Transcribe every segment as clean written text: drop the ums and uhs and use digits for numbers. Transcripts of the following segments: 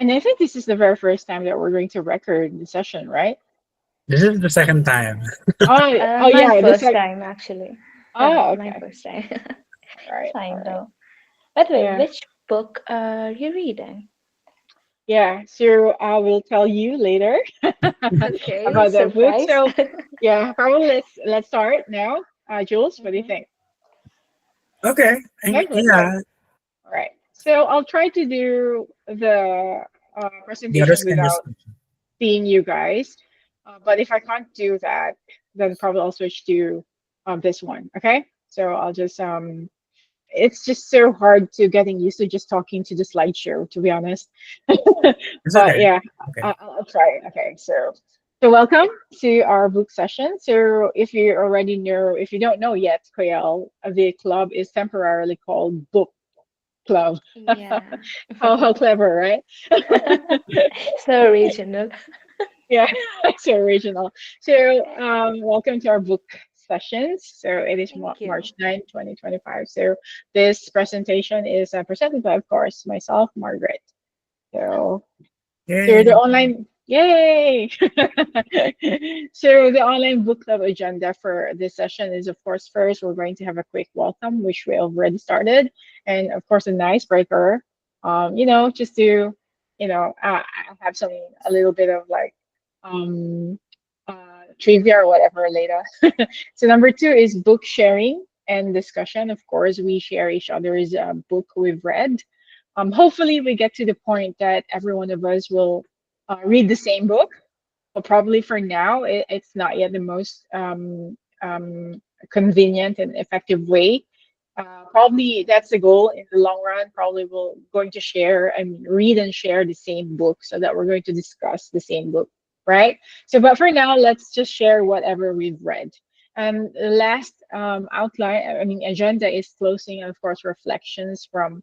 And I think this is the very first time that we're going to record the session, right? This is the second time. Oh My yeah, the first sec. time actually. Oh, My okay. first time. All Fine right. though. By the way, Yeah, which book are you reading? yeah. So I will tell you later Okay, about that book. surprise. So yeah, probably let's start now. Jules, what do you Mhm. think? Okay. Okay, let's start. Yeah. All right. So I'll try to do the The presentation others can without just. seeing you guys. But if I can't do that, then probably I'll switch to this one. Okay. So I'll just it's just so hard to getting used to just talking to the slideshow, to be honest. It's But okay. yeah, Okay. I'll try. Okay, so welcome to our book session. So if you already know, if you don't know yet, Koyal, the club is temporarily called Book Club. Yeah. How clever, right? So original. Yeah, so original. So welcome to our book sessions. So it is Thank you. March 9, 2025. So this presentation is presented by, of course, myself, Margaret. Oh, So so the Yay. online, yay! So the online book club agenda for this session is, of course, first we're going to have a quick welcome, which we already started, and of course an icebreaker. Just to, I have some a little bit of like um trivia or whatever later. So number two is book sharing and discussion. Of course, we share each other's book we've read. Hopefully, we get to the point that every one of us will read the same book. But probably for now, it's not yet the most convenient and effective way. Probably that's the goal in the long run. Probably we're going to share and read and share the same book so that we're going to discuss the same book, right? So, but for now, let's just share whatever we've read. And the last outline, I mean, agenda is closing and, of course, reflections from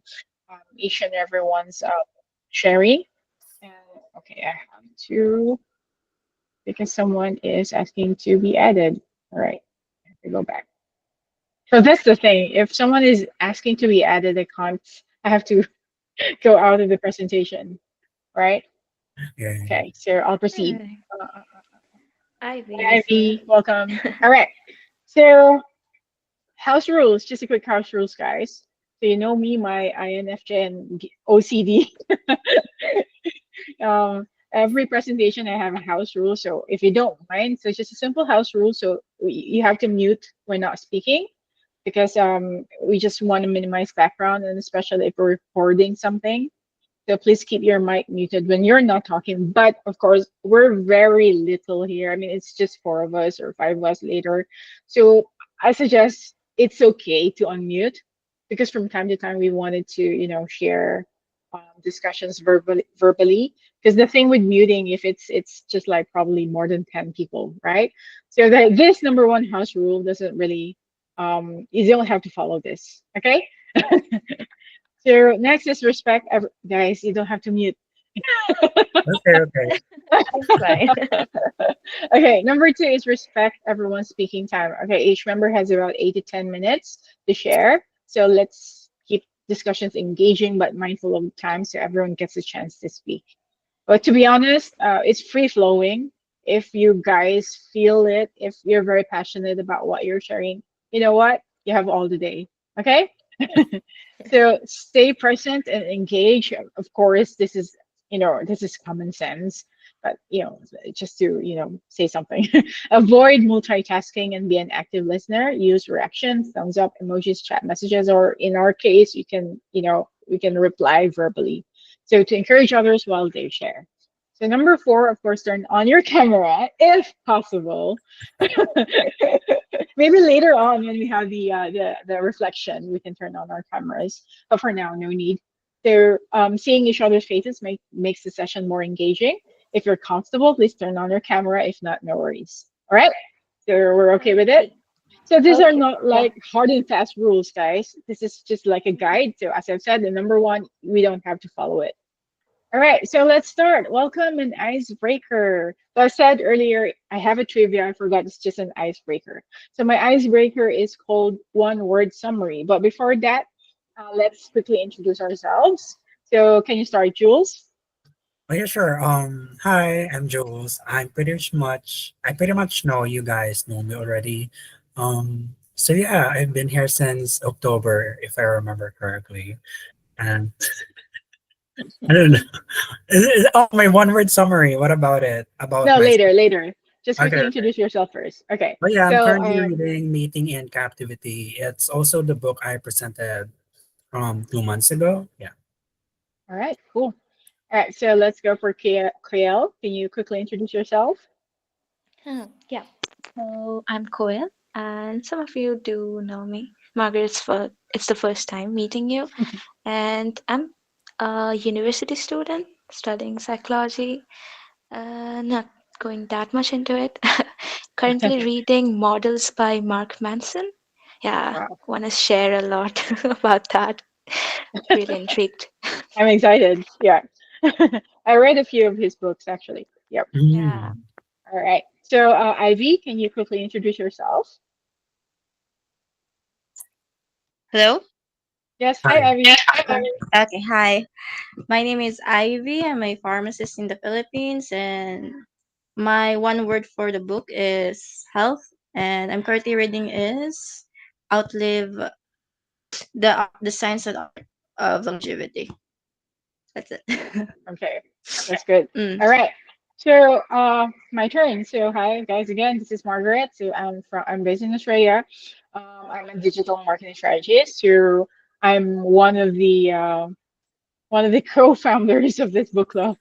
each and everyone's sharing. And okay, I have to because someone is asking to be added. All right, I have to go back. So that's the thing. If someone is asking to be added, I can't. I have to go out of the presentation, right? Yay. Okay, so I'll proceed. alright. Uh, Ivy Hi, is here. Ivy, welcome. All right. So house rules, just a quick house rules, guys. So you know me, my INFJ and OCD. Every presentation I have a house rule. So if you don't mind, so it's just a simple house rule. So you have to mute when not speaking because we just want to minimize background and especially if we're recording something. So please keep your mic muted when you're not talking. But of course, we're very little here. I mean, it's just four of us or five of us later. So I suggest it's okay to unmute because from time to time we wanted to, share discussions verbally. Because the thing with muting, if it's just like probably more than 10 people, right? So that this number one house rule doesn't really you don't have to follow this. Okay. So next is respect. Guys, you don't have to mute. Okay. Okay. It's fine. Okay, number two is respect everyone's speaking time. Okay, each member has about 8 to 10 minutes to share. So let's keep discussions engaging but mindful of time so everyone gets a chance to speak. But to be honest, it's free flowing. If you guys feel it, if you're very passionate about what you're sharing, you know what? You have all the day. Okay? So stay present and engage. Of course, this is common sense, but just to say something. Avoid multitasking and be an active listener. Use reactions, thumbs up, emojis, chat messages, or in our case, we can reply verbally. So to encourage others while they share. So number four, of course, turn on your camera if possible. Maybe later on when we have the reflection, we can turn on our cameras. But for now, no need. So seeing each other's faces makes the session more engaging. If you're comfortable, please turn on your camera. If not, no worries. All right. So we're okay with it. Okay. So these are Okay. not Yeah. like hard and fast rules, guys. This is just like a guide. So as I've said, the number one, we don't have to follow it. All right, so let's start. Welcome an icebreaker. So I said earlier, I have a trivia. I forgot it's just an icebreaker. So my icebreaker is called one word summary. But before that, let's quickly introduce ourselves. So can you start, Jules? Oh yeah, sure. Hi, I'm Jules. I pretty much know you guys know me already. So yeah, I've been here since October, if I remember correctly. And I don't know. Oh, my one word summary. What about it? About No, myself? later, later. Just Okay, quickly okay. introduce yourself first. Okay. But yeah, I'm So, currently reading Mating in Captivity. It's also the book I presented 2 months ago. Yeah. all right, cool. All right, so let's go for Kael. Can you quickly introduce yourself? Yeah. So I'm Koel, and some of you do know me. Margaret, it's the first time meeting you, and I'm a university student studying psychology. Not going that much into it. Currently reading Models by Mark Manson. Yeah, Wow, want to share a lot about that. Really intrigued. I'm excited. Yeah. I read a few of his books actually. Yep. Yeah. Mm. All right. So, Ivy, can you quickly introduce yourself? Hello? Yes. Hi, Hi. Ivy. Okay, hi. My name is Ivy. I'm a pharmacist in the Philippines, and my one word for the book is health. And I'm currently reading is Outlive the Science and Art of Longevity. That's it. Okay, that's good. Mm. All right. So, my turn. So, hi guys again. This is Margaret. So, I'm based in Australia. I'm a digital marketing strategist. So, I'm one of the co-founders of this book club.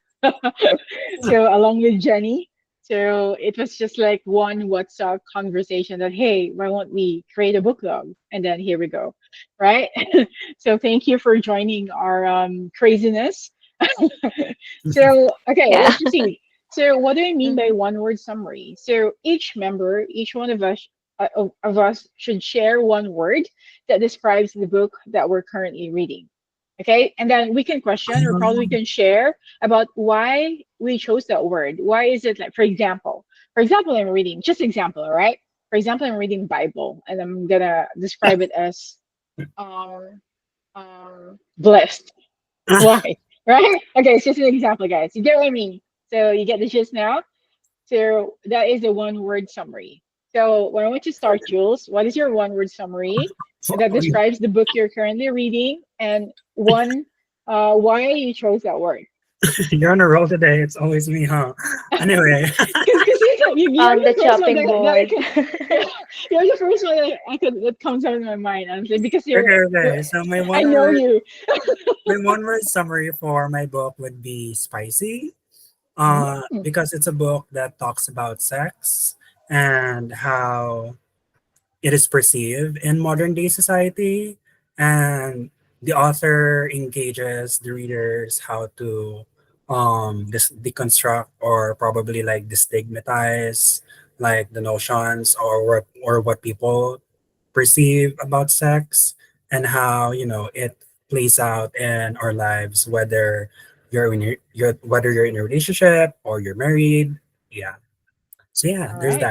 So, along with Jenny. So it was just like one WhatsApp conversation that, hey, why won't we create a book club? And then here we go, right? So thank you for joining our craziness. So, okay, Yeah. let's proceed. So, what do I mean by Mhm. one word summary? So, each member, each one of us should share one word that describes the book that we're currently reading. Okay, and then we can question or probably we can share about why we chose that word. Why is it like, for example, I'm reading, just example, all right? For example, I'm reading Bible and I'm gonna describe it as um, blessed. Why? Right? Okay, it's just an example, guys. You get what I mean? So you get the gist now? So that is a one word summary. So why don't you start, Jules? What is your one word summary that describes the book you're currently reading and why you chose that word? You're on a roll today. It's always me, huh? Anyway, Because you're On the the first one chopping that I board. could, yeah, you're the first one that I could that comes out of my mind, honestly, because okay, okay. So I know you. my one word summary for my book would be spicy. Mm, Because it's a book that talks about sex and how it is perceived in modern day society, and the author engages the readers how to deconstruct or probably like destigmatize like the notions or what people perceive about sex, and how it plays out in our lives, whether whether you're in a relationship or you're married. Yeah, so yeah, all there's right.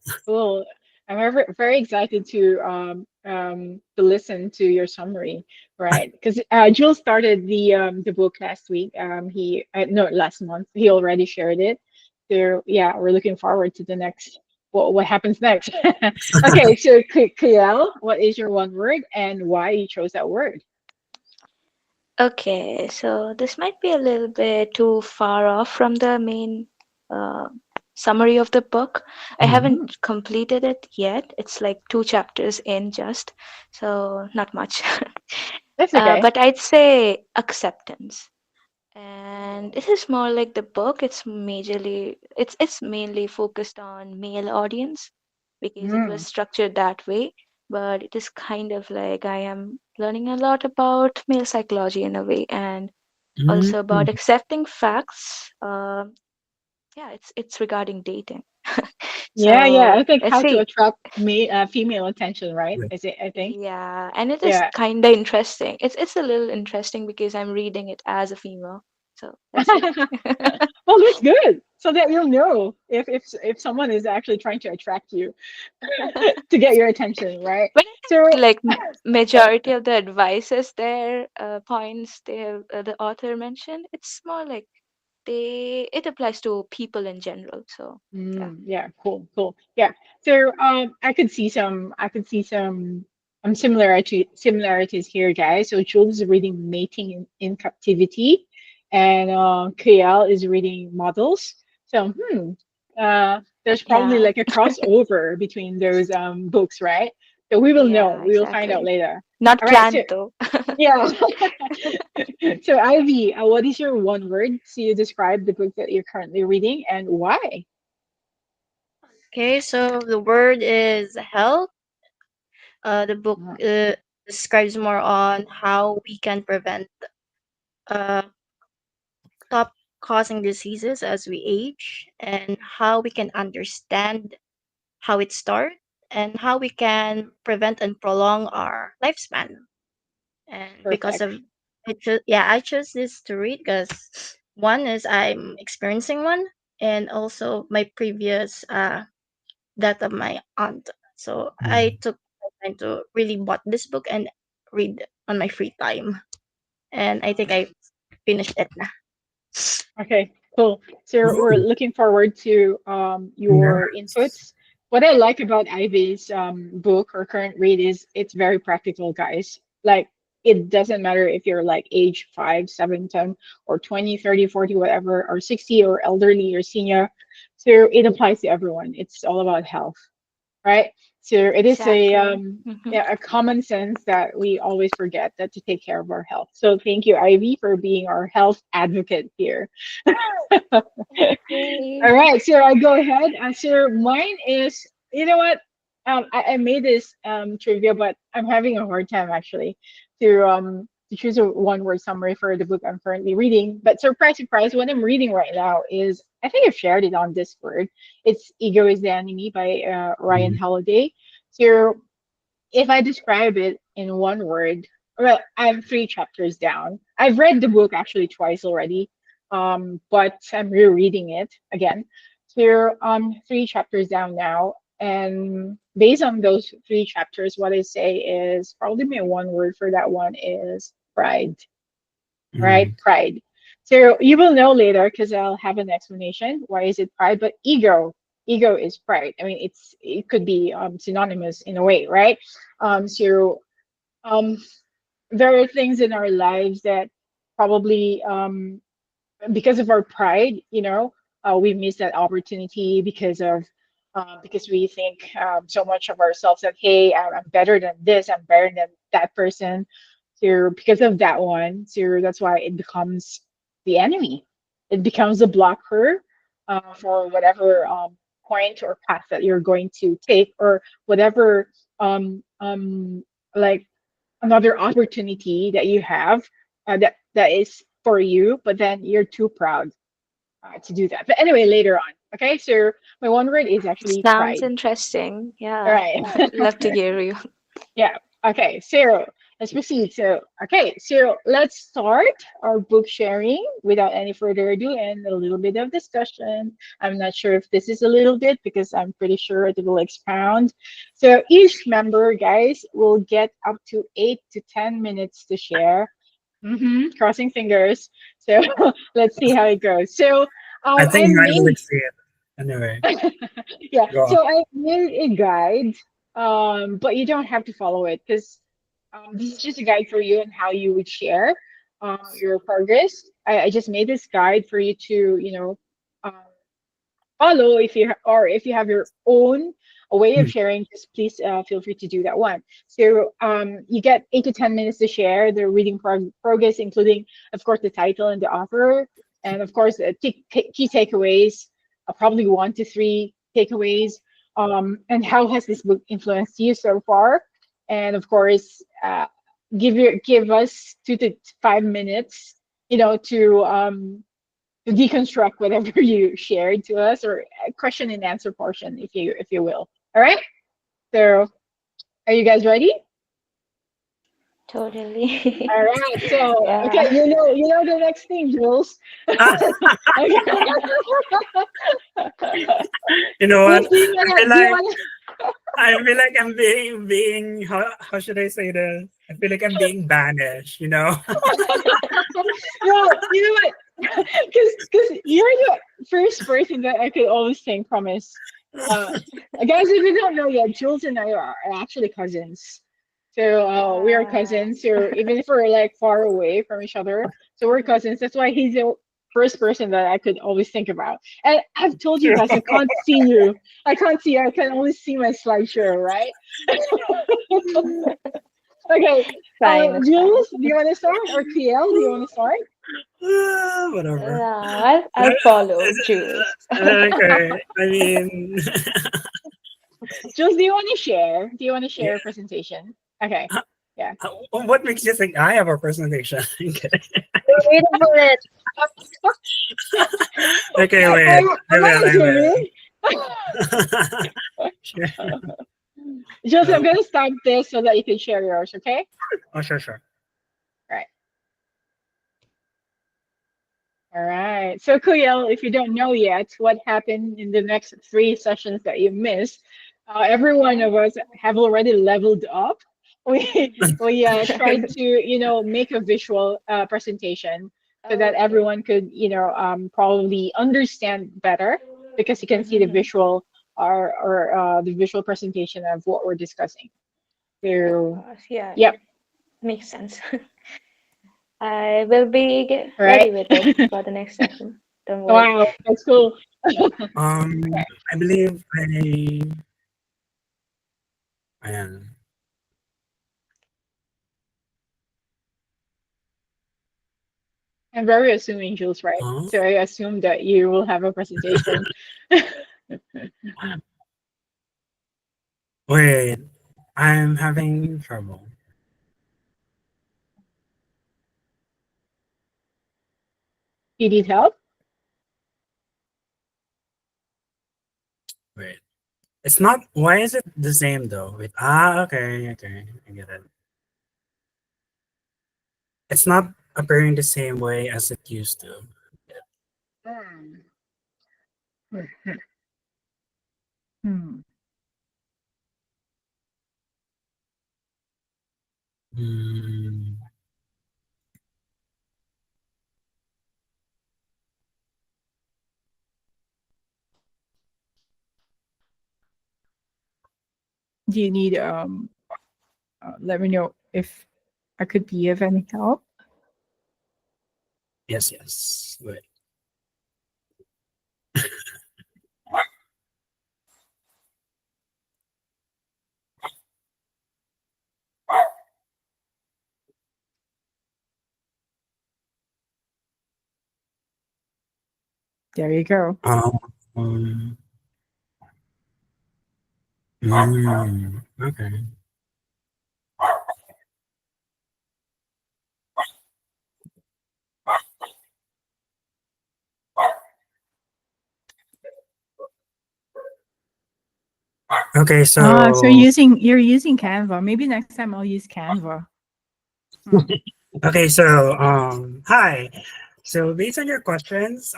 that. Cool. I'm very excited to listen to your summary, right? Because Jules started the book last week. He no last month. He already shared it. So yeah, we're looking forward to the next what happens next. Okay, so Kiel, what is your one word and why you chose that word? Okay, so this might be a little bit too far off from the main uh, summary of the book. I Mhm. haven't completed it yet. It's like two chapters in just, so not much. That's okay. But I'd say acceptance. And it is more like the book. It's mainly focused on male audience because it was Mm, structured that way. But it is kind of like I am learning a lot about male psychology in a way, and also about Mm. accepting facts. Yeah, it's regarding dating. yeah, yeah. So I think let's how to see. attract female attention, right? Is it? I think. Yeah, and it is Yeah. kind of interesting. It's a little interesting because I'm reading it as a female. So let's see. Well, that's good. So that you'll know if someone is actually trying to attract you to get your attention, right? But I can So see like majority of the advices there, points there, the author mentioned, it's more like it applies to people in general. So yeah. Yeah, cool, cool. Yeah. So I could see some similarities here, guys. So Jules is reading Mating in Captivity, and Kayal is reading Models. So there's probably Yeah. like a crossover between those books, right? So we will know. Yeah, We will find out exactly. later. Not All right. So planned though. yeah. So Ivy, what is your one word to describe the book that you're currently reading and why? Okay, so the word is health. The book Mm, describes more on how we can prevent uh, stop causing diseases as we age, and how we can understand how it starts, and how we can prevent and prolong our lifespan. And because perfect. of I chose this to read because one is I'm experiencing one, and also my previous that of my aunt. So I Mm. took the time to really bought this book and read on my free time. And I think I finished it now. Okay, cool. So we're Ooh, looking forward to your yes. inputs. What I like about Ivy's book or current read is it's very practical, guys. Like it doesn't matter if you're like age 5, 7, 10, or 20, 30, 40, whatever, or 60 or elderly or senior. So it applies to everyone. It's all about health, right? So it is Exactly. Hmm. yeah, a common sense that we always forget that to take care of our health. So thank you, Ivy, for being our health advocate here. All Yay. right, so I go ahead. So mine is, you know what? I made this trivia, but I'm having a hard time actually to choose a one word summary for the book I'm currently reading. But surprise, surprise, what I'm reading right now is I think I've shared it on Discord. It's Ego is the Enemy by Ryan Mm. Holiday. So if I describe it in one word, well, I'm 3 chapters down. I've read the book actually twice already, but I'm rereading it again. So 3 chapters down now, and based on those 3 chapters, what I say is probably my one word for that one is pride. Right, Mm. pride. So you will know later because I'll have an explanation. Why is it pride? But ego is pride. I mean, it could be synonymous in a way, right? So um, there are things in our lives that probably because of our pride, we miss that opportunity because we think so much of ourselves that hey, I'm better than this, I'm better than that person. So because of that one, so that's why it becomes the enemy. It becomes a blocker for whatever point or path that you're going to take, or whatever like another opportunity that you have that is for you, but then you're too proud to do that. But anyway, later on. Okay, so my one word is actually Sounds pride. interesting. All Yeah. right. Love to hear you. Yeah. Okay. So let's proceed. So let's start our book sharing without any further ado and a little bit of discussion. I'm not sure if this is a little bit because I'm pretty sure it will expound. So each member, guys, will get up to 8 to 10 minutes to share. Crossing fingers. So let's see how it goes. So I I think mine will made exceed. Anyway, yeah, go. so I made a guide, but you don't have to follow it because this is just a guide for you and how you would share your progress. I just made this guide for you to, um, follow if or if you have your own way of Mm. sharing, just please feel free to do that one. So you get 8 to 10 minutes to share the reading progress, including, of course, the title and the author, and of course, key takeaways, probably 1 to 3 takeaways, and how has this book influenced you so far, and of course, give us 2 to 5 minutes, to deconstruct whatever you shared to us, or a question and answer portion, if you will. All right. So are you guys ready? Totally. All right. So okay, Yeah. you know the next thing, Jules. Ah, Okay. you know Jules, what? I feel do you like wanna I'm being how should I say this? I feel like I'm being banished. no, you know what? Because you're the first person that I could always think from is, uh, guys, if you don't know yet, Jules and I are actually cousins. So we are Ah. cousins. So even if we're like far away from each other, so we're cousins. That's why he's the first person that I could always think about. And I've told you guys, I can't see you. I can't see you. I can only see my slideshow, right? Okay. Fine, it's fine. Jules, do you want to start? Or KL, do you want to start? Whatever. No, I'll follow Jules. Okay. I mean, Jules, do you want to share? Do you want to yeah. share a presentation? Okay. Yeah. What makes you think I have a presentation? Okay. Wait a minute. Okay, wait. Am I I will. assuming? Sure. Jules, I'm gonna stop this so that you can share yours, okay? Oh, sure, sure. Right. All right. So, Kuyel, if you don't know yet what happened in the next three sessions that you missed, every one of us have already leveled up. We tried to make a visual presentation so that Okay. everyone could probably understand better because you can see the Mm-hmm. visual or the visual presentation of what we're discussing. Of So, course, yeah, yep. makes sense. I will be All right. ready with it for the next session. Don't worry. Wow, that's cool. I believe I am. I'm very assuming Jules, right? Huh? So I assume that you will have a presentation. Wait, I'm having trouble. You need help? Wait, it's not. Why is it the same though? Wait, okay, okay, I get it. It's not appearing the same way as it used to. Hmm. Hmm. Hmm. Do you need let me know if I could be of any help. Yes, yes. Wait. There you go. Um, okay. Okay, So so you're using Canva. Maybe next time I'll use Canva. Hmm. okay, so hi. So based on your questions,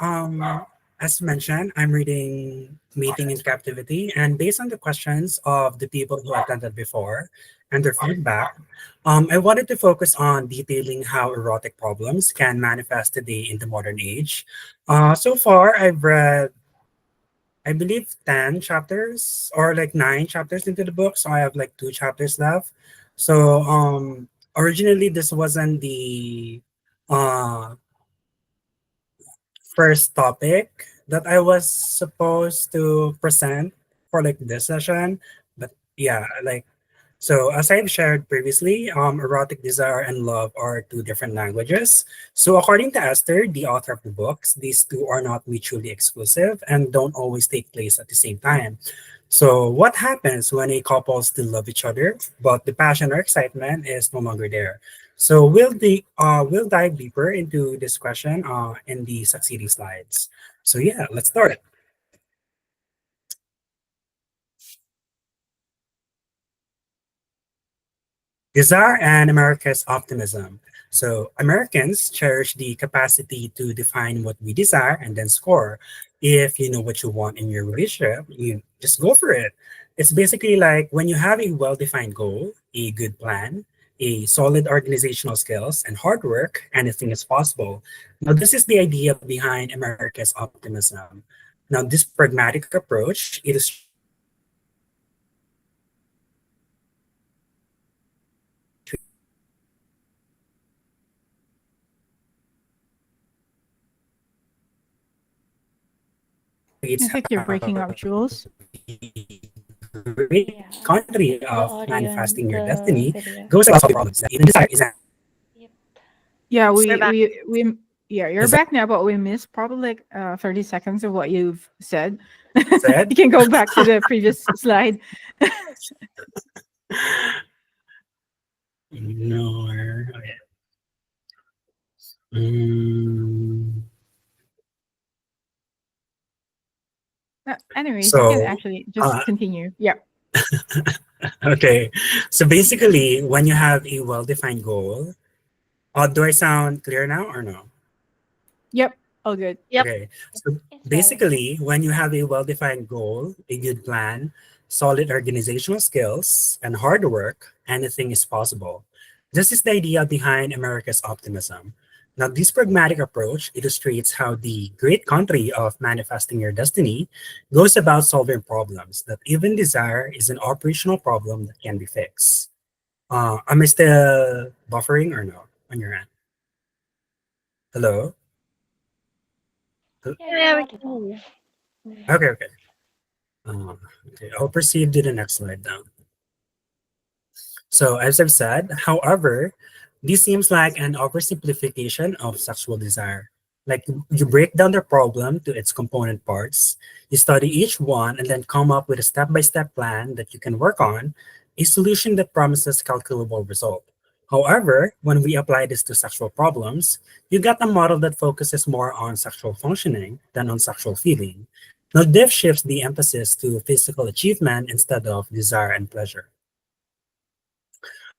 as mentioned, I'm reading Mating in Captivity, and based on the questions of the people who attended before and their feedback, I wanted to focus on detailing how erotic problems can manifest today in the modern age. So far, I've read, I believe, 10 chapters or like 9 chapters into the book, so I have like 2 chapters left. So originally, this wasn't the uh first topic that I was supposed to present for like this session. But yeah, like so as I've shared previously, erotic desire and love are two different languages. So according to Esther, the author of the books, these two are not mutually exclusive and don't always take place at the same time. So what happens when a couple still love each other, but the passion or excitement is no longer there? So we'll dive deeper into this question in the succeeding slides. So yeah, let's start. Desire and America's optimism. So Americans cherish the capacity to define what we desire and then score. If you know what you want in your relationship, you just go for it. It's basically like when you have a well-defined goal, a good plan, a solid organizational skills and hard work, anything is possible. Now, this is the idea behind America's optimism. Now, this pragmatic approach illustrates I think you're breaking up, how Jules. the great Yeah, country the of audio and manifesting your the destiny video. goes about solving problems that even desire is Yep. Yeah, We're back. yeah, you're is that back now, but we missed probably like 30 seconds of what you've said. said. You can go back to the previous slide. Ignore. Okay. Mm, Anyways, you can so, actually just uh, continue. Yeah. okay. So basically, when you have a well-defined goal, do I sound clear now or no? Yep. All good. Yep. Okay. So It's better. basically, when you have a well-defined goal, a good plan, solid organizational skills, and hard work, anything is possible. This is the idea behind America's optimism. Now, this pragmatic approach illustrates how the great country of manifesting your destiny goes about solving problems that even desire is an operational problem that can be fixed. Am I still buffering or no on your end? Hello? Yeah, you're Yeah, we can audible. hear Mm. Okay, okay. Okay, I'll proceed to the next slide now. So, as I've said, however, this seems like an oversimplification of sexual desire. Like you break down the problem to its component parts, you study each one, and then come up with a step by step plan that you can work on, a solution that promises calculable result. However, when we apply this to sexual problems, you get a model that focuses more on sexual functioning than on sexual feeling. Now, this shifts the emphasis to physical achievement instead of desire and pleasure.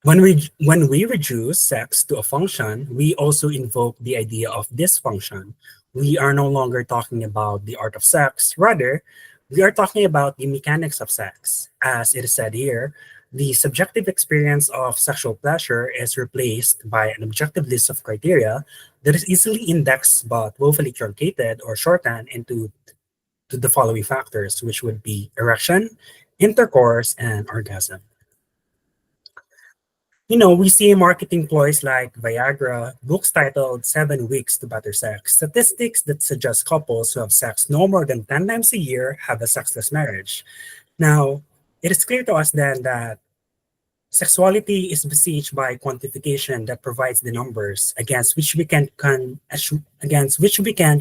When we reduce sex to a function, we also invoke the idea of dysfunction. We are no longer talking about the art of sex. Rather, we are talking about the mechanics of sex. As it is said here, the subjective experience of sexual pleasure is replaced by an objective list of criteria that is easily indexed but woefully truncated or shortened into to the following factors, which would be erection, intercourse, and orgasm. We see marketing ploys like Viagra, books titled 7 Weeks to Better Sex, statistics that suggest couples who have sex no more than 10 times a year have a sexless marriage. Now, it is clear to us then that sexuality is besieged by quantification that provides the numbers against which we can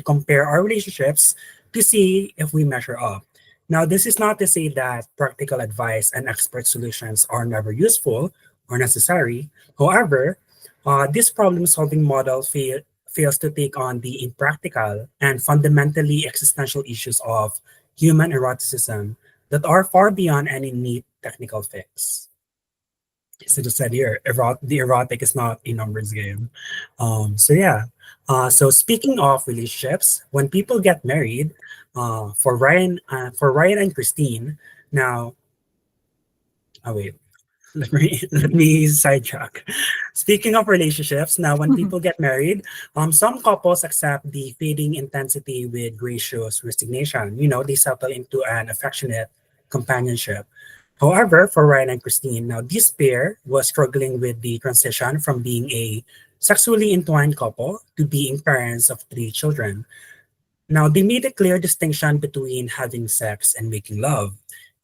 compare our relationships to see if we measure up. Now, this is not to say that practical advice and expert solutions are never useful or necessary. However, this problem-solving model fails to take on the impractical and fundamentally existential issues of human eroticism that are far beyond any neat technical fix. So just said here, the erotic is not a numbers game. So yeah. So speaking of relationships, when people get married, for Ryan and Christine, now, oh wait, let me sidetrack. Speaking of relationships, now when people get married, some couples accept the fading intensity with gracious resignation. They settle into an affectionate companionship. However, for Ryan and Christine, now this pair was struggling with the transition from being a sexually entwined couple to being parents of 3 children. Now, they made a clear distinction between having sex and making love.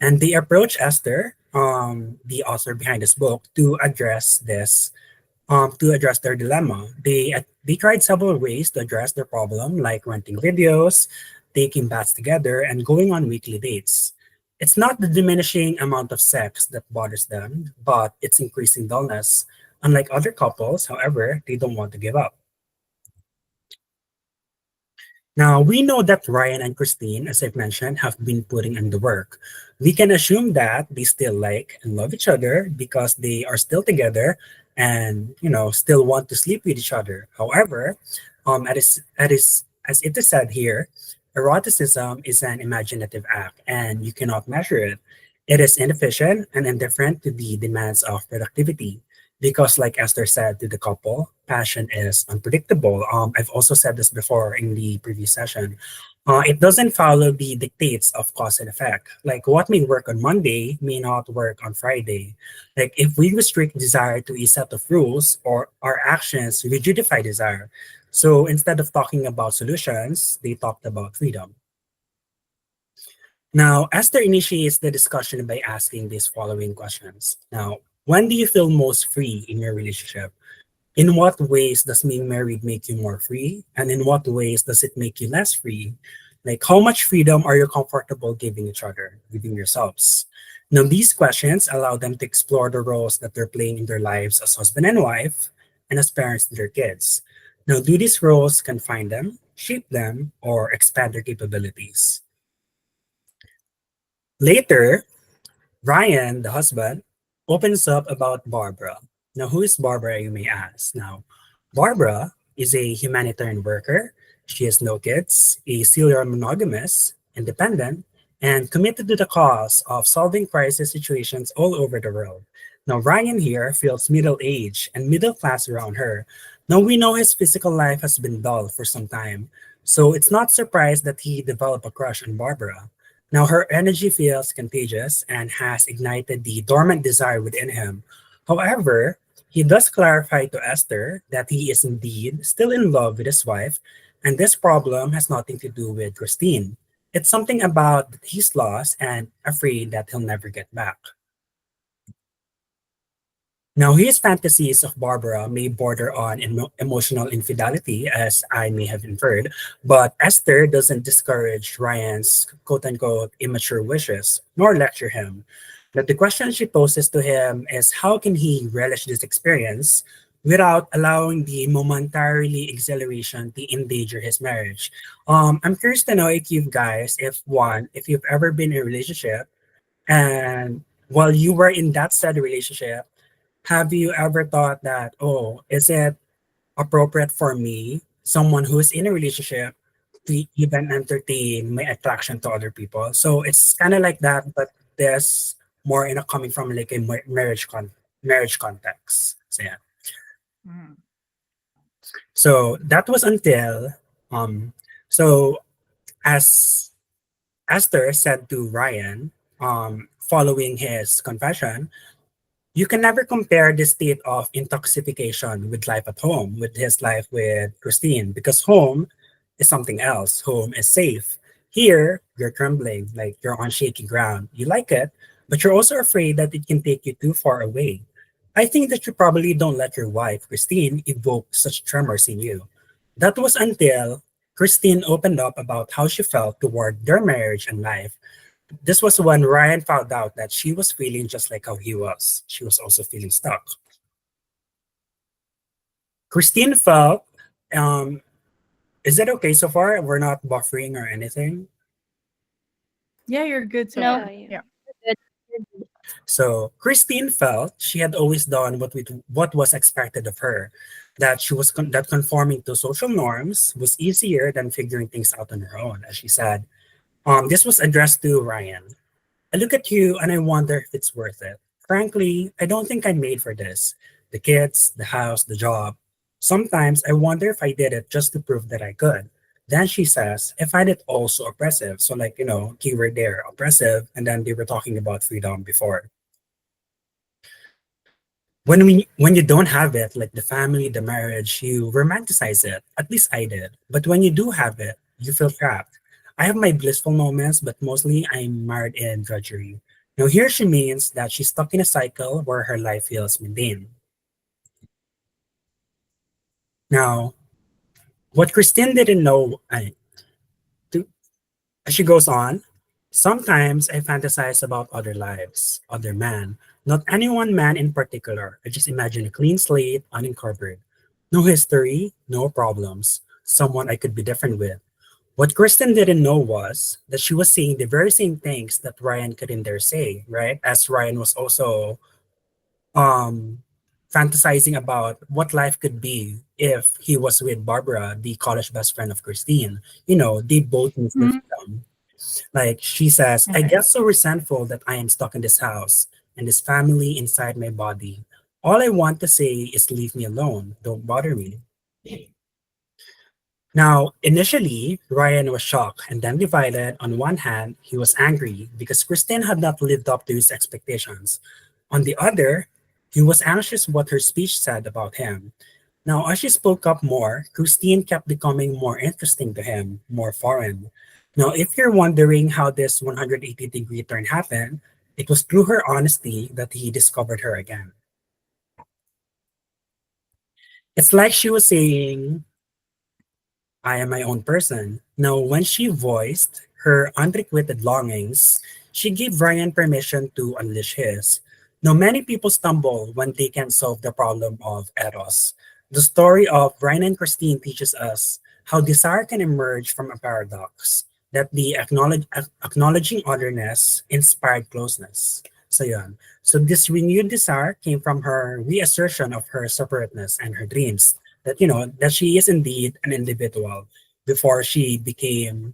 And they approached Esther, the author behind this book, to address their dilemma. They tried several ways to address their problem, like renting videos, taking baths together, and going on weekly dates. It's not the diminishing amount of sex that bothers them, but its increasing dullness. Unlike other couples, however, they don't want to give up. Now, we know that Ryan and Christine, as I've mentioned, have been putting in the work. We can assume that they still like and love each other because they are still together and, still want to sleep with each other. However, as it is said here, eroticism is an imaginative act and you cannot measure it. It is inefficient and indifferent to the demands of productivity. Because, like Esther said to the couple, passion is unpredictable. I've also said this before in the previous session. It doesn't follow the dictates of cause and effect. Like what may work on Monday may not work on Friday. Like if we restrict desire to a set of rules, or our actions rigidify desire. So instead of talking about solutions, they talked about freedom. Now, Esther initiates the discussion by asking these following questions. Now, when do you feel most free in your relationship? In what ways does being married make you more free? And in what ways does it make you less free? Like, how much freedom are you comfortable giving each other, giving yourselves? Now, these questions allow them to explore the roles that they're playing in their lives as husband and wife and as parents to their kids. Now, do these roles confine them, shape them, or expand their capabilities? Later, Ryan, the husband, opens up about Barbara. Now, who is Barbara, you may ask? Now, Barbara is a humanitarian worker. She has no kids, a serial monogamous, independent, and committed to the cause of solving crisis situations all over the world. Now, Ryan here feels middle age and middle class around her. Now, we know his physical life has been dull for some time, so it's not surprised that he developed a crush on Barbara. Now, her energy feels contagious and has ignited the dormant desire within him. However, he does clarify to Esther that he is indeed still in love with his wife, and this problem has nothing to do with Christine. It's something about that he's lost and afraid that he'll never get back. Now, his fantasies of Barbara may border on emotional infidelity, as I may have inferred, but Esther doesn't discourage Ryan's quote unquote immature wishes, nor lecture him. But the question she poses to him is how can he relish this experience without allowing the momentarily exhilaration to endanger his marriage? I'm curious to know if you guys, if you've ever been in a relationship and while you were in that said relationship, have you ever thought that, oh, is it appropriate for me, someone who is in a relationship, to even entertain my attraction to other people? So it's kind of like that, but there's more in a coming from like a marriage context. So yeah. Mm. So that was until um so as Esther said to Ryan, following his confession, you can never compare the state of intoxication with life at home, with his life with Christine, because home is something else. Home is safe. Here, you're trembling, like you're on shaky ground. You like it, but you're also afraid that it can take you too far away. I think that you probably don't let your wife, Christine, evoke such tremors in you. That was until Christine opened up about how she felt toward their marriage and life. This was when Ryan found out that she was feeling just like how he was. She was also feeling stuck. Christine felt, um, is it okay so far? We're not buffering or anything. Yeah, you're good so No. far. Yeah. Yeah. So Christine felt she had always done what was expected of her, that that conforming to social norms was easier than figuring things out on her own, as she said. This was addressed to Ryan. I look at you and I wonder if it's worth it. Frankly, I don't think I'm made for this. The kids, the house, the job. Sometimes I wonder if I did it just to prove that I could. Then she says, I find it also oppressive. So, like, keyword there, oppressive. And then they were talking about freedom before. When you don't have it, like the family, the marriage, you romanticize it. At least I did. But when you do have it, you feel trapped. I have my blissful moments, but mostly I'm marred in drudgery. Now here she means that she's stuck in a cycle where her life feels mundane. Now, what Christine didn't know, to, as she goes on, sometimes I fantasize about other lives, other men, not any one man in particular. I just imagine a clean slate, unencumbered. No history, no problems, someone I could be different with. What Kristen didn't know was that she was saying the very same things that Ryan couldn't dare say, right? As Ryan was also um, fantasizing about what life could be if he was with Barbara, the college best friend of Christine. They both need their Mhm. freedom. Like she says, I Okay. get so resentful that I am stuck in this house and this family inside my body. All I want to say is leave me alone. Don't bother me. Now, initially, Ryan was shocked and then divided. On one hand, he was angry because Christine had not lived up to his expectations. On the other, he was anxious what her speech said about him. Now, as she spoke up more, Christine kept becoming more interesting to him, more foreign. Now, if you're wondering how this 180-degree turn happened, it was through her honesty that he discovered her again. It's like she was saying, I am my own person. Now, when she voiced her unrequited longings, she gave Ryan permission to unleash his. Now, many people stumble when they can solve the problem of Eros. The story of Ryan and Christine teaches us how desire can emerge from a paradox, that the acknowledging otherness inspired closeness. So, yun. So, this renewed desire came from her reassertion of her separateness and her dreams that that she is indeed an individual before she became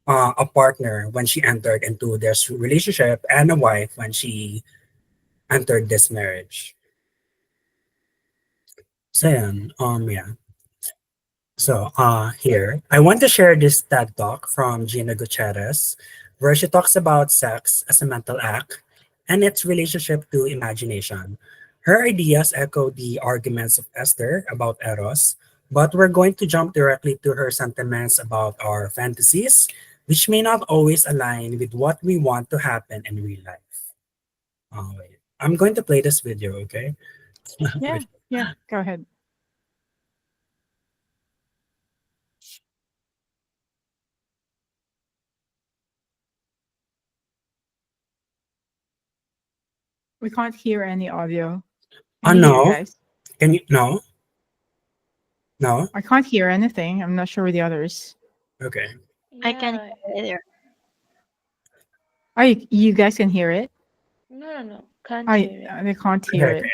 a partner when she entered into this relationship and a wife when she entered this marriage. So yeah. So here I want to share this TED talk from Gina Gutierrez where she talks about sex as a mental act and its relationship to imagination. Her ideas echo the arguments of Esther about Eros, but we're going to jump directly to her sentiments about our fantasies, which may not always align with what we want to happen in real life. Wait. I'm going to play this video, okay? Yeah, yeah, go ahead. We can't hear any audio. Can you hear, No. guys? Can you? No. No. I can't hear anything. I'm not sure with the others. Okay. I can Yeah. hear it. Oh, you guys can hear it? No. Can't hear it. They can't hear Okay. it.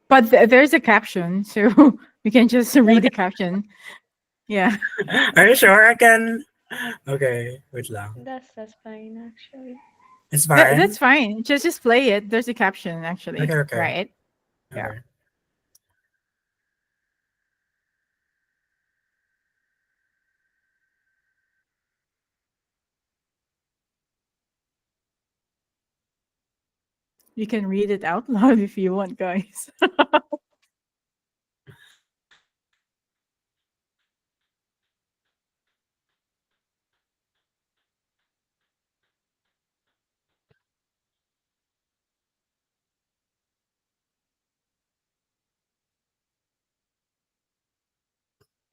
But there's a caption, so we can just read the caption. Yeah. Are you sure I can? Okay. Wait lang. That's fine actually. It's fine. That's fine. Just play it. There's a caption actually. Okay. Right? yeah. Okay. You can read it out loud if you want, guys.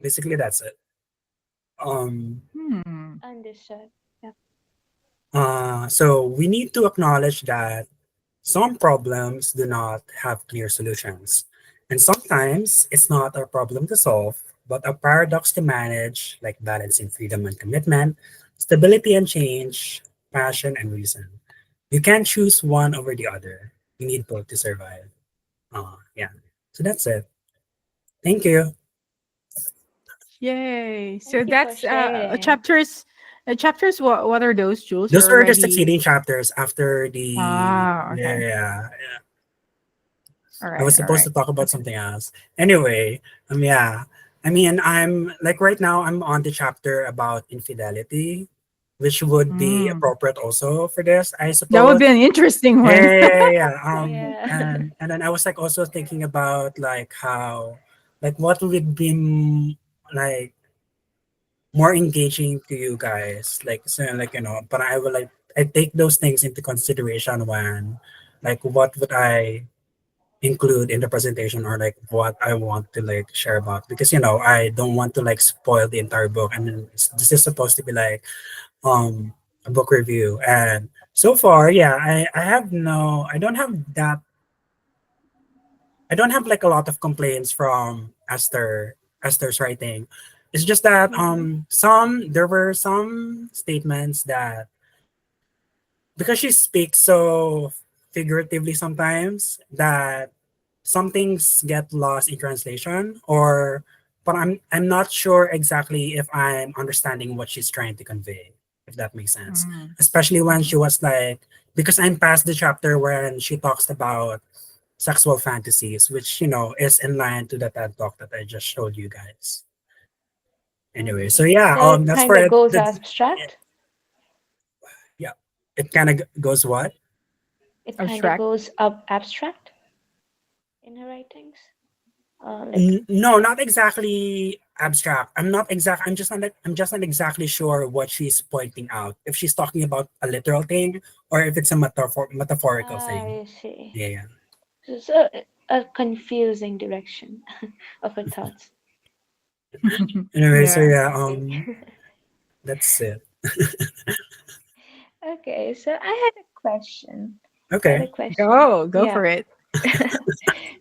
Basically, that's it. Understood. Yeah. So we need to acknowledge that some problems do not have clear solutions. And sometimes it's not a problem to solve, but a paradox to manage, like balancing freedom and commitment, stability and change, passion and reason. You can't choose one over the other. You need both to survive. Yeah. So that's it. Thank you. Yay. So Thank you for that's sharing. chapters what are those, Jules? Those You're were the already succeeding chapters after the okay. yeah. All I was right. supposed to talk about something else. Anyway, yeah. I mean, I'm like right now I'm on the chapter about infidelity, which would be Mm. appropriate also for this, I That would suppose. be an interesting one. Yeah. Yeah. And then I was like also thinking about like how like what would be like more engaging to you guys, like so like but I will like I take those things into consideration when like what would I include in the presentation or like what I want to like share about because I don't want to like spoil the entire book and then this is supposed to be like a book review and so far yeah I have no I don't have like a lot of complaints from Esther's writing. It's just that there were some statements that because she speaks so figuratively sometimes that some things get lost in translation or but I'm not sure exactly if I'm understanding what she's trying to convey, if that makes sense. Mm. Especially when she was like because I'm past the chapter when she talks about sexual fantasies, which is in line to the TED talk that I just showed you guys. Anyway, so Okay. yeah, So it that's kind for of it. goes abstract. Yeah, it kind of goes what? It kind of Abstract. goes up abstract in her writings. Like, No, not exactly abstract. I'm just not exactly sure what she's pointing out. If she's talking about a literal thing or if it's a metaphorical thing. I see. Yeah, yeah. So it's a confusing direction of her thoughts. Anyway, so Yeah. yeah, Okay. that's it. Okay, so I had a question. I had a Okay. question. Go Yeah. for it.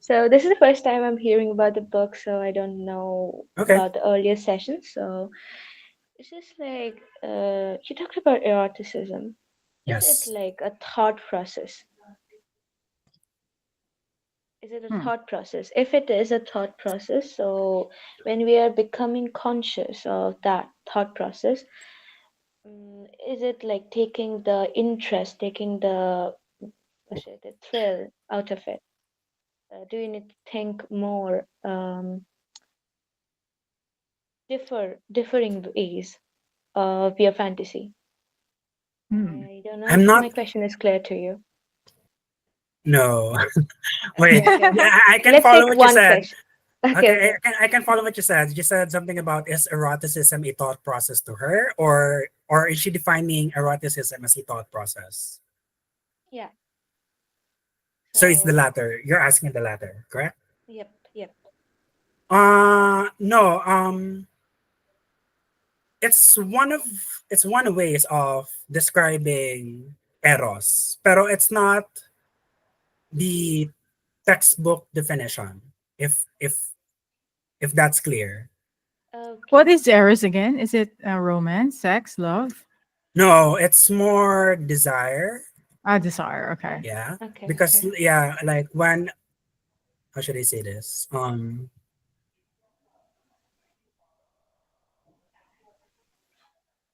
So this is the first time I'm hearing about the book, so I don't know Okay. about the earlier sessions. So it's just like you talked about eroticism. Is it Yes. like a thought process? Is it a Hmm. thought process? If it is a thought process, so when we are becoming conscious of that thought process, is it like taking the interest, taking the what's it, the thrill out of it? Do you need to think more differing ways of your fantasy? Hmm. I don't know I'm if my not. question is clear to you. No. Okay, Wait. okay. I can Let's follow take what you one said. question. Okay, Okay, okay. I can follow what you said. You said something about is eroticism a thought process to her, or is she defining eroticism as a thought process? Yeah. So it's the So, latter. You're asking the latter, correct? yep, yep. No. It's one ways of describing eros, pero it's not the textbook definition. If that's clear. What Okay. is Eros again? Is it romance, sex, love? No, it's more desire. Ah, desire. Okay. Okay. Yeah, Okay. because Okay. yeah, like when how should I say this?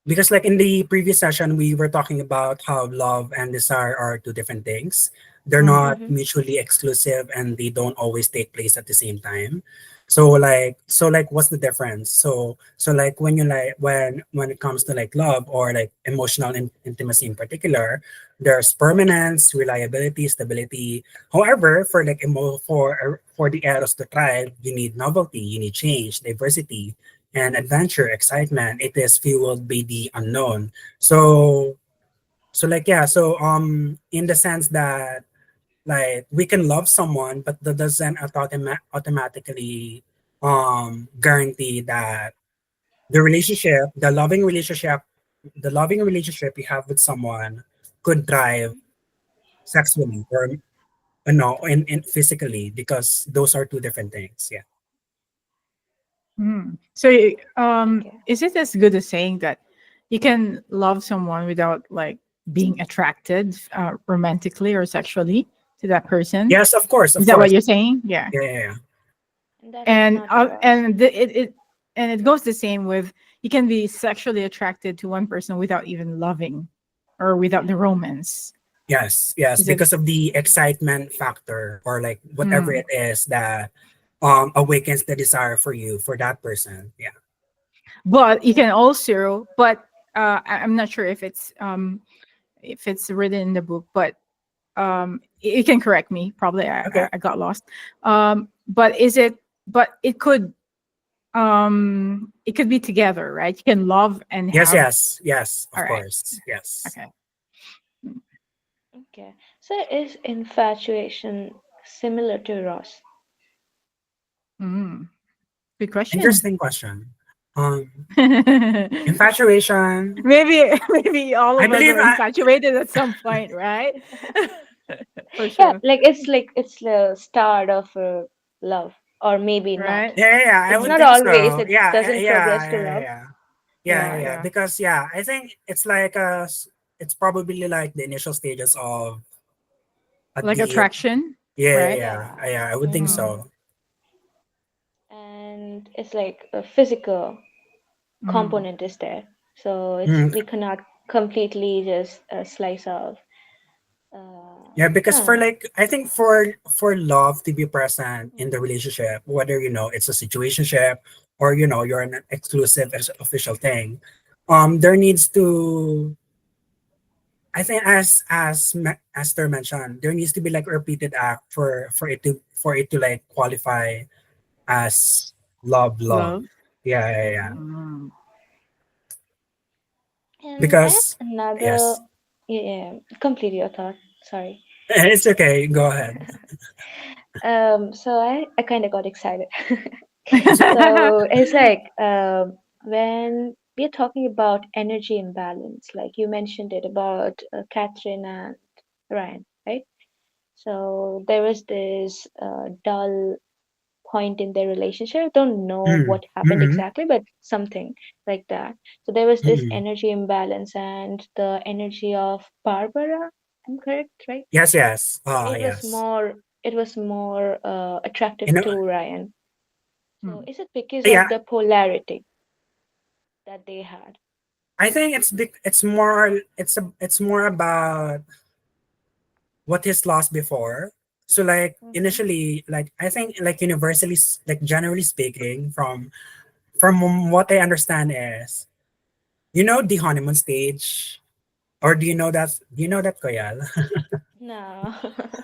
Because like in the previous session we were talking about how love and desire are two different things. They're Mm. not Mm-hmm. mutually exclusive and they don't always take place at the same time. So like what's the difference? So like when you like when it comes to like love or like emotional intimacy in particular, there's permanence, reliability, stability. However, for like for the eros to thrive, you need novelty, you need change, diversity, and adventure, excitement. It is fueled by the unknown. So like yeah, so in the sense that like we can love someone, but that doesn't automatically guarantee that the loving relationship you have with someone could thrive sexually or no in physically, because those are two different things. Yeah. Hmm. So, Okay. is it as good as saying that you can love someone without like being attracted romantically or sexually to that person? Yes, of course, Is of that what course. you're saying? Yeah. Yeah, yeah, yeah. And that is And not eros. it goes the same with you can be sexually attracted to one person without even loving or without the romance. Yes, yes, Is it? because of the Mm-hmm. excitement factor or like whatever Mm. it is that awakens the desire for you for that person. Yeah. But you Yeah. can also, but I'm not sure if it's written in the book, but you can correct me. Probably Okay. I got lost. But is it? But it could be together, right? You can love and Yes, have. yes, yes, All of right. course. Yes. Okay. Okay. So is infatuation similar to eros? Mm, good question. Interesting question. maybe Infatuation. maybe all I of us believe are infatuated at some point, right? For Yeah, sure. like it's the start of love, or maybe not. Right? yeah, yeah, yeah, I It's would not think always. so. It Yeah, doesn't progress yeah, to yeah, love. yeah. Yeah, yeah, Yeah, yeah. yeah. Because yeah, I think it's like it's probably like the initial stages of a Like deep. attraction, Yeah, yeah, right? yeah. Yeah. Yeah, I would think Mm-hmm. Mm, so. And it's like a physical mm, component is there, so it's Mm, we cannot completely just slice off uh, Yeah, because for Huh. like I think for love to be present in the relationship, whether it's a situationship or you're an exclusive official thing, there needs to I think as Esther mentioned, there needs to be like a repeated act for it to like qualify as love. Love. Yeah, yeah, yeah. Mhm. Mm. And I have Because another. yes, Yeah, complete your thought. Sorry. it's okay. Go ahead. So I kind of got excited. So it's like when we're talking about energy imbalance, like you mentioned it about Catherine and Ryan, right? So there was this dull point in their relationship. I don't know Mm, what happened mm, exactly, but something like that. So there was this mm. energy imbalance, and the energy of Barbara, I'm correct, right? Yes, yes. It was Yes. more attractive You know, to Ryan. So Mm. is it because of yeah, the polarity that they had? I think it's more about what he's lost before. So like Mm-hmm. initially, like I think like universally, like generally speaking, from what I understand is, the honeymoon stage, or do you know that Koyal? No.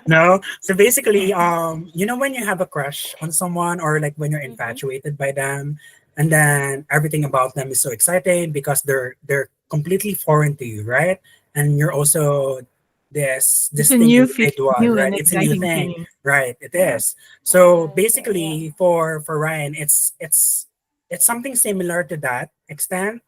No. So basically, when you have a crush on someone or like when you're Mm-hmm. infatuated by them, and then everything about them is so exciting because they're completely foreign to you, right? And you're also this It's a distinct individual, new right? and It's a new exciting thing, feeling. right? It Yeah. is. So Yeah, that's right. Yeah. basically, for Ryan, it's something similar to that extent,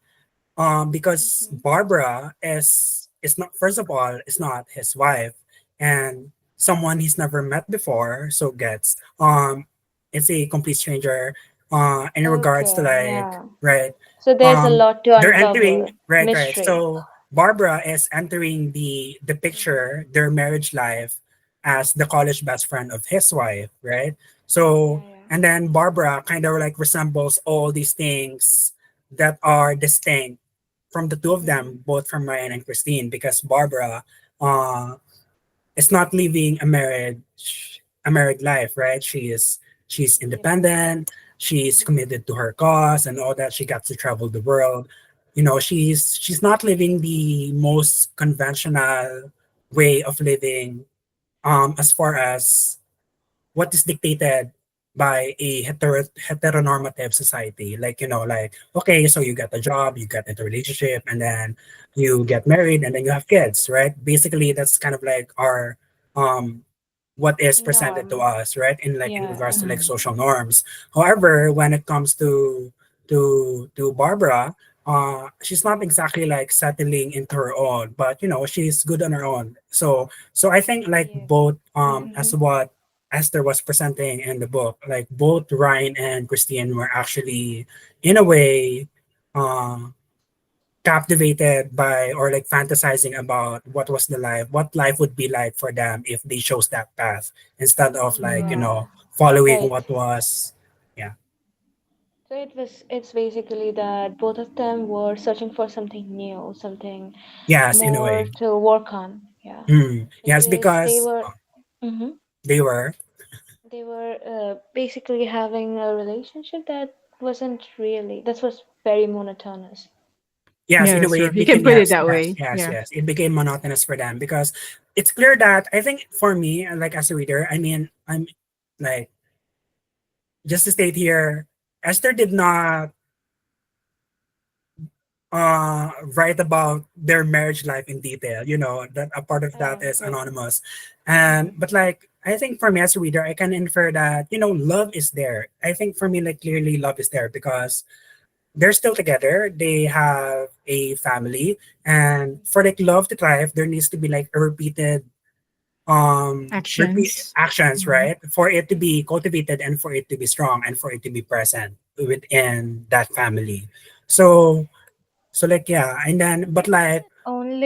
because Mm-hmm. Barbara is not, first of all, is not his wife, and someone he's never met before, so gets it's a complete stranger in regards to Okay. like, Yeah. right, So there's a lot to they're entering, uncover. right, Mystery. so Barbara is entering the Mm-hmm. picture, their marriage life, as the college best friend of his wife, right? Yeah, So, yeah. and then Barbara kind of like resembles all these things that are distinct from the two of Mm-hmm. them, both from Ryan and Christine, because Barbara uh, is not living a married life, right? She's Yeah. independent, she's committed to her cause and all that. She got to travel the world. She's not living the most conventional way of living, as far as what is dictated by a heteronormative society. Like, like, okay, so you get a job, you get into a relationship, and then you get married, and then you have kids, right? Basically, that's kind of like our um what is presented to Norm. us, right? In Yeah, regards yeah. to like Mm. social norms. However, when it comes to Barbara, she's not exactly like settling into her own, but she's good on her own. So I think like Yeah. both, as Mm-hmm. what Esther was presenting in the book, like both Ryan and Christine were actually, in a way, uh, captivated by, or like fantasizing about what life would be like for them if they chose that path, instead of like, Mm. Yeah. following Right. what was. Yeah. So it's basically that both of them were searching for something new, something Yes, in a more way. to work on. Yeah. Yes, Because because hmm they were. they were basically having a relationship that was very monotonous. Yes, Yeah, in a that's way true. it You can became, put it yes, that yes, way. yes, Yeah. yes. It became monotonous for them because it's clear that, I think, for me, like as a reader, I mean, I'm like, just to state here, Esther did not write about their marriage life in detail. That a part of that is Right. anonymous. Mm-hmm. And but like, I think for me as a reader, I can infer that, love is there. I think for me, like, clearly love is there because they're still together. They have a family, and for like love to thrive, there needs to be like a repeat Actions. actions, Mhm. right? For it to be Mm-hmm. cultivated, and for it to be strong, and for it to be present within that family. So like, yeah, and then, but Is like, it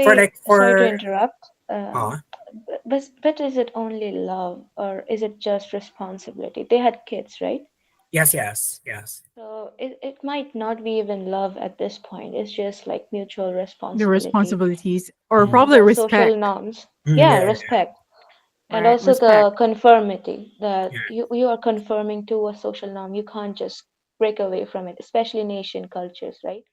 for only, like sorry to for interrupt, uh but is it only love or is it just responsibility? They had kids, right? yes, yes, yes. So it might not be even love at this point. It's just like mutual The responsibility responsibilities or and Mm, probably the social respect. norms. mm, Yeah, yeah, respect. And right? also Respect. the conformity that Yeah. you are conforming to a social norm. You can't just break away from it, especially in Asian cultures, right?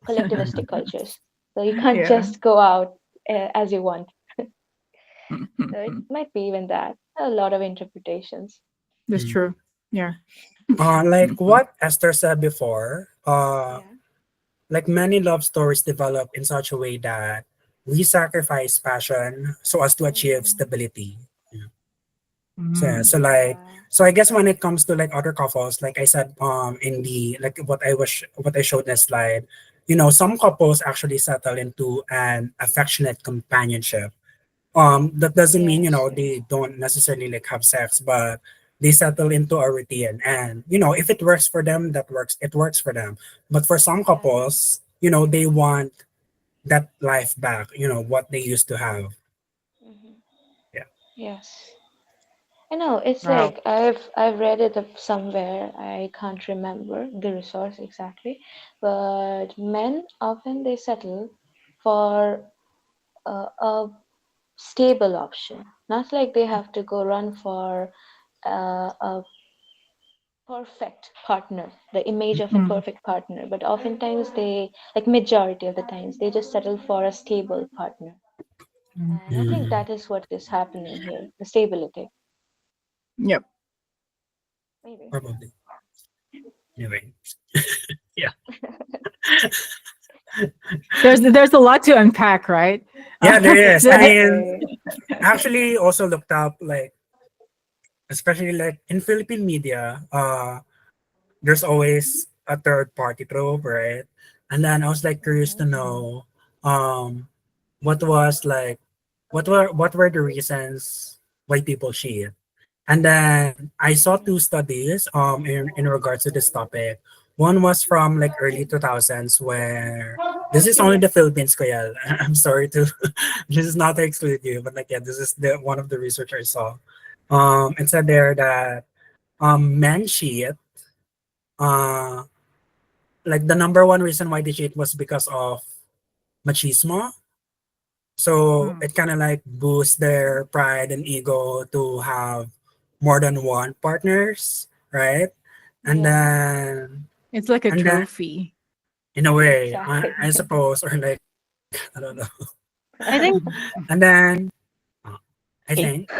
Collectivistic cultures. So you can't Yeah. just go out as you want. So it That's might be even that. A lot of interpretations. Mm. true. Yeah. Like what Esther said before, Yeah. like many love stories develop in such a way that we sacrifice passion so as to achieve Mm-hmm. stability. Yeah. So, Mm. so like, Yeah. so I guess when it comes to like other couples, like I said, in the like what I showed in the slide, some couples actually settle into an affectionate companionship. That doesn't mean Yes. Yes. they don't necessarily like have sex, but they settle into a routine, and if it works for them, that works. It works for them. But for some Yeah. couples, they want that life back. What they used to have. Hmm. Yeah. Yes. I know it's Wow. like I've read it up somewhere. I can't remember the resource exactly, but men often they settle for a stable option. Not like they have to go run for a perfect partner, the image of a Mm. perfect partner, but oftentimes they, like majority of the times, they just settle for a stable partner. Mm. And I think Mm, that is what is happening here, the stability, Yep. maybe. probably. Anyway. Yeah. There's a lot to unpack, right? Yeah, there is. I The- mean, Exactly. actually also looked up like, especially like in Philippine media, there's always a third party trope, right? And then I was like curious to Hmm. know, um, what was like, what were the reasons why people cheat? And then I saw two Hmm. studies in regards to this topic. One was from like early 2000s, where this is only the Philippines, Kaya. I'm sorry to this is not to exclude you, but like, yeah, this is the one of the research I saw. It said there that men cheat, uh like the number one reason why they cheat was because of machismo. So Mm. it kind of like boosts their pride and ego to have more than one partners, right? And Yeah, then It's like a and then trophy. in a way, exactly. I suppose, or like I don't know. I think And then uh, I okay. think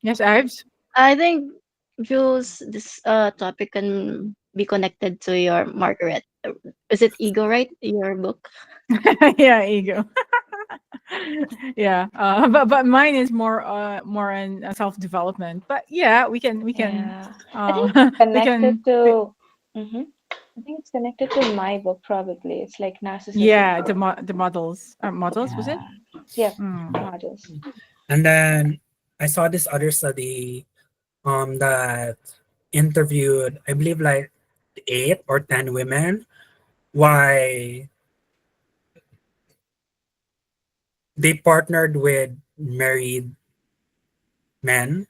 Yes, Ives. I think Jules, this topic can be connected to your Margaret. Is it ego, right? Your book. Yeah, ego. Yeah, but mine is more in self development. But yeah, we can Yeah, I think uh, we connected can to. Hmm. I think it's connected to my book probably. It's like narcissism. yeah, the models, was it? Yeah. Yep. Mm. Models. and then I saw this other study that interviewed, I believe, like 8 or 10 women, why they partnered with married men,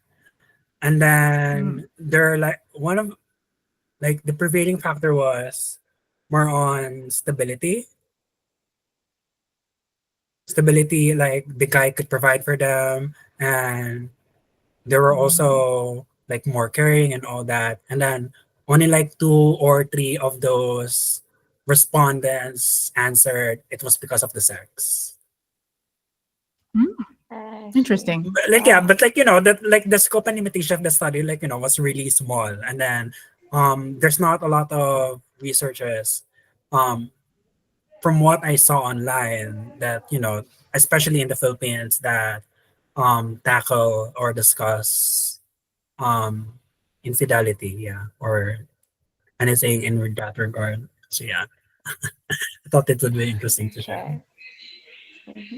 and Mm. then they're like one of like the prevailing factor was more on stability, like the guy could provide for them, and they were Mm. also like more caring and all that. And then only like 2 or 3 of those respondents answered it was because of the sex. Mm. I see. Interesting. Like, yeah, Wow. but like, that like the scope and limitation of the study, like, was really small. And then there's not a lot of researchers, um from what I saw online, that especially in the Philippines, that tackle or discuss um infidelity, yeah, or anything in that regard. So yeah, I thought it would be interesting to share. Okay. Hmm.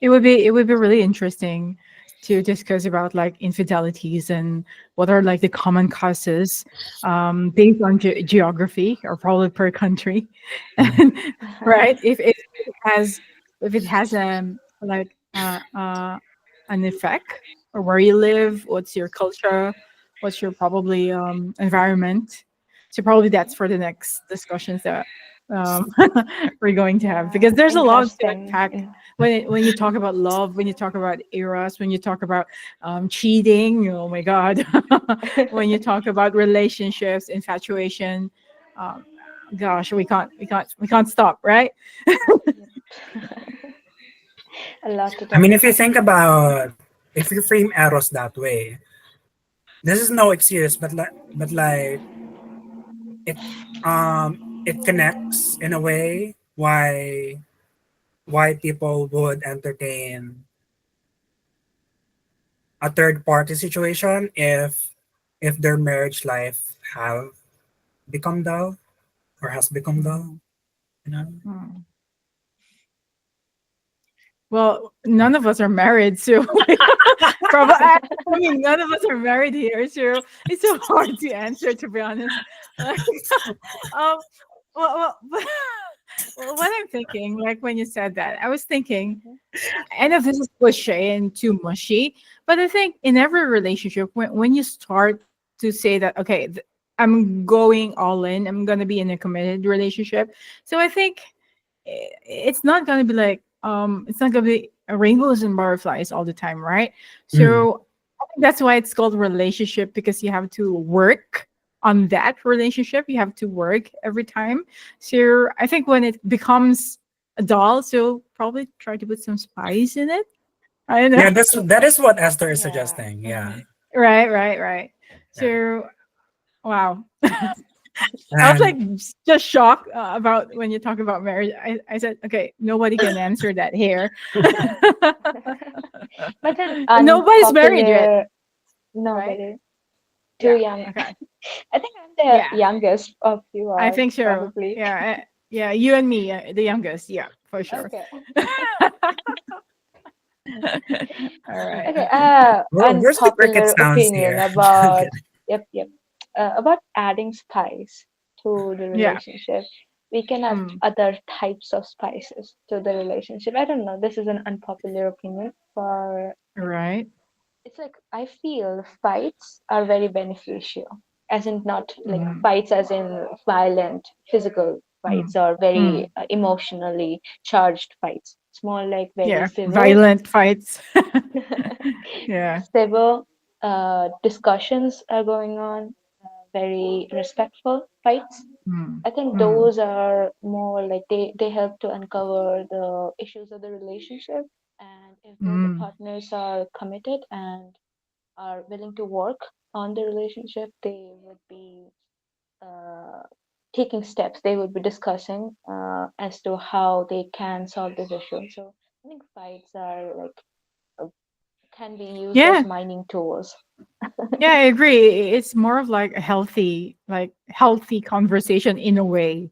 It would be really interesting to discuss about like infidelities and what are like the common causes based on geography or probably per country. Mm. And right, if it has if it has like an effect or where you live, what's your culture, what's your probably environment. So probably that's for the next discussions that we're going to have, because Yeah, there's a lot to interesting. unpack when you talk about love, when you talk about eros, when you talk about cheating. Oh my God, when you talk about relationships, infatuation. Um, Gosh, we can't stop, right? A lot to I talk mean, if you about. think about, if you frame Eros that way, this is no excuse, but like it it connects in a way why people would entertain a third party situation if their marriage life have become dull or has become dull, Mhm. you know. Mm. Well, none of us are married, so probably. I mean, none of us are married here, so it's so hard to answer, to be honest. Like, um, well, well, what I'm thinking, like when you said that, I was thinking, Mhm. I know this is cliche and too mushy, but I think in every relationship, when you start to say that, okay, I'm going all in, I'm gonna be in a committed relationship. So I think it's not gonna be like it's not gonna be rainbows and butterflies all the time, right? Mm. So I think that's why it's called relationship, because you have to work on that relationship. You have to work every time. So I think when it becomes a doll, so probably try to put some spice in it. I don't know. Yeah, that is what Esther is Yeah. suggesting. Yeah, Mhm. Right. yeah, So wow. I was like and just shocked about when you talk about marriage. I said, okay, nobody can answer that here. But an Nobody's married yet, unpopular, right? nobody, too Yeah. young. Okay. I think I'm the Yeah, youngest of you I all, think so. probably. Yeah. Yeah. You and me, the youngest. Yeah, for sure. Okay. All right. Okay. where's the cricket Unpopular sounds opinion here? I'm about, kidding. yep. About adding spice to the Yeah. relationship. We can add Mm, other types of spices to the relationship. I don't know. This is an unpopular opinion for like, right. it's like I feel fights are very beneficial, as in not like Mm, fights as in violent physical mm, fights or mm. very emotionally charged fights. It's more like very Yeah. civil, Violent fights. Yeah. civil discussions are going on, very respectful fights. Mm, I think mm, those are more like they help to uncover the issues of the relationship. And if both the mm, partners are committed and are willing to work on the relationship, they would be uh, taking steps. They would be discussing as to how they can solve this issue. So I think fights are like uh, can be used as yeah. mining tools. Yeah, I agree. It's more of like a healthy conversation in a way,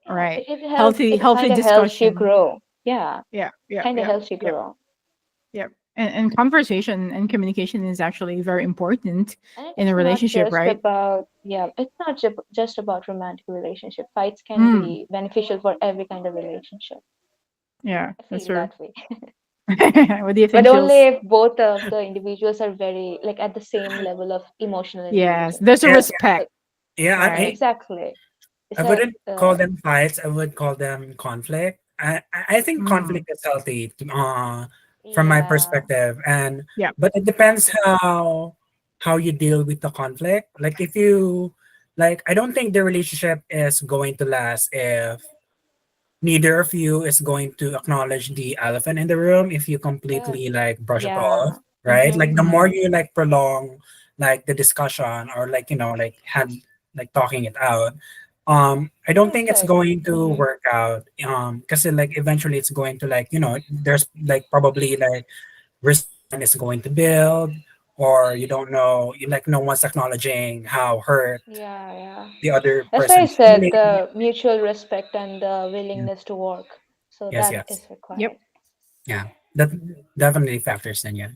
Yeah, right? it helps. It Healthy kind of helps you discussion. grow. Yeah, Yeah. kind of helps you Yep. grow. Yep. And conversation and communication is actually very important And in a it's not relationship, just right? about, yeah, it's not just about romantic relationship. Fights can Mm, be beneficial for every kind of relationship. yeah, I that's feel true. that way. What do you But think, only Jules? if both of the individuals are very like at the same level of emotional Yes, intelligence. there's a Yeah, Like, respect, yeah. right? exactly. I It's like wouldn't call them fights. I would call them conflict. I think Mm, conflict is healthy, from my yeah, perspective, and yeah. but it I depends agree. how you deal with the conflict. Like if you like, I don't think the relationship is going to last if neither of you is going to acknowledge the elephant in the room. If you Uh, completely like brush it off, yeah. right? Mm-hmm. Like the more Mm, you like prolong like the discussion or like like had like talking it out, I don't think it's Perfect. going to Mm-hmm. work out, because like eventually it's going to like there's like probably like resentment is going to build, or you don't know, you like no one's acknowledging how hurt Yeah. the other That's why I person is said feeling. the mutual respect and the Yeah. willingness to work. So Yes, that yes, is yep. required. yeah, that definitely factors in. Yeah.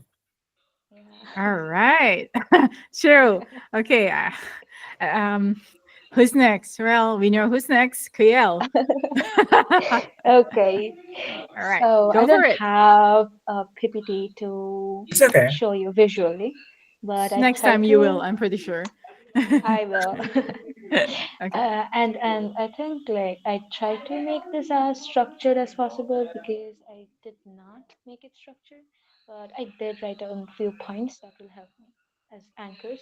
All right. So, okay. Um, who's next? Well, we know who's next. Kuyel. Okay. All right. So I Go for don't it. have a PPT to It's okay. show you visually, but I Next try time you will, to. I'm pretty sure. I will. Okay. And I think like I try to make this as structured as possible because I did not make it structured, but I did write down a few points that will help me as anchors.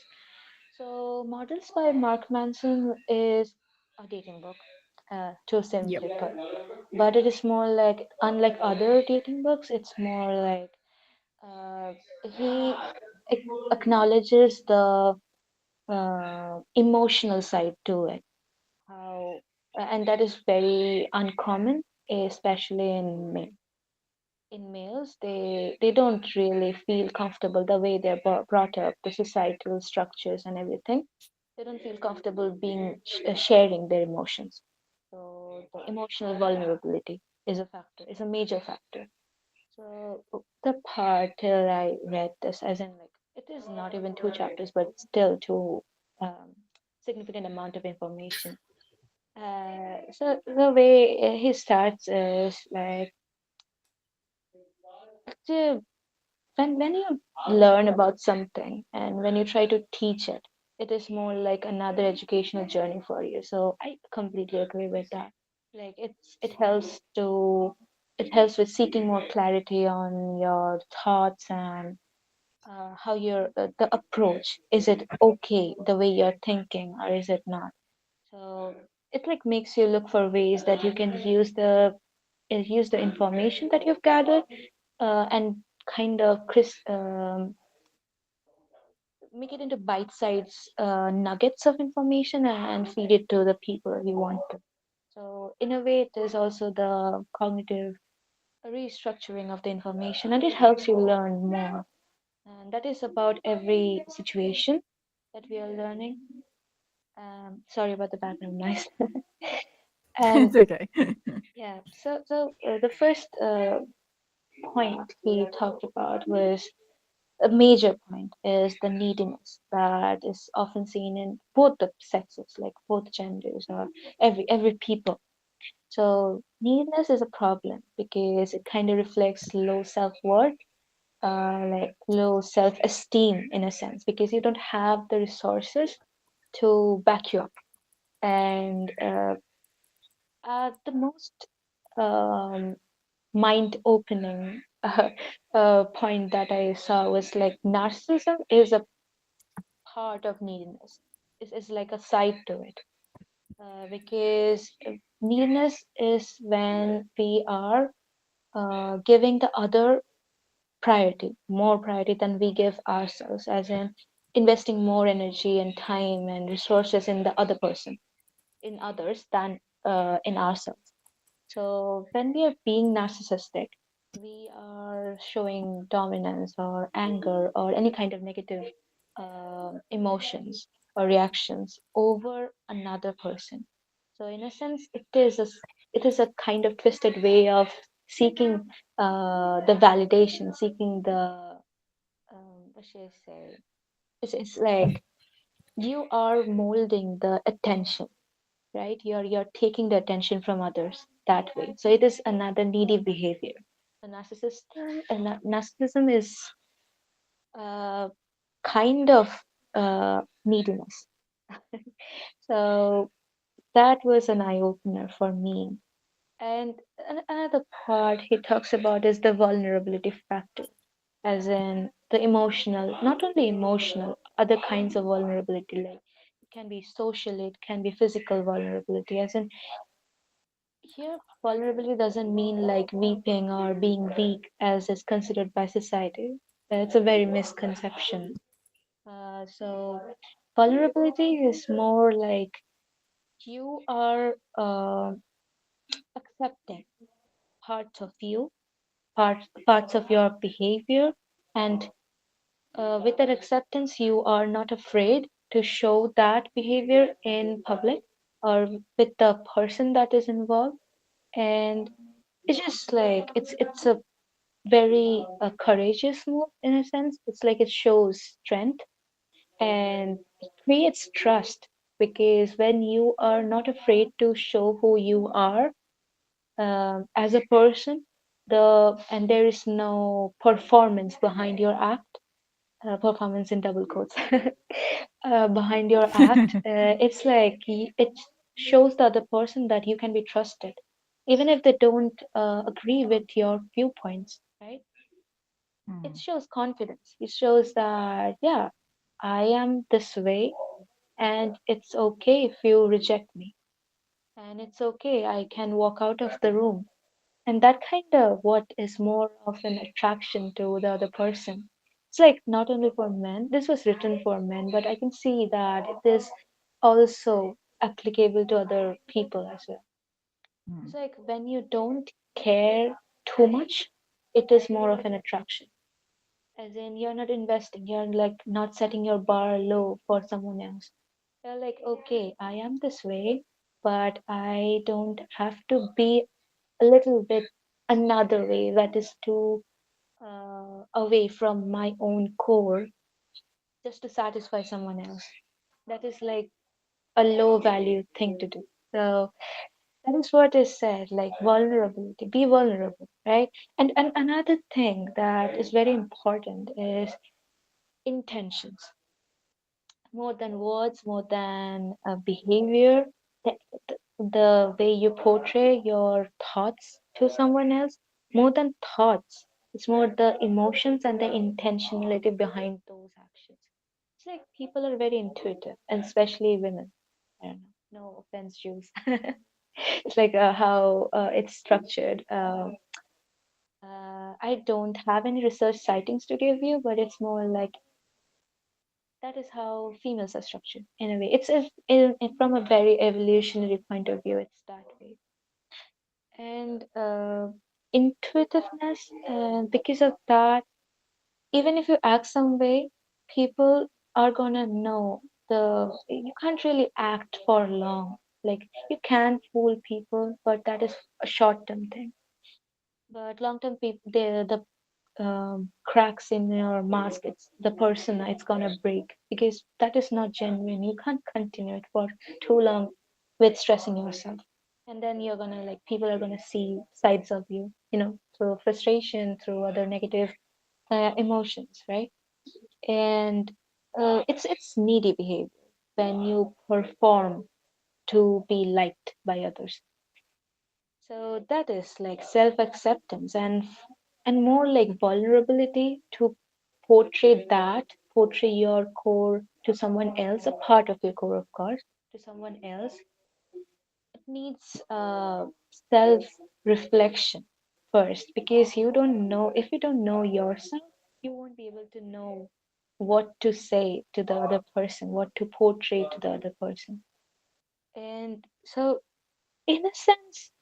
So, Models by Mark Manson is a dating book, to Yep. simply put. But it is more like, unlike other dating books, it's more like uh, he acknowledges the emotional side to it. How, and that is very uncommon, especially in males. They don't really feel comfortable the way they're brought up, the societal structures and everything. They don't feel comfortable being sharing their emotions. So the emotional vulnerability is a factor, is a major factor. So the part till I read this, as in like it is not even two chapters, but still two significant amount of information. So the way he starts is like to, when you learn about something and when you try to teach it, it is more like another educational journey for you. So I completely agree with that. Like it helps with seeking more clarity on your thoughts and how your the approach, is it okay the way you're thinking or is it not. So it like makes you look for ways that you can use the information that you've gathered, and kind of make it into bite-sized nuggets of information and feed it to the people you want to. So in a way, it is also the cognitive restructuring of the information, and it helps you learn more. And that is about every situation that we are learning. Sorry about the background noise. And It's okay. yeah, so the first point he talked about was a major point is the neediness that is often seen in both the sexes, like both genders or every people. So neediness is a problem because it kind of reflects low self-worth, like low self-esteem in a sense, because you don't have the resources to back you up. And the most um, mind-opening point that I saw was like narcissism is a part of neediness. It's like a side to it, because neediness is when we are giving the other priority, more priority than we give ourselves, as in investing more energy and time and resources in the other person, in others, than in ourselves. So when we are being narcissistic, we are showing dominance or anger or any kind of negative emotions or reactions over another person. So in a sense, it is a kind of twisted way of seeking the validation, seeking the what should I say? It's like you are molding the attention, right? You're taking the attention from others that way. So it is another needy behavior. A narcissism is uh, kind of neediness. So that was an eye opener for me. And another part he talks about is the vulnerability factor, as in the emotional, not only emotional, other kinds of vulnerability, like it can be social, it can be physical vulnerability, as in here, vulnerability doesn't mean like weeping or being weak as is considered by society. It's a very misconception. So, vulnerability is more like you are accepting parts of you, parts of your behavior, and with that acceptance, you are not afraid to show that behavior in public or with the person that is involved. And it's just like it's a very courageous move in a sense. It's like it shows strength and it creates trust, because when you are not afraid to show who you are as a person, and there is no performance behind your act, performance in double quotes behind your act. It's like it shows the other person that you can be trusted, even if they don't agree with your viewpoints, right? It Mm. shows confidence. It shows that, yeah, I am this way, and it's okay if you reject me, and it's okay, I can walk out of the room. And that kind of what is more of an attraction to the other person. It's like not only for men, this was written for men, but I can see that it is also applicable to other people as well. It's Mm. like when you don't care too much, it is more of an attraction. As in, you're not investing, you're like not setting your bar low for someone else. You're like, okay, I am this way, but I don't have to be a little bit another way that is too away from my own core just to satisfy someone else. That is like a low value thing to do. So that is what is said, like vulnerability, be vulnerable, right? And another thing that is very important is intentions. More than words, more than behavior, the, the way you portray your thoughts to someone else, more than thoughts, it's more the emotions and the intentionality behind those actions. It's like people are very intuitive, and especially women. I don't know, no offense, Jews. It's like how it's structured. I don't have any research sightings to give you, but it's more like that is how females are structured in a way. From a very evolutionary point of view, it's that way. And intuitiveness, because of that, even if you act some way, people are gonna know you can't really act for long. Like you can fool people, but that is a short term thing. But long term people, the cracks in your mask, it's the persona, it's gonna break because that is not genuine. You can't continue it for too long with stressing yourself. And then you're gonna like people are gonna see sides of you, through frustration, through other negative emotions, right? And it's needy behavior when you perform to be liked by others. So that is like self acceptance and more like vulnerability to portray your core to someone else, a part of your core, of course, to someone else. It needs self reflection first, because you don't know, if you don't know yourself, you won't be able to know what to say to the other person, what to portray to the other person. And so, in a sense,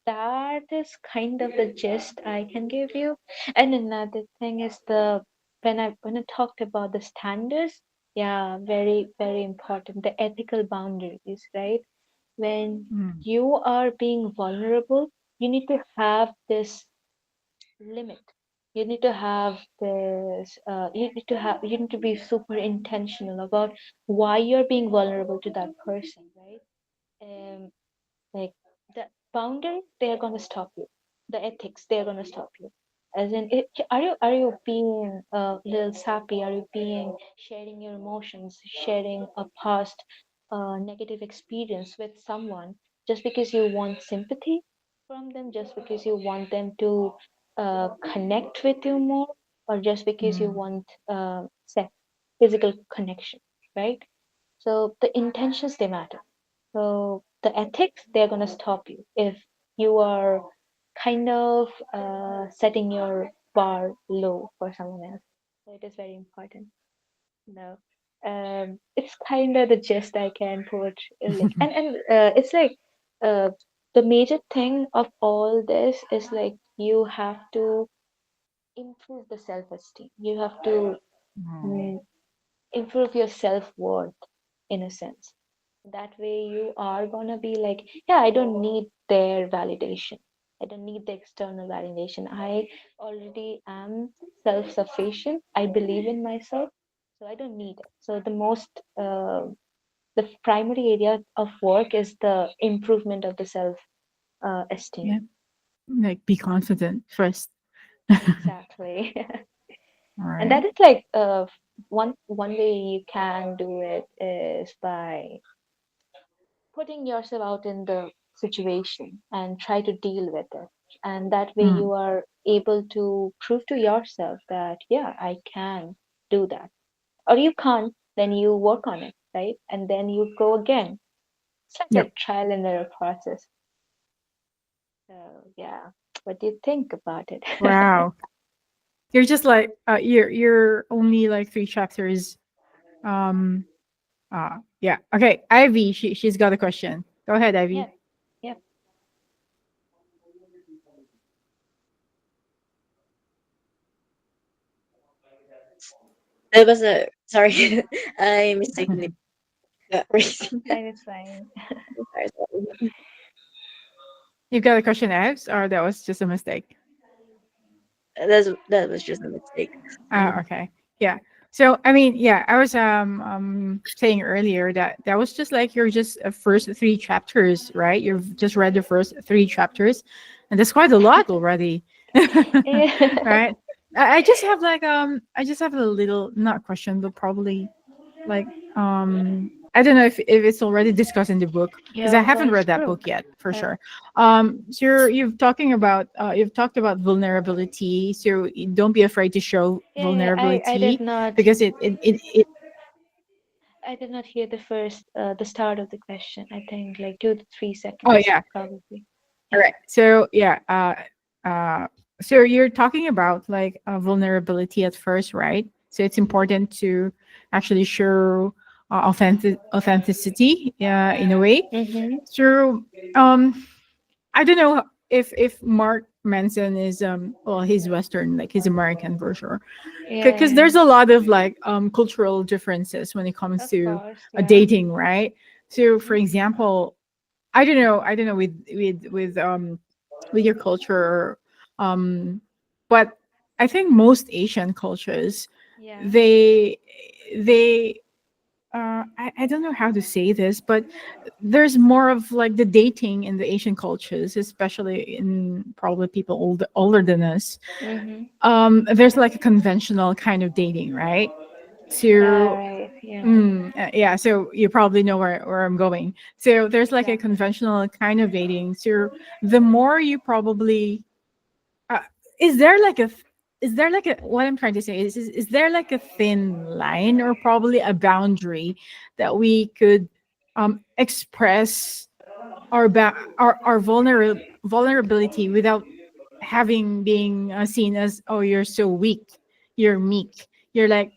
that is kind of the gist I can give you. And another thing is when I talked about the standards, yeah, very, very important. The ethical boundaries, right? When Mm. you are being vulnerable, you need to have this limit. You need to have this. You need to be super intentional about why you're being vulnerable to that person, right? Um, like the boundaries, they're gonna stop you. The ethics, they're gonna stop you. As in, are you being a little sappy? Are you being sharing your emotions, sharing a past negative experience with someone just because you want sympathy from them, just because you want them to connect with you more, or just because you Mm. want physical connection, right? So the intentions, they matter. So the ethics, they're going to stop you if you are kind of setting your bar low for someone else. So it is very important. No, it's kind of the gist I can put. Like, and it's like uh, the major thing of all this is like you have to improve the self-esteem. You have to Mm. mm, improve your self-worth in a sense. That way you are gonna be like, yeah, I don't need their validation. I don't need the external validation. I already am self-sufficient. I believe in myself, so I don't need it. So the primary area of work is the improvement of the self esteem. Yeah. Like be confident first. Exactly. All And that right. is like one way you can do it is by putting yourself out in the situation and try to deal with it. And that way Mm, you are able to prove to yourself that, yeah, I can do that. Or you can't, then you work on it, right? And then you go again. It's like a yep. trial and error process. So, yeah, what do you think about it? Wow. You're just like you're only like 3 chapters. Um yeah. Okay. Ivy, she's got a question. Go ahead, Yeah, Ivy. yeah. That was a sorry. I mistakenly got raising. Fine, it's fine. Sorry, sorry. You've got a question, Evs, or that was just a mistake? That was just a mistake. Ah, okay. Yeah. So I mean, yeah, I was saying earlier that that was just like your just first 3 chapters, right? You've just read the first 3 chapters, and that's quite a lot already, Yeah. right? I just have like I just have a little not question, but probably like I don't know if it's already discussed in the book because I Your haven't voice read that book broke. yet for Uh, sure. So you've talked about vulnerability, so don't be afraid to show yeah, I did vulnerability not because it I did not hear the first the start of the question. I think like 2 to 3 oh seconds yeah. probably. All Yeah. right. So yeah, so you're talking about like vulnerability at first, right? So it's important to actually show authenticity in a way. Mm-hmm. So um, I don't know if Mark Manson is well he's Western like he's American for sure because Yeah. there's a lot of like cultural differences when it comes Of to course, yeah. dating, right? So for Mm-hmm. example, I don't know with your culture, um, but I think most Asian cultures Yeah. they they I don't know how to say this, but there's more of like the dating in the Asian cultures, especially in probably people older than us. Mm-hmm. There's like a conventional kind of dating, right? All To right. Yeah. yeah, so you probably know where I'm going. So there's like a Yeah. conventional kind of dating. So the more you probably uh, is there like a is there like a what I'm trying to say is there like a thin line or probably a boundary that we could express our vulnerability without having being seen as oh you're so weak, you're meek, you're like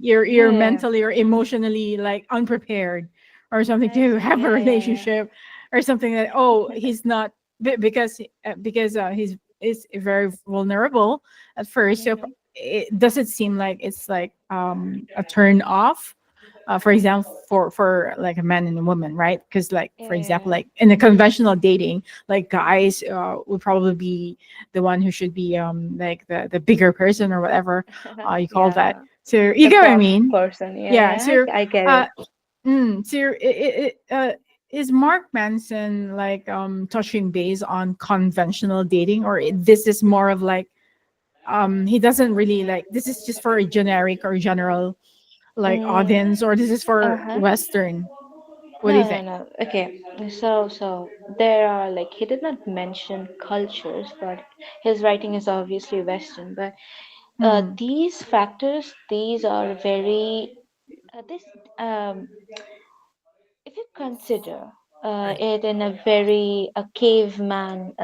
you're Yeah. mentally or emotionally like unprepared or something I to see. have a Yeah, yeah, relationship or something that oh yeah. he's not because he's is very vulnerable at first so Mm-hmm. it does it seem like it's like a turn off for example for like a man and a woman right because like for example Yeah. like in a conventional dating like guys would probably be the one who should be like the bigger person or whatever you call that Yeah. so you The get what I boss mean person. Yeah, yeah yeah. so I get uh it. so is Mark Manson like touching base on conventional dating or this is more of like he doesn't really like this is just for a generic or general like Mm, audience or this is for uh-huh. Western? What do you No, no, think? no. Okay. So there are like he did not mention cultures, but his writing is obviously Western. But Mm, these factors, these are very this if you consider it in a very a caveman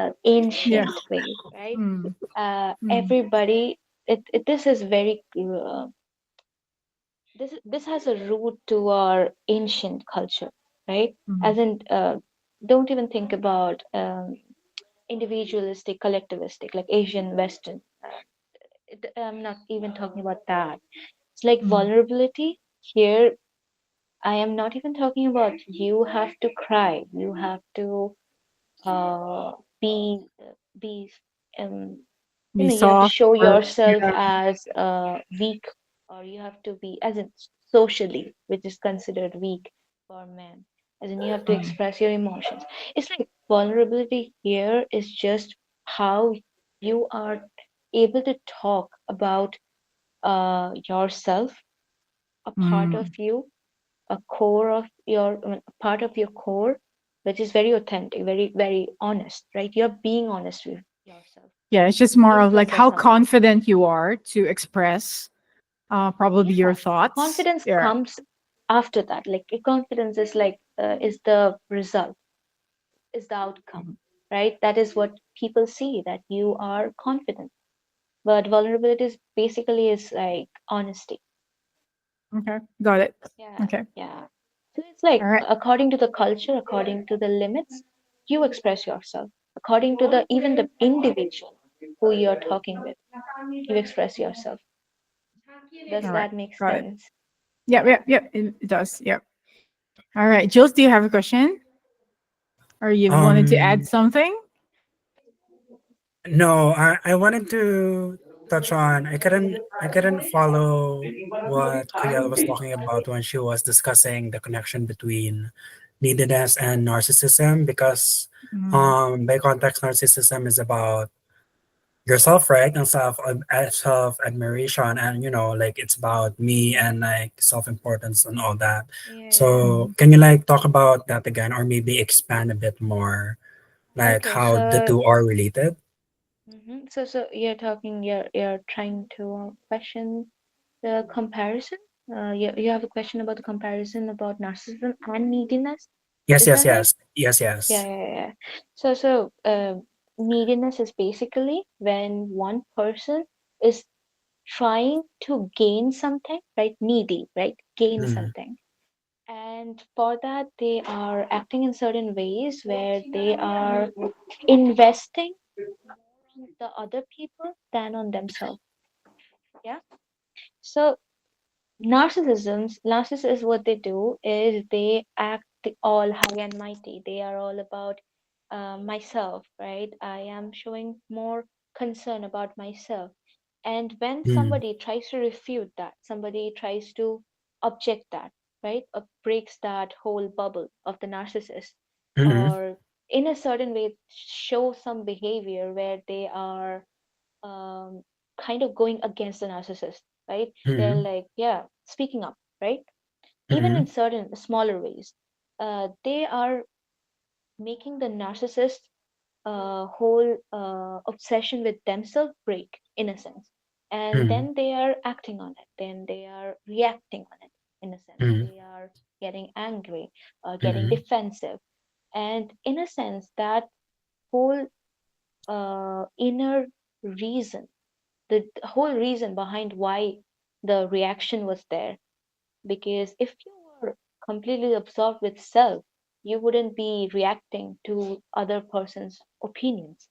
yeah. ancient way, right? Mm, mm, Everybody, this is very this has a root to our ancient culture, right? mm, As in, don't even think about individualistic, collectivistic, like Asian, Western. I'm not even talking about that. It's like mm, vulnerability. Here, I am not even talking about you have to cry, you have to uh, be be um, be you have to soft show or yourself yeah. as weak, or you have to be as in socially, which is considered weak for men, as in you have to Mm, express your emotions. It's like vulnerability here is just how you are able to talk about yourself, a part of Mm. you, a core of your, I mean, a part of your core, which is very authentic, very, very honest, right? You're being honest with yourself. Yeah, it's just more Is of the like how personality. confident you are to express probably your Yeah, thoughts. confidence Yeah. comes after that. Like confidence is like is the result, is the outcome, right? That is what people see, that you are confident. But vulnerability is basically is like honesty. Okay. Got it. Yeah, Okay. yeah. So it's like All right. according to the culture, according to the limits, you express yourself. According to the even the individual who you're talking with, you express yourself. Does All right. that make Got it. sense? Yeah. Yeah. Yeah. Yeah. It does. Yep. All right. Jules, do you have a question? Or you wanted to add Um, something? no, I wanted to touch on. I couldn't follow what Kuyel was talking about when she was discussing the connection between neediness and narcissism, because Mm. by context, narcissism is about yourself, right? And self admiration, and like it's about me and like self importance and all that. Yeah. So Mm. can you like talk about that again, or maybe expand a bit more, like Okay, how the so two are related? so you're talking, you're trying to question the comparison. You have a question about the comparison about narcissism and neediness. Yes, Is yes, that right? yes, yes, Yeah, yes. yeah, yeah. So neediness is basically when one person is trying to gain something, right? Needy, right? Gain Mm, something. And for that, they are acting in certain ways where they are investing on the other people than on themselves. Yeah. So narcissists, what they do is they act all high and mighty. They are all about myself, right? I am showing more concern about myself. And when mm, somebody tries to refute that, somebody tries to object that, right, or breaks that whole bubble of the narcissist, mm, or in a certain way show some behavior where they are um, kind of going against the narcissist, right? They're mm, like, yeah, speaking up, right? Even in mm, certain smaller ways, they are making the narcissist whole obsession with themselves break in a sense, and mm, then they are acting on it, then they are reacting on it in a sense, mm, they are getting angry, getting mm, defensive, and in a sense that whole inner reason, the whole reason behind why the reaction was there. Because if you were completely absorbed with self, you wouldn't be reacting to other person's opinions.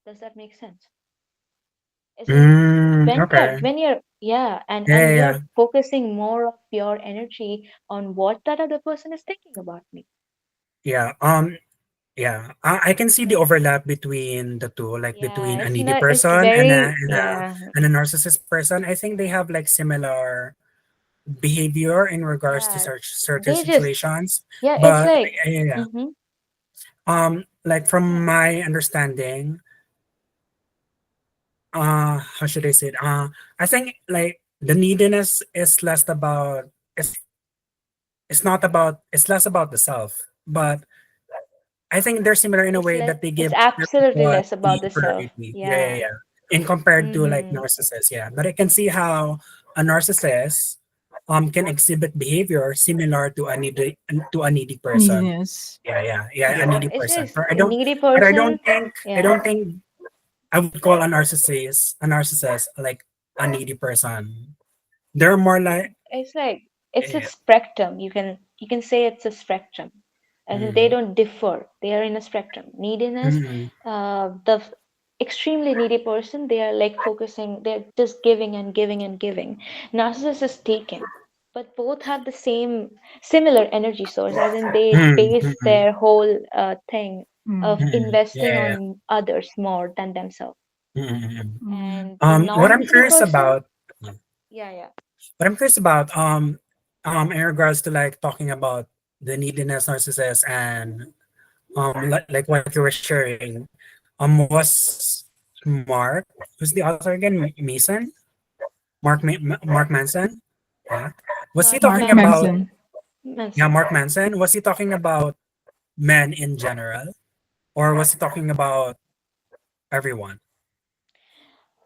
Does that make sense? It's like okay. when you're, yeah, Yeah, and yeah, you're yeah. focusing more of your energy on what that other person is thinking about me. Yeah. Yeah, I can see the overlap between the two, like Yeah, between a it's needy not. It's person and very, yeah, a narcissist person. I think they have like similar behavior in regards to yeah. certain They just, situations, yeah. It's but like, yeah, yeah, yeah. mm-hmm, Like yeah, from my understanding, how should I say it? I think like the neediness is less about it's less about the self, but I think they're similar in a way that they it's give other absolutely people less about the the self. priority. Yeah, yeah, Yeah. yeah. In compared to like Mm-hmm. narcissists, yeah. But I can see how a narcissist can exhibit behavior similar to a needy person. Neediness. Yeah, yeah, yeah, a Yeah. Yeah, needy it's person. just a needy But person. I Yeah, don't think I would call a narcissist like a needy person. They're more like it's like it's a eh, spectrum. You can say it's a spectrum, as in they mm, don't differ. They are in a spectrum. Neediness, mm, extremely needy person, they are like focusing. They're just giving and giving and giving. Narcissist is taking, but both have the similar energy source, as in they mm, base mm, their whole thing Mm. of mm, yeah, investing yeah, on others more than themselves. yeah. Mm. And the What I'm non-needy curious person, about yeah, yeah. in regards to like talking about the neediness narcissist and like what you were sharing, was Mark, who's the author again? Mason? Mark Manson. Yeah. Was he Mark talking Mark about Manson. yeah, Manson. Mark Manson? Was he talking about men in general, or was he talking about everyone?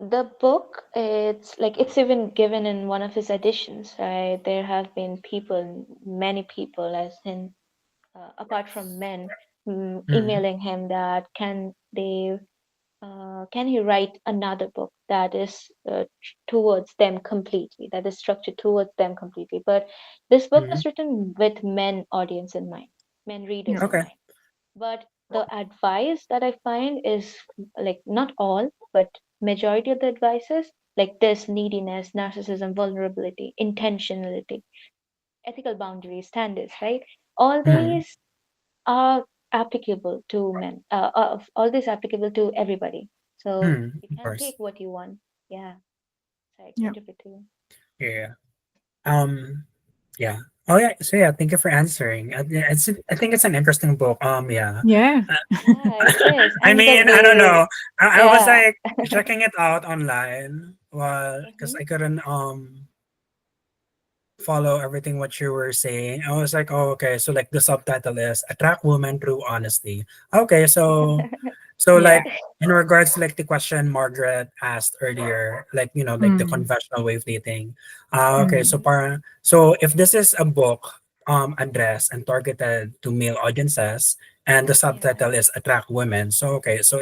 The book, it's like it's even given in one of his editions, right? There have been people, many people, as in apart from men, Mm, emailing him that can he write another book that is towards them completely, that is structured towards them completely. But this book mm, was written with men audience in mind, men readers Yeah. in okay. mind. But the advice that I find is like not all, but majority of the advices like this: neediness, narcissism, vulnerability, intentionality, ethical boundaries, standards, right? All Mm, these are applicable to men. All these applicable to everybody. So you of can course. take what you want. Yeah. So I Yeah. give it to you. Yeah. Um. Yeah. Oh yeah. So yeah. Thank you for answering. Yeah, I think it's an interesting book. Yeah. Yeah. Uh, Yeah, it is. I And the mean, I don't way, know. I was yeah. like checking it out online, well, because Hmm. I couldn't follow everything what you were saying. I was like, oh, okay. So like the subtitle is "Attract Women Through Honesty." Okay, so Yeah. like in regards to like the question Margaret asked earlier, like like the Mm. conventional way of dating. Okay, so Mm. if this is a book addressed and targeted to male audiences, and the Yeah. subtitle is "Attract Women," so okay, so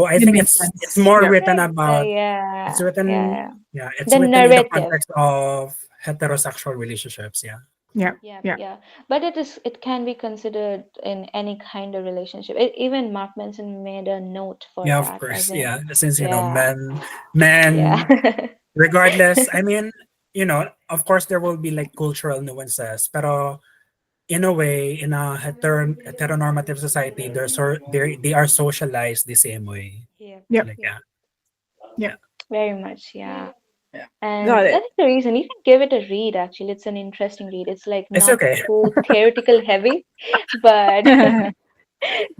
I It think makes it's sense. more Yep. written Like, about it's yeah, written yeah. yeah, it's The written in the narrative. context of heterosexual relationships. Yeah. Yep. Yeah, Yeah. yeah. But it can be considered in any kind of relationship. Even Mark Manson made a note for Yeah, of that, as course. in, Yeah. Since, yeah, yeah. men, regardless, I mean, of course, there will be like cultural nuances, pero in a way, in a heteronormative society, they are socialized the same way. Yep, Yep. Like, yep. yeah. Yep. Yeah. Very much, yeah. Yeah. And Got that it. is the reason you can give it a read, actually. It's an interesting read. It's like It's not okay. too theoretical heavy, but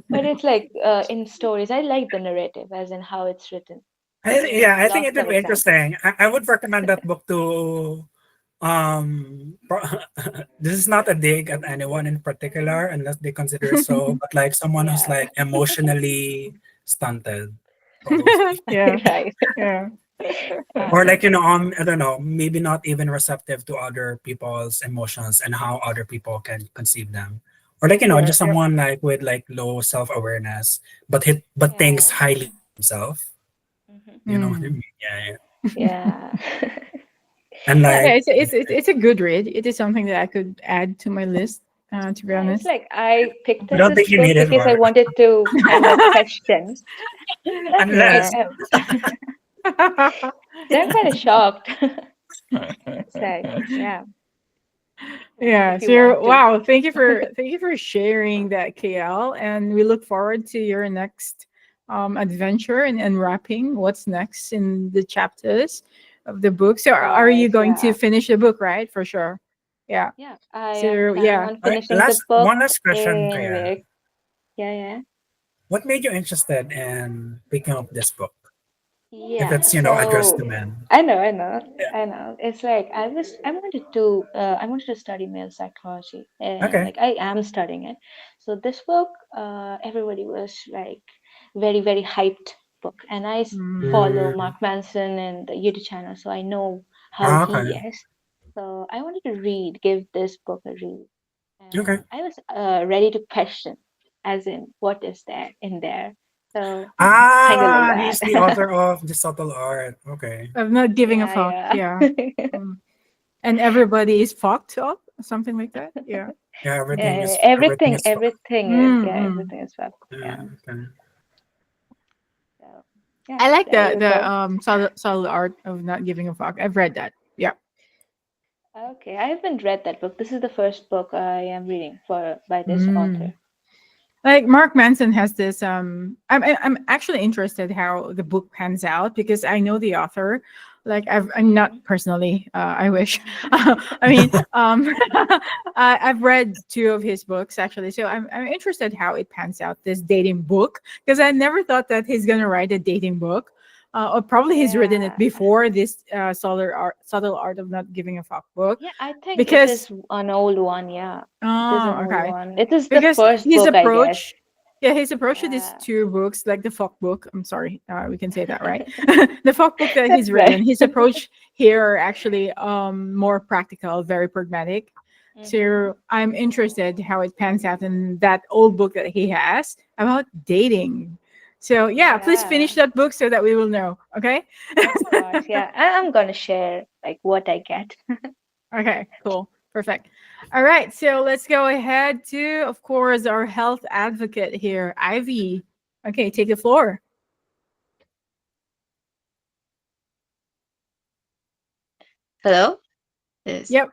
but it's like in stories. I like the narrative, as in how it's written. There's Yeah, I think lots it of would be examples. interesting. I would recommend that book to this is not a dig at anyone in particular unless they consider so, but like someone who's Yeah, like emotionally stunted, probably. Yeah. right. Yeah. Or Uh, like, I don't know, maybe not even receptive to other people's emotions and how other people can conceive them. Or like, Yeah. just Yep. someone like with like low self-awareness, but thinks yeah. highly of himself. Hmm. You know what I Mm. mean? Yeah, yeah. Yeah. And Yeah. Yeah. like, It's a good read. It is something that I could add to my list. To be Yeah, it's honest. like I picked I up don't this think you book needed because I more. wanted to kind of question. That's Yeah. Unless me. So I'm kind of shocked. So yeah, Yeah, if you so want to. wow, thank you for sharing that, KL, and we look forward to your next adventure and unwrapping what's next in the chapters of the book. So are you Right, going to yeah. finish the book, right? For sure. Yeah. Yeah, I am So planning yeah. on all right, finishing the book one last question, in Kaya. yeah, yeah. What made you interested in picking up this book? If Yeah, it's, addressed so to men. Yeah. I know. It's like I wanted to study male psychology, and Okay. like I am studying it. So this book, everybody was like very, very hyped book, and follow Mm, Mark Manson and the YouTube channel, so I know how he okay. is. So I wanted to give this book a read, Okay. and I was ready to question, as in what is there in there. So kind of like Ah, he's the that. author of The Subtle Art. Okay. I'm not giving a Yeah, fuck. yeah. Yeah. Mm. And everybody is fucked up, something like that. Yeah. Yeah, Yeah, everything is fun. everything is, Mm, yeah, mm. everything is fun. Yeah, Yeah. okay. So, yeah, I like there you the go. subtle art of not giving a fuck. I've read that. Yeah. Okay, I haven't read that book. This is the first book I am reading for by this Mm. author. Like Mark Manson has this I'm actually interested how the book pans out because I know the author. Like I'm not Hmm. personally, I wish. I mean, I've read two of his books actually, so I'm interested how it pans out, this dating book, because I never thought that he's gonna write a dating book. or probably he's written it Yeah. before this subtle art of not giving a fuck book, Yeah, I think it because is an old one. Yeah, it is an oh, old okay, one. It is the because first his book, I guess. approach, yeah, his approach to these Yeah. two books, like the fuck book, I'm sorry, we can say that, right? The fuck book that That's he's right. written, his approach here are actually more practical, very pragmatic. Mm-hmm. So I'm interested how it pans out in that old book that he has about dating. So yeah, please finish Yeah, that book so that we will know. Okay. of course. Yeah, I'm gonna share like what I get. Okay, cool. Perfect. All right, so let's go ahead to, of course, our health advocate here, Ivy. Okay, take the floor. Hello? Yes. Yep,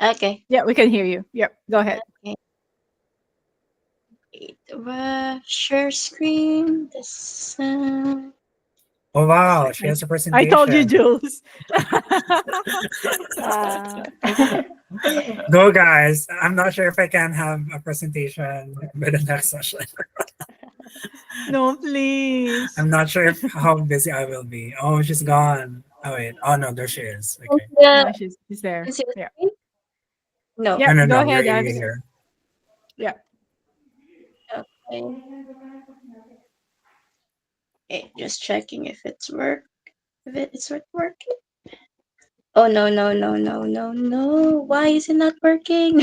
Okay. yeah, we can hear you. Yep, go ahead. Okay. Wait, share screen. This. Oh wow, she Sorry. has a I told you, presentation. Jules. Wow. Go guys. I'm not sure if I can have a presentation with the next session. No, please. I'm not sure if how busy I will be. Oh, she's gone. Oh wait. Oh no, there she is. Okay. Yeah. No, she's there. Can see the Yeah. screen? No. No, Yep, no, go no. ahead, You're Ivy. here. Yeah. Okay. Okay, just checking if it's work. If it's not working. Oh no no no no no no! Why is it not working?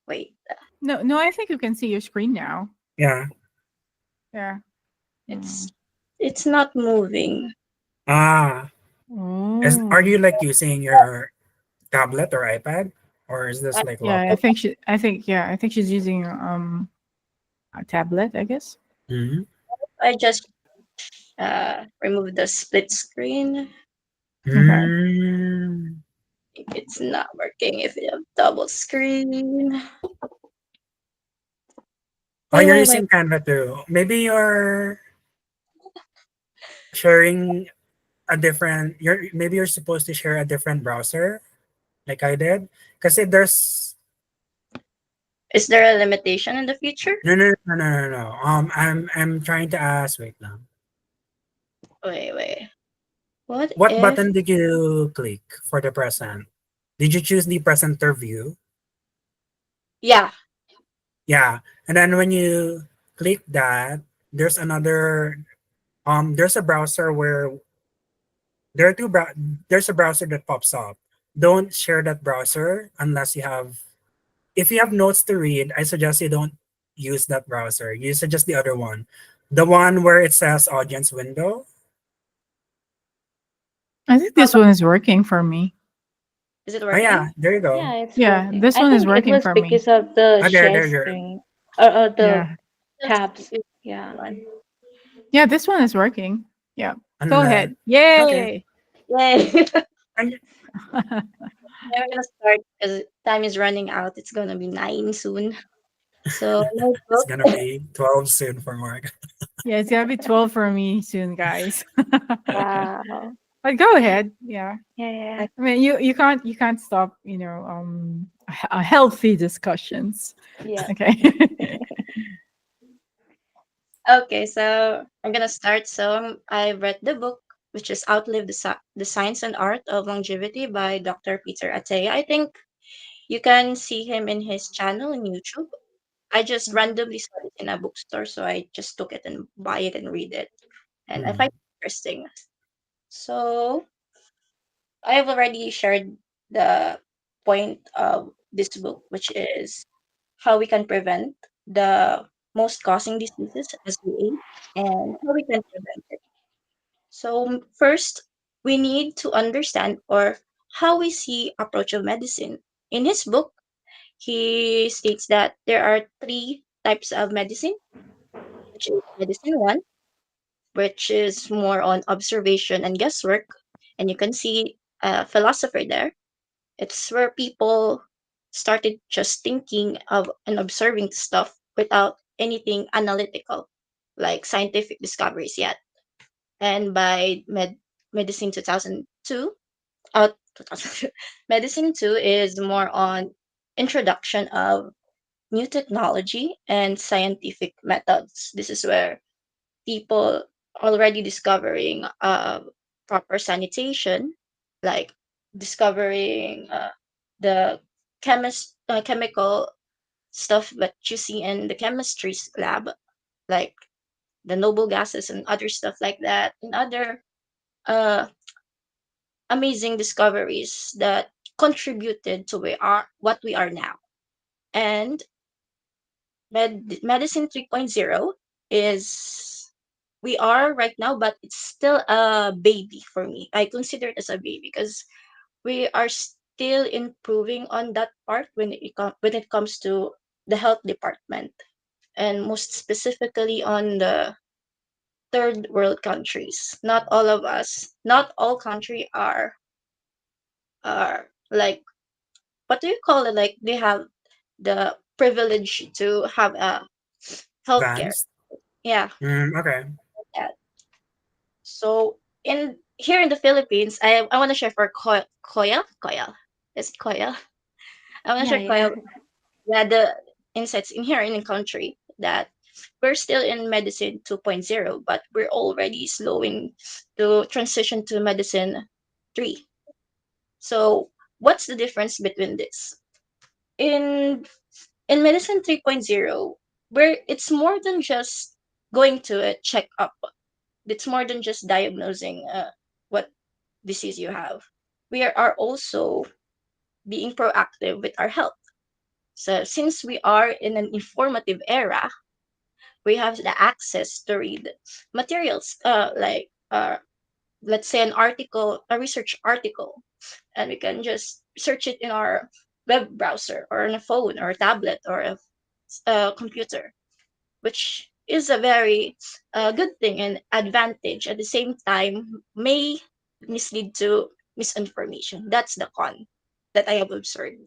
Wait, No, no, I think you can see your screen now. Yeah. Yeah. it's it's not moving. Ah. Is Oh. are you like using your tablet or iPad? Or is this I, like Yeah, I laptop? think I think she's using a tablet, I guess. Hmm. I just removed the split screen. Okay. Mm. It's not working if you have double screen. Oh, you're Wait. using Canva too. Maybe you're sharing a different you're supposed to share a different browser like I did. Because there's Is there a limitation in the future? no. I'm trying to ask right now. Wait. What What if? button did you click for the present? Did you choose the presenter view? Yeah. Yeah. And then when you click that, there's another there's a browser where there are there's a browser that pops up. Don't share that browser unless you have if you have notes to read, I suggest you don't use that browser. You suggest the other one. The one where it says audience window. I think How this about? one is working for me. Is it Oh yeah, working? there you go. Yeah, it's Yeah, working. this I one is think it working was for me. because of the Ah, there, share there, there. screen or the Yeah. Just tabs. use Yeah. one. Yeah, this one is working. Yeah. Go Unless ahead. okay. Yay. Yay! And I'm gonna start because time is running out. It's gonna be 9 soon. So my it's book. gonna be 12 soon for Mark. Yeah, it's gonna be 12 for me soon, guys. Wow. But go ahead. Yeah. Yeah, yeah. I- I mean, you can't stop, healthy discussions. Yeah. Okay. Okay, so I'm gonna start. So I read the book, which is Outlive the Science and Art of Longevity by Dr. Peter Attia. I think you can see him in his channel on YouTube. I just randomly saw it in a bookstore, so I just took it and buy it and read it, and I find Mhm. it interesting. So I have already shared the point of this book, which is how we can prevent the most causing diseases as we age and how we can prevent it. So first, we need to understand or how we see approach of medicine. In his book, he states that there are three types of medicine, which is medicine one, which is more on observation and guesswork, and you can see a philosopher there. It's where people started just thinking of and observing stuff without anything analytical, like scientific discoveries yet. And by Medicine 2002, 2000, Medicine 2 is more on introduction of new technology and scientific methods. This is where people already discovering proper sanitation, like discovering the chemical stuff that you see in the chemistry lab, like the noble gases and other stuff like that, and other uh, amazing discoveries that contributed to what we are now. And medicine 3.0 is we are right now, but it's still a baby for me. I consider it as a baby because we are still improving on that part when it comes to the health department, and most specifically on the third world countries. Not all country are like, what do you call it? Like they have the privilege to have a healthcare. Advanced. Yeah, Okay. that. So in here in the Philippines, I want to share for Koya. Is it Koya? I want to Yeah, share yeah. Koya. Yeah, the insights in here in the country that we're still in medicine 2.0, but we're already slowing to transition to medicine 3. So what's the difference between this? In in medicine 3.0, where it's more than just going to a checkup. It's more than just diagnosing what disease you have. We are also being proactive with our health. So since we are in an informative era, we have the access to read materials like let's say an article, a research article, and we can just search it in our web browser or on a phone or a tablet or a computer, which is a very good thing and advantage. At the same time, may mislead to misinformation. That's the con that I have observed.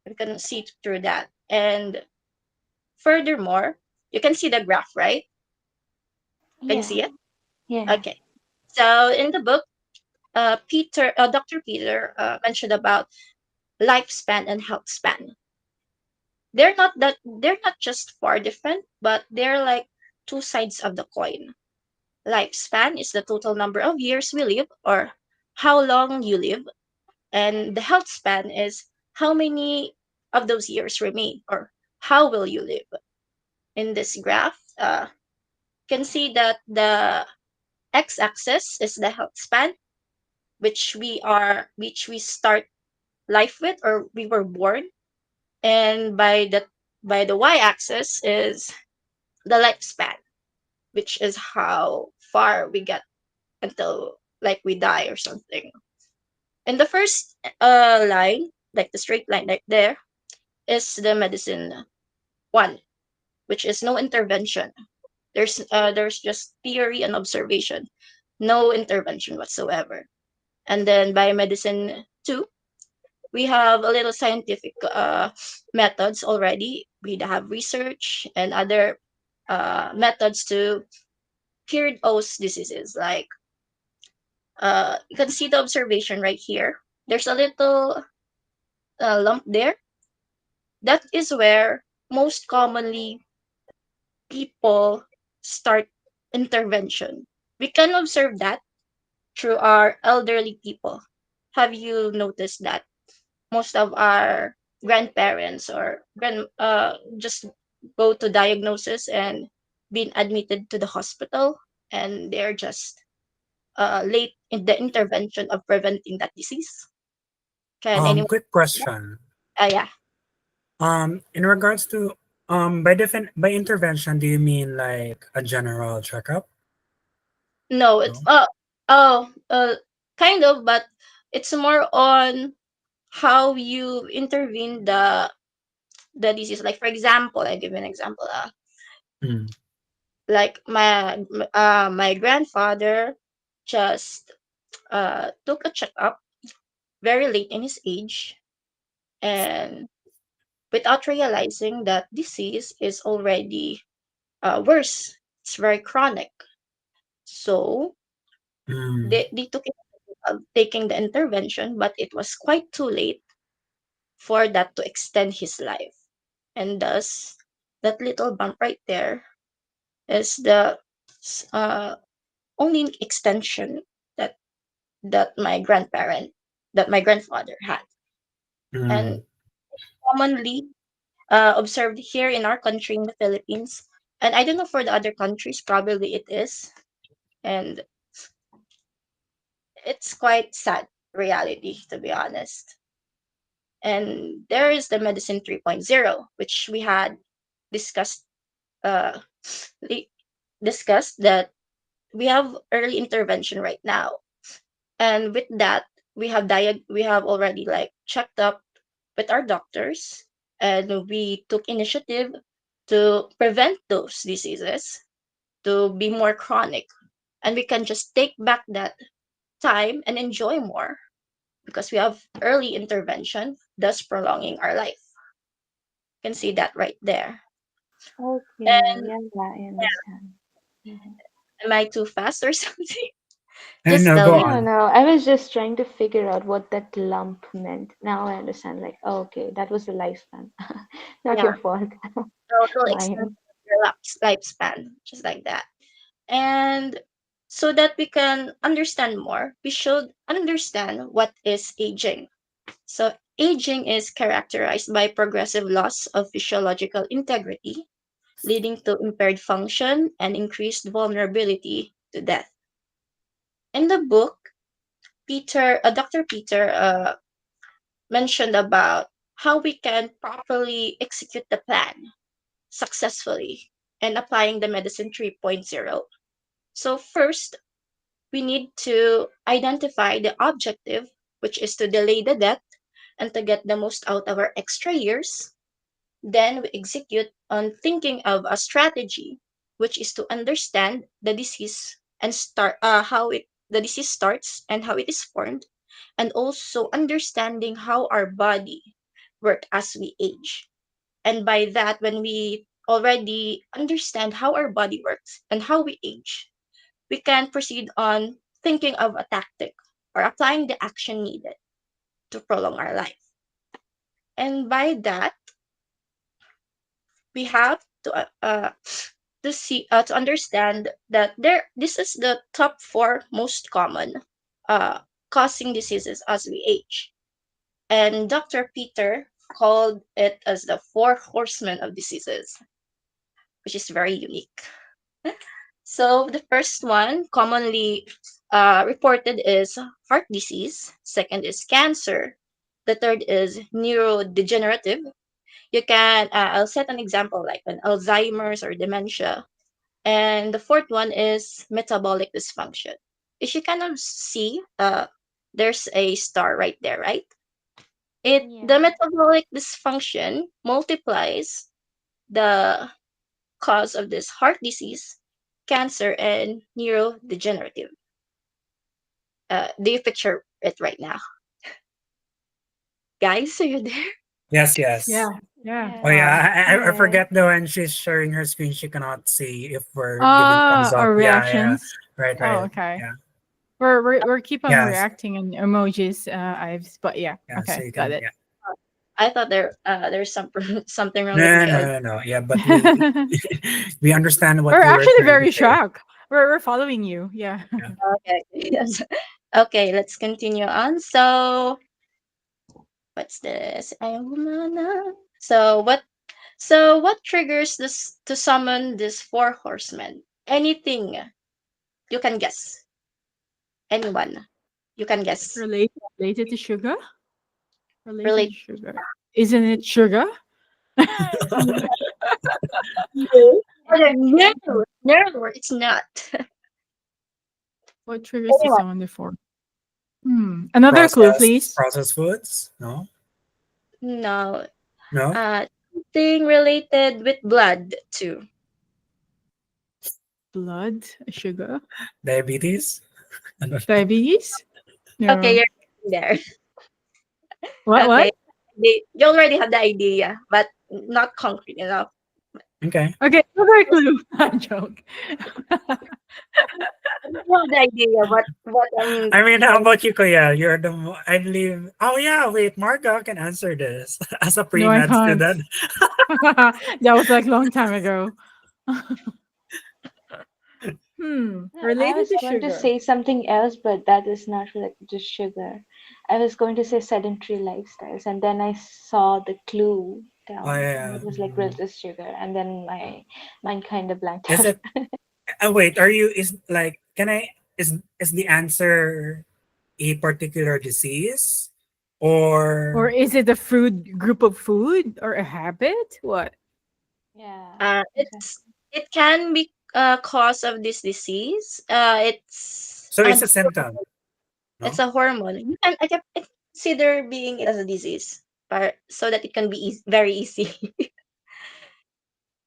You can see through that. And furthermore, you can see the graph, right? Can you Yeah, see it? yeah. Okay. So in the book, Dr. Peter mentioned about lifespan and health span. They're not just far different, but they're like two sides of the coin. Lifespan is the total number of years we live or how long you live, and the health span is how many of those years remain or how will you live. In this graph, you can see that the x-axis is the health span, which we start life with or we were born, and by the y-axis is the lifespan, which is how far we get until like we die or something. In the first line, like the straight line right there, is the medicine one, which is no intervention. There's just theory and observation, no intervention whatsoever. And then by medicine two, we have a little scientific methods already. We have research and other methods to cure those diseases. Like you can see the observation right here. There's a little lump there. That is where most commonly people start intervention. We can observe that through our elderly people. Have you noticed that most of our grandparents or just go to diagnosis and being admitted to the hospital, and they're just late in the intervention of preventing that disease? Can anyone? Quick question. Yeah. In regards to by intervention, do you mean like a general checkup? No, it's No. oh kind of, but it's more on how you intervene the disease. Like for example, I give you an example. Mm. Like my grandfather just took a checkup very late in his age, and without realizing that disease is already worse. It's very chronic. So Mm. they took it taking the intervention, but it was quite too late for that to extend his life. And thus, that little bump right there is the only extension that my grandfather had, and Mm. commonly observed here in our country in the Philippines. And I don't know for the other countries, probably it is, and it's quite sad reality, to be honest. And there is the medicine 3.0, which we had discussed uh li- discussed that we have early intervention right now. And with that, we have already like checked up with our doctors, and we took initiative to prevent those diseases to be more chronic, and we can just take back that time and enjoy more because we have early intervention, thus prolonging our life. You can see that right there. Okay, And yeah, I understand. Mhm. am I too fast or something? And Just no, tell go me. No, on. no, I was just trying to figure out what that lump meant. Now I understand, like, oh, okay, that was the lifespan. Not Yeah, your fault. total extent Mine. of your lifespan, just like that. And so that we can understand more, we should understand what is aging. So, aging is characterized by progressive loss of physiological integrity, leading to impaired function and increased vulnerability to death. In the book, Dr. Peter mentioned about how we can properly execute the plan successfully and applying the medicine 3.0. So, first, we need to identify the objective, which is to delay the death and to get the most out of our extra years. Then we execute on thinking of a strategy, which is to understand the disease and start how it the disease starts and how it is formed, and also understanding how our body work as we age. And by that, when we already understand how our body works and how we age, we can proceed on thinking of a tactic or applying the action needed to prolong our life. And by that, we have to understand that this is the top four most common uh, causing diseases as we age. And Dr. Peter called it as the four horsemen of diseases, which is very unique. So the first one commonly reported is heart disease. Second is cancer. The third is neurodegenerative. You can I'll set an example like an Alzheimer's or dementia. And the fourth one is metabolic dysfunction. If you kind of see, there's a star right there, right? Yeah. The metabolic dysfunction multiplies the cause of this heart disease, cancer, and neurodegenerative. Do you picture it right now, guys? Are you there? Yes, Yeah, yes. yeah. Oh Yeah. Wow. yeah, I Right. forget though when she's sharing her screen, she cannot see if we're giving thumbs Ah, up. our Yeah, yeah. reactions. Right, Oh, right. okay. Yeah. We're keep on Yes. reacting in emojis, Ives, but yeah. Yeah. So Okay, you got can it. yeah. I thought there's something wrong with No, my no, audio. no, no. Yeah, but we we understand what We're you were actually trying to very say. shocked. We're following you. Yeah. Yeah. Okay. Yes. Okay, let's continue on. So, what's this? I am woman. So what triggers this to summon these four horsemen? Anything you can guess. Anyone you can guess. Related to sugar? Related to Relate. sugar. Isn't it sugar? No, no, no, it's not. What triggers the Anyone? summon before? Another clue, please. Processed foods? No, No. no. Something related with blood too. Blood, sugar, Diabetes? diabetes. Okay, No. you're there. What? Okay, What? you already have the idea, but not concrete enough. Okay. Okay, another clue. Joke. You have the idea what I'm I mean, how trying. about you, Kuya? You're the I believe. Oh yeah, wait, Margo can answer this as a No, I pre-med can't. student. That was like long time ago. No, I Related was to going to sugar. say something else, but that is not related to sugar. I was going to say sedentary lifestyles, and then I saw the clue Oh down, and yeah. it was like related to sugar, and then my mind kind of blanked Is out. it? Wait. Are you? Is like? Can I? Is the answer a particular disease, Or or is it a food group of food or a habit? What? Yeah, It's exactly. it can be cause of this disease. so? It's a symptom. It's No. a hormone. I can consider being it as a disease, but so that it can be very easy. you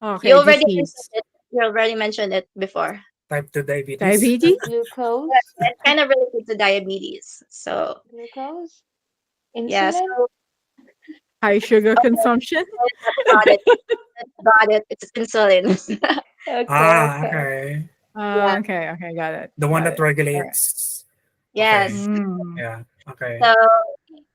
Okay, already mentioned disease. it. You already mentioned it before. Type 2 diabetes. Diabetes? Glucose, It's kind of related to diabetes. So glucose, yeah. insulin. So High sugar okay, consumption? got it. Got it. It's insulin. Okay, Ah, okay. okay. yeah. Okay, okay, got it. The one Got that it. All right. regulates. Okay. Yes. Mm. Yeah. Okay. So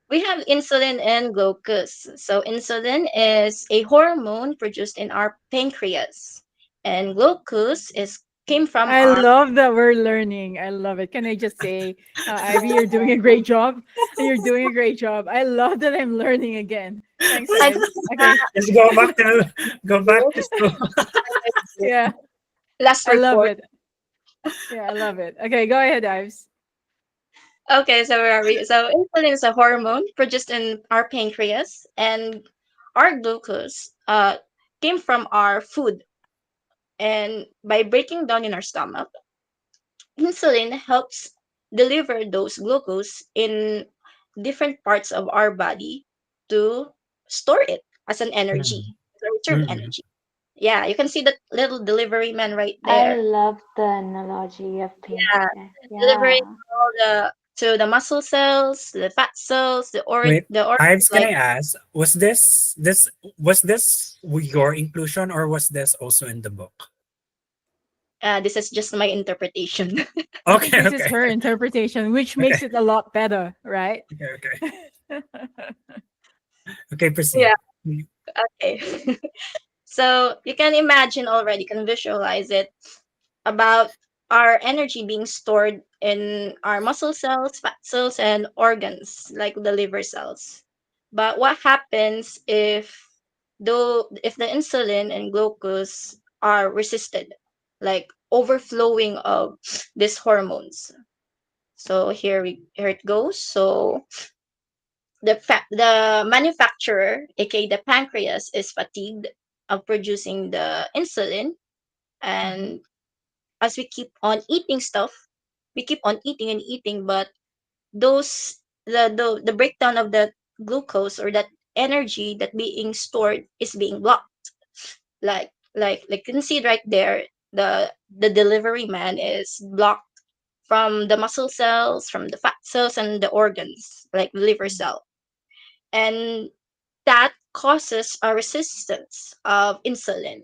we have insulin and glucose. So insulin is a hormone produced in our pancreas, and glucose is came from I our love that we're learning. I love it. Can I just say, Ivy, you're doing a great job. You're doing a great job. I love that I'm learning again. Thanks, I guys. Okay. Just go back to school. Yeah, last I love report. it. Yeah, I love it. Okay, go ahead, Ives. Okay, so where are we? So insulin is a hormone produced in our pancreas, and our glucose came from our food. And by breaking down in our stomach, insulin helps deliver those glucose in different parts of our body to store it as an energy, Mm, as a reserve mm, energy. Yeah, you can see that little delivery man right I there. love the analogy of Yeah, pancreas. delivering Yeah. all the to the muscle cells, the fat cells, Wait, the organs Ives, can I like ask, was this your inclusion or was this also in the book? this is just my interpretation. Okay, This is okay, her interpretation, which okay, makes it a lot better, right? okay, okay. Okay, proceed. Yeah, Mm, okay. So you can imagine already, can visualize it about our energy being stored in our muscle cells, fat cells, and organs like the liver cells. But what happens if the insulin and glucose are resisted, like overflowing of these hormones? So here it goes. So the manufacturer, aka the pancreas, is fatigued of producing the insulin, Mhm. and as we keep on eating stuff, we keep on eating and eating, but those the breakdown of the glucose or that energy that being stored is being blocked. Like you can see right there, the delivery man is blocked from the muscle cells, from the fat cells, and the organs like the liver cell, and that causes a resistance of insulin.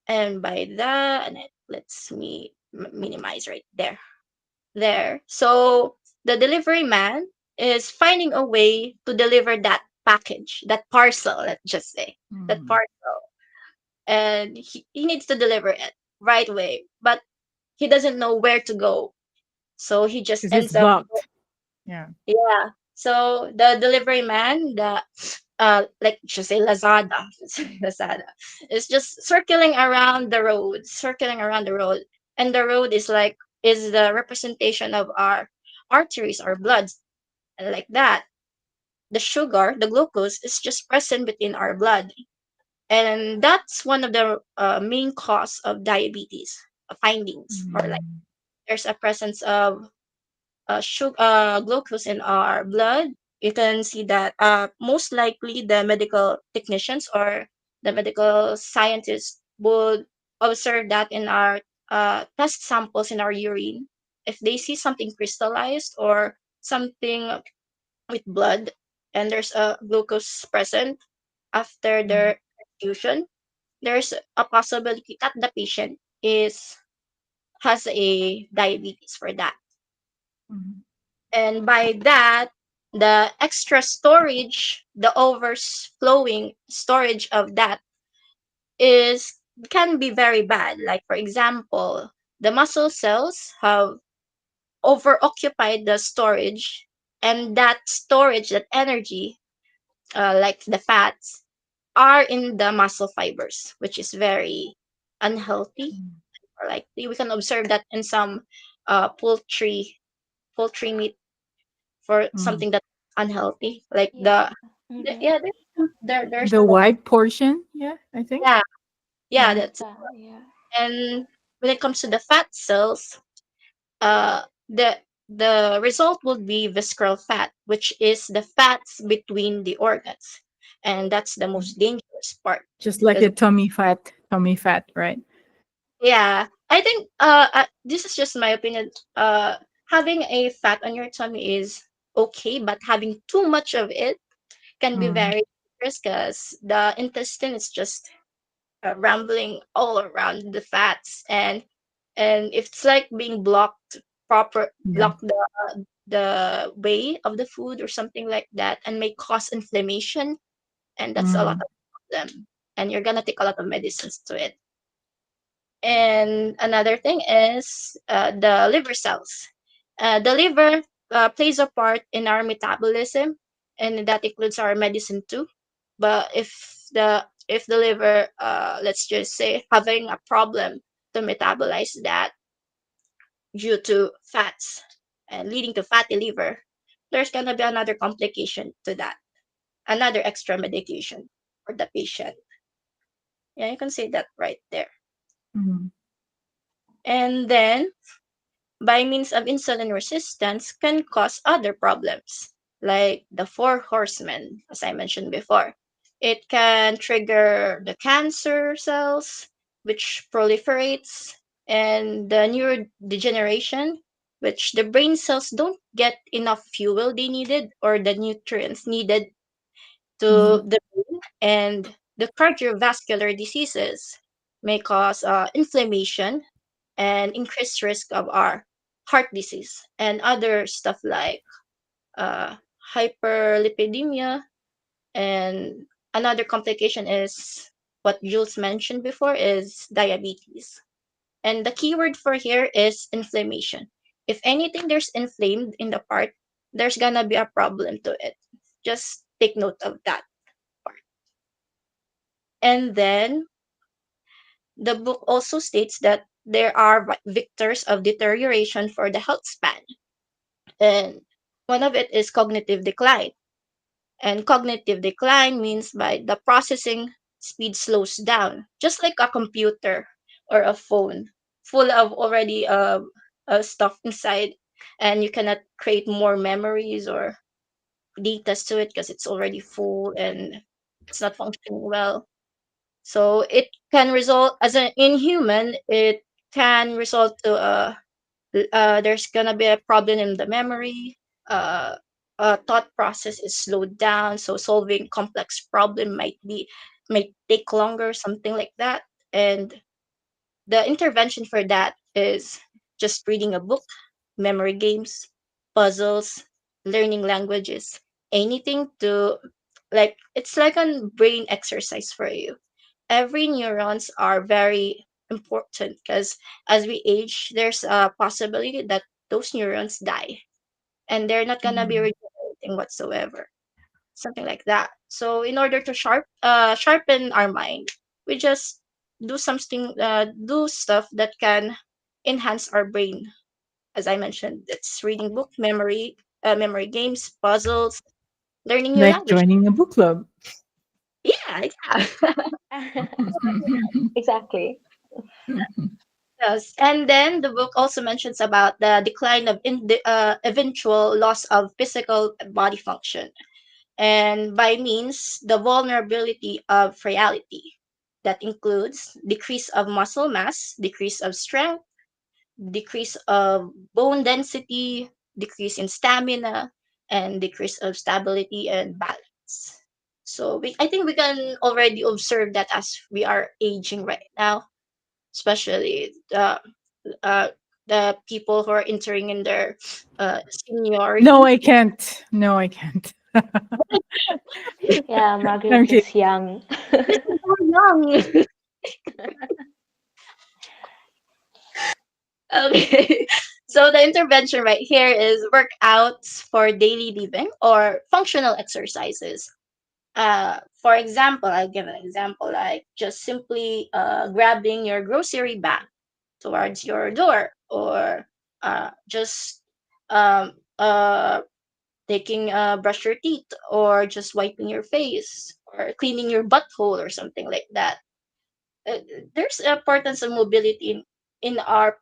And by that, and let's me minimize right there. So the delivery man is finding a way to deliver that package, that parcel, let's just say, that Mhm. parcel. And he needs to deliver it right away, but he doesn't know where to go. So he just Because it's ends up, blocked. Yeah. yeah. So the delivery man, the like just say Lazada, Lazada, is just circling around the road, and the road is the representation of our arteries, our bloods, and like that. The sugar, the glucose, is just present within our blood, and that's one of the main cause of diabetes findings, or like Mhm. there's a presence of glucose in our blood. You can see that most likely the medical technicians or the medical scientists would observe that in our test samples in our urine. If they see something crystallized or something with blood and there's a glucose present after Mhm. their transfusion, there's a possibility that the patient is has a diabetes for that. Mhm. And by that, the extra storage, the overflowing storage of that is can be very bad. Like for example, the muscle cells have overoccupied the storage, and that storage, that energy, like the fats, are in the muscle fibers, which is very unhealthy. Or like we can observe that in some poultry meat for Mm. something that's unhealthy, like Yeah. Mm-hmm. yeah, there's The white portion, yeah, I think. yeah, yeah, Yeah. that's. Yeah. And when it comes to the fat cells, uh, the the result would be visceral fat, which is the fats between the organs, and that's the Mm. most dangerous part. Just like 'Cause, the tummy fat, right? yeah, I think this is just my opinion. Having a fat on your tummy is okay, but having too much of it can be Mm. very dangerous because the intestine is just rambling all around the fats, and if it's like being Yeah. block the way of the food or something like that, and may cause inflammation, and that's a lot Mm. of problem, and you're gonna take a lot of medicines to it. And another thing is the liver cells. The liver plays a part in our metabolism, and that includes our medicine too. But if the liver, let's just say, having a problem to metabolize that due to fats and leading to fatty liver, there's gonna be another complication to that, another extra medication for the patient. Yeah, you can say that right there. Mm. And then by means of insulin resistance can cause other problems, like the four horsemen, as I mentioned before. It can trigger the cancer cells, which proliferates, and the neurodegeneration, which the brain cells don't get enough fuel they needed or the nutrients needed to Mm. the brain, and the cardiovascular diseases may cause inflammation and increased risk of our heart disease and other stuff like uh, hyperlipidemia. And another complication is what Jules mentioned before is diabetes. And the key word for here is inflammation. If anything there's inflamed in the part, there's gonna be a problem to it. Just take note of that part. And then the book also states that there are vectors of deterioration for the health span. And one of it is cognitive decline. And cognitive decline means by the processing speed slows down, just like a computer or a phone full of already stuff inside, and you cannot create more memories or data to it because it's already full and it's not functioning well. So it can result as an inhuman. It can result to there's gonna be a problem in the memory. Uh, thought process is slowed down, so solving complex problem might take longer, something like that. And the intervention for that is just reading a book, memory games, puzzles, learning languages, anything to like it's like a brain exercise for you. Every neurons are very important because as we age, there's a possibility that those neurons die and they're not gonna be Mm. regenerating whatsoever, something like that. So in order to sharpen our mind, we just do stuff that can enhance our brain. As I mentioned, it's reading book, memory games, puzzles, learning new Like language. joining a book club. Yeah, yeah. Exactly. Yes, and then the book also mentions about the decline of the eventual loss of physical body function, and by means the vulnerability of frailty. That includes decrease of muscle mass, decrease of strength, decrease of bone density, decrease in stamina, and decrease of stability and balance. So I think we can already observe that as we are aging right now, especially uh, the people who are entering in their No, seniority. I can't. No, I can't. Yeah, Margaret I'm kidding. looks young. This is so young. Okay. So the intervention right here is workouts for daily living or functional exercises. For example, I'll give an example like just simply grabbing your grocery bag towards your door, or just um, uh, taking brush your teeth, or just wiping your face, or cleaning your butthole, or something like that. uh, there's importance of mobility in our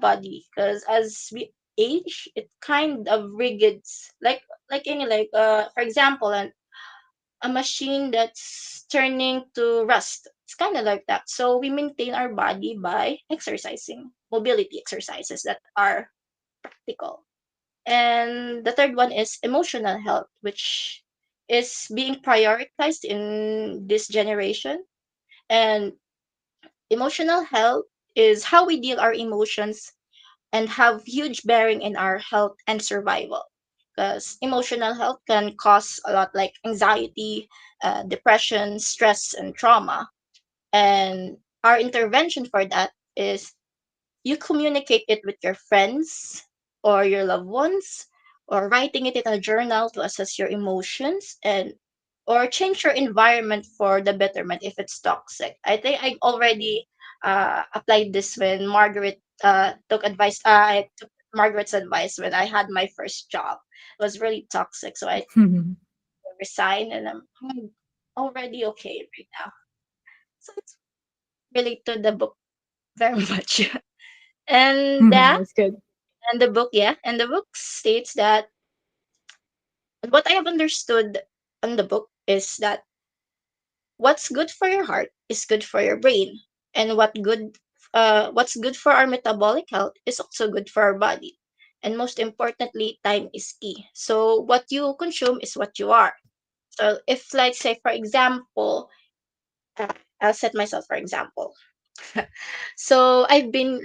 body, because as we age, it kind of rigids, like any, like for example, a machine that's turning to rust. It's kind of like that. So we maintain our body by exercising, mobility exercises that are practical. And the third one is emotional health, which is being prioritized in this generation. And emotional health is how we deal our emotions and have huge bearing in our health and survival. Because emotional health can cause a lot like anxiety, depression, stress, and trauma. And our intervention for that is you communicate it with your friends or your loved ones, or writing it in a journal to assess your emotions, and or change your environment for the betterment if it's toxic. I think I already applied this when Margaret took advice. I took Margaret's advice when I had my first job. It was really toxic, so I resigned, and I'm already okay right now. So it's related to the book very much. and that That's good. and the book, yeah, and the book states that what I have understood on the book is that what's good for your heart is good for your brain, and what's good for our metabolic health is also good for our body. And most importantly, time is key. So what you consume is what you are. So if, like, say for example, uh, I'll set myself for example. So I've been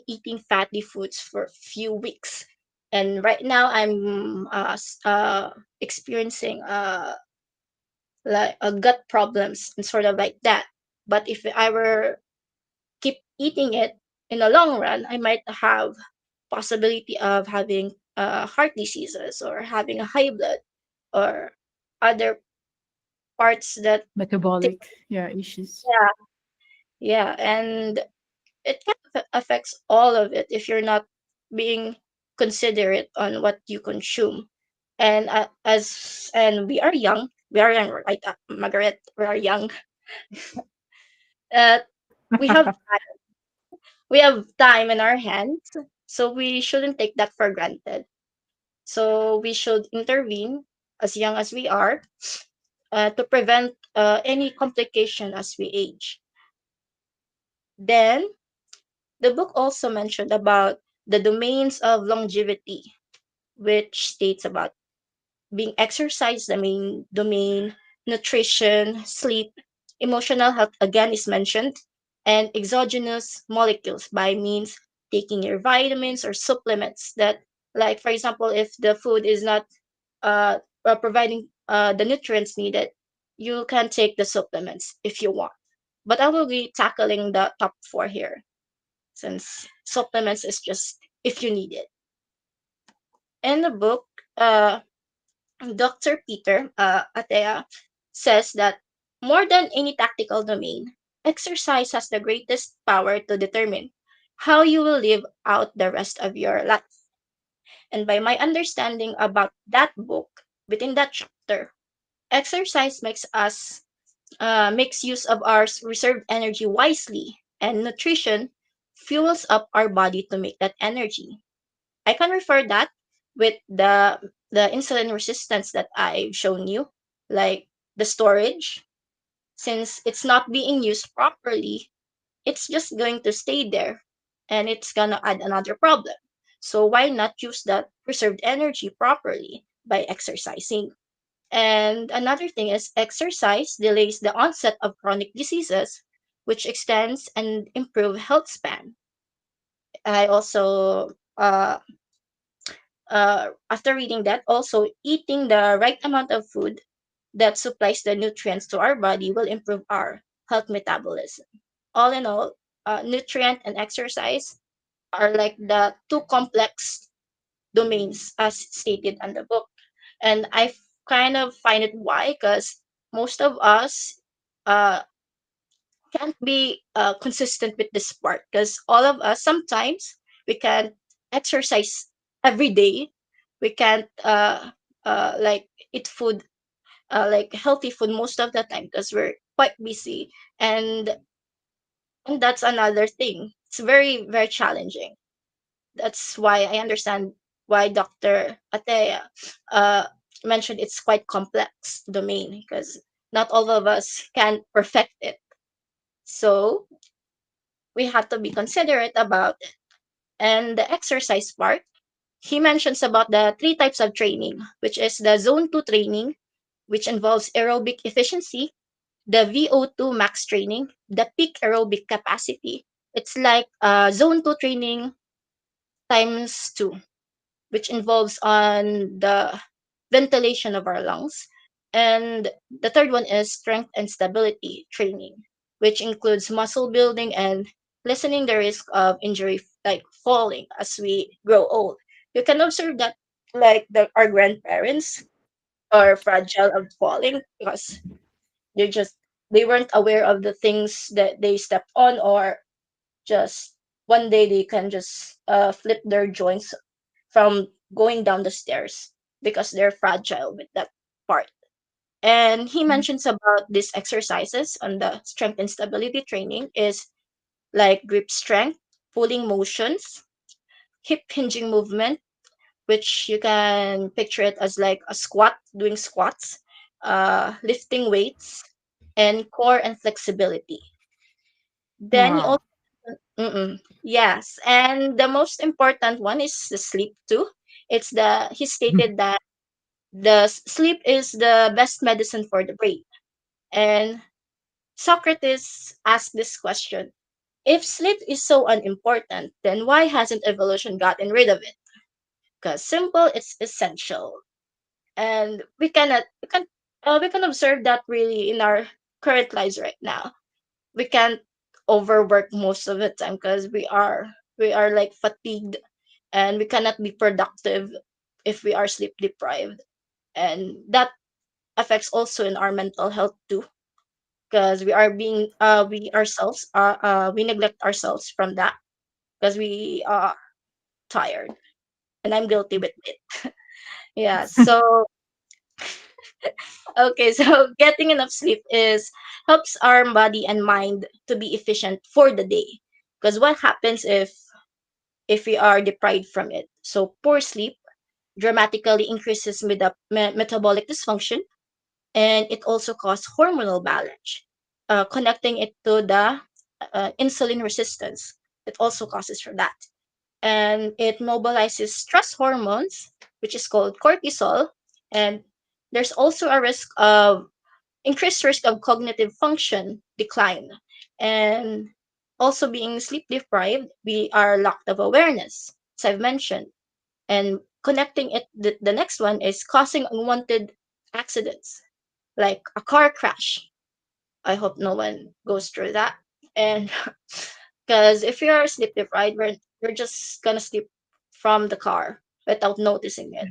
eating fatty foods for a few weeks, and right now I'm experiencing like gut problems and sort of like that. But if I were keep eating it, in the long run, I might have possibility of having heart diseases, or having a high blood, or other parts that Metabolic, yeah, issues. yeah, yeah, and it kind of affects all of it if you're not being considerate on what you consume. And we are young, right, Margaret? We are young. Uh, we have we have time in our hands, so we shouldn't take that for granted. So we should intervene as young as we are, to prevent any complication as we age. Then the book also mentioned about the domains of longevity, which states about being exercise, the main domain, nutrition, sleep, emotional health again is mentioned, and exogenous molecules by means taking your vitamins or supplements that, like for example, if the food is not providing the nutrients needed, you can take the supplements if you want. But I will be tackling the top four here, since supplements is just if you need it. In the book, uh, Dr. Peter Atea says that more than any tactical domain, exercise has the greatest power to determine how you will live out the rest of your life. And by my understanding about that book, within that chapter, exercise makes use of our reserved energy wisely, and nutrition fuels up our body to make that energy. I can refer that with the insulin resistance that I've shown you, like the storage. Since it's not being used properly, it's just going to stay there, and it's gonna add another problem. So why not use that preserved energy properly by exercising? And another thing is exercise delays the onset of chronic diseases, which extends and improve health span. I also after reading that, also eating the right amount of food that supplies the nutrients to our body will improve our health metabolism. All in all, nutrient and exercise are like the two complex domains as stated in the book. And kind of find it why, because most of us uh, can't be consistent with this part, because all of us sometimes we can exercise every day, we can't like eat food like healthy food most of the time because we're quite busy, and that's another thing, it's very very challenging. That's why I understand why Dr. Atea uh, mentioned it's quite complex domain, because not all of us can perfect it. So we have to be considerate about it. And the exercise part, he mentions about the three types of training, which is the zone 2 training, which involves aerobic efficiency, the VO2 max training, the peak aerobic capacity. It's like zone 2 training times 2, which involves on the ventilation of our lungs. And the third one is strength and stability training, which includes muscle building and lessening the risk of injury, like falling as we grow old. You can observe that, like our grandparents are fragile of falling because they just they weren't aware of the things that they stepped on, or just one day they can just flip their joints from going down the stairs because they're fragile with that part. And he mentions about these exercises on the strength and stability training is like grip strength, pulling motions, hip hinging movement, which you can picture it as like a squat, doing squats, lifting weights, and core and flexibility. Then he Wow. also, yes, and the most important one is the sleep too. He stated that sleep is the best medicine for the brain. And Socrates asked this question: if sleep is so unimportant, then why hasn't evolution gotten rid of it? Because simple, it's essential. And we can observe that really in our current lives right now. We can't overwork most of the time because we are like fatigued, and we cannot be productive if we are sleep deprived, and that affects also in our mental health too, because we ourselves we neglect ourselves from that because we are tired, and I'm guilty with it. Yeah, so okay, so getting enough sleep is helps our body and mind to be efficient for the day, because what happens if we are deprived from it? So poor sleep dramatically increases metabolic dysfunction, and it also causes hormonal balance, connecting it to the insulin resistance. It also causes for that, and it mobilizes stress hormones, which is called cortisol, and there's also a increased risk of cognitive function decline, and also being sleep deprived, we are lack of awareness, as I've mentioned, and connecting it. The next one is causing unwanted accidents, like a car crash. I hope no one goes through that. And because if you're sleep deprived, we're just gonna sleep from the car without noticing it.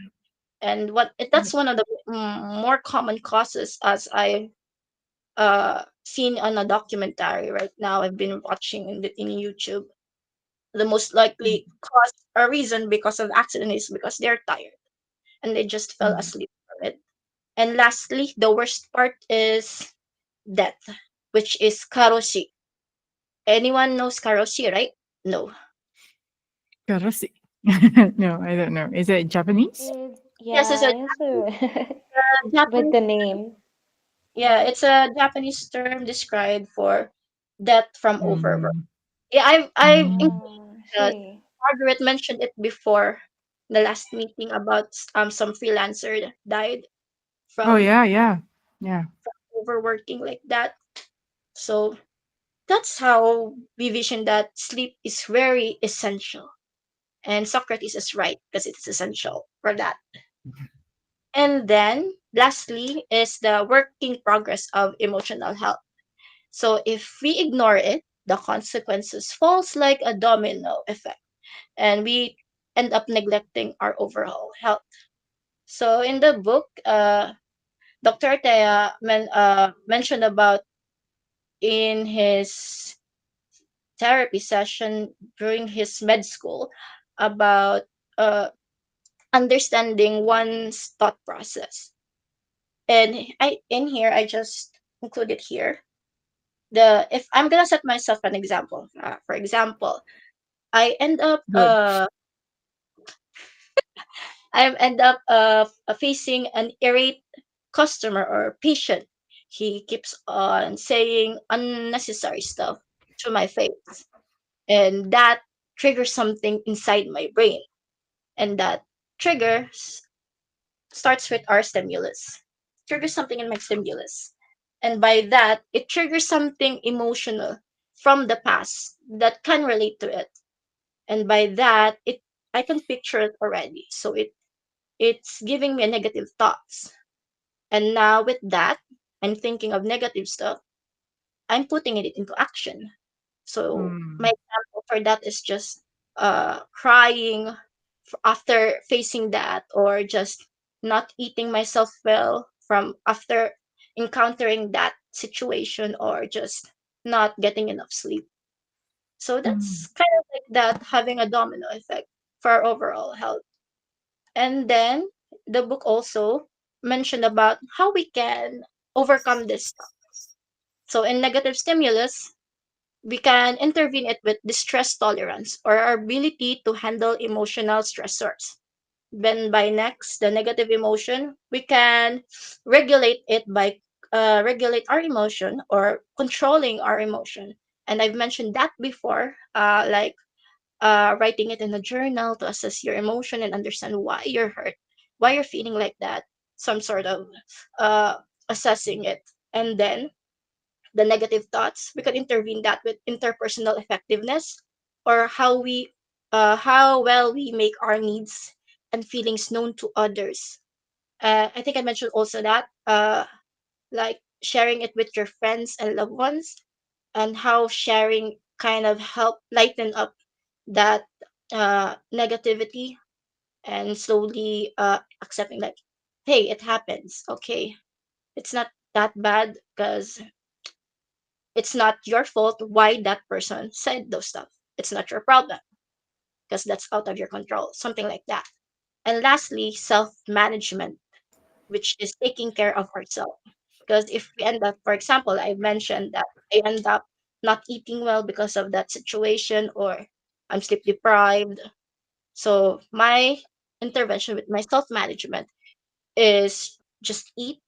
And that's one of the more common causes, as I seen on a documentary right now. I've been watching in YouTube. The most likely cause or reason because of accident is because they're tired and they just fell asleep from it. And lastly, the worst part is death, which is karoshi. Anyone knows karoshi, right? No. Karasi. No, I don't know. Is it Japanese? Yes, it's Yeah, a I also with Japanese. the name. Yeah, it's a Japanese term described for death from overwork. Mm. Yeah, I've Mm. uh, See. Margaret mentioned it before the last meeting about some freelancer that died Oh from yeah, yeah, yeah. overworking like that. So that's how we vision that sleep is very essential. And Socrates is right because it's essential for that. And then lastly is the working progress of emotional health. So if we ignore it, the consequences falls like a domino effect. and we end up neglecting our overall health. So in the book, Dr. Tea mentioned about in his therapy session during his med school about uh, understanding one's thought process. And I in here I just included here the if I'm gonna set myself an example. For example, I end up Good. facing an irate customer or patient. He keeps on saying unnecessary stuff to my face, and that triggers something inside my brain, and that trigger starts with our stimulus, triggers something in my stimulus, and by that it triggers something emotional from the past that can relate to it, and by that it I can picture it already, so it's giving me a negative thoughts. And now with that, I'm thinking of negative stuff. I'm putting it into action. So my Mm. example for that is just crying after facing that, or just not eating myself well from after encountering that situation, or just not getting enough sleep. So that's Mm. kind of like that, having a domino effect for our overall health. And then the book also mentioned about how we can overcome this stuff. So in negative stimulus, we can intervene it with distress tolerance, or our ability to handle emotional stressors. Then by next, the negative emotion, we can regulate it by regulate our emotion or controlling our emotion. And I've mentioned that before, like writing it in a journal to assess your emotion and understand why you're hurt, why you're feeling like that, some sort of uh, assessing it. And then the negative thoughts, we can intervene that with interpersonal effectiveness, or how well we make our needs and feelings known to others. I think I mentioned also that like sharing it with your friends and loved ones, and how sharing kind of help lighten up that negativity, and slowly accepting like, hey, it happens, okay, it's not that bad, because it's not your fault why that person said those stuff. It's not your problem because that's out of your control, something like that. And lastly, self management, which is taking care of ourselves. Because if we end up, for example, I mentioned that I end up not eating well because of that situation, or I'm sleep deprived. So my intervention with my self management is just eat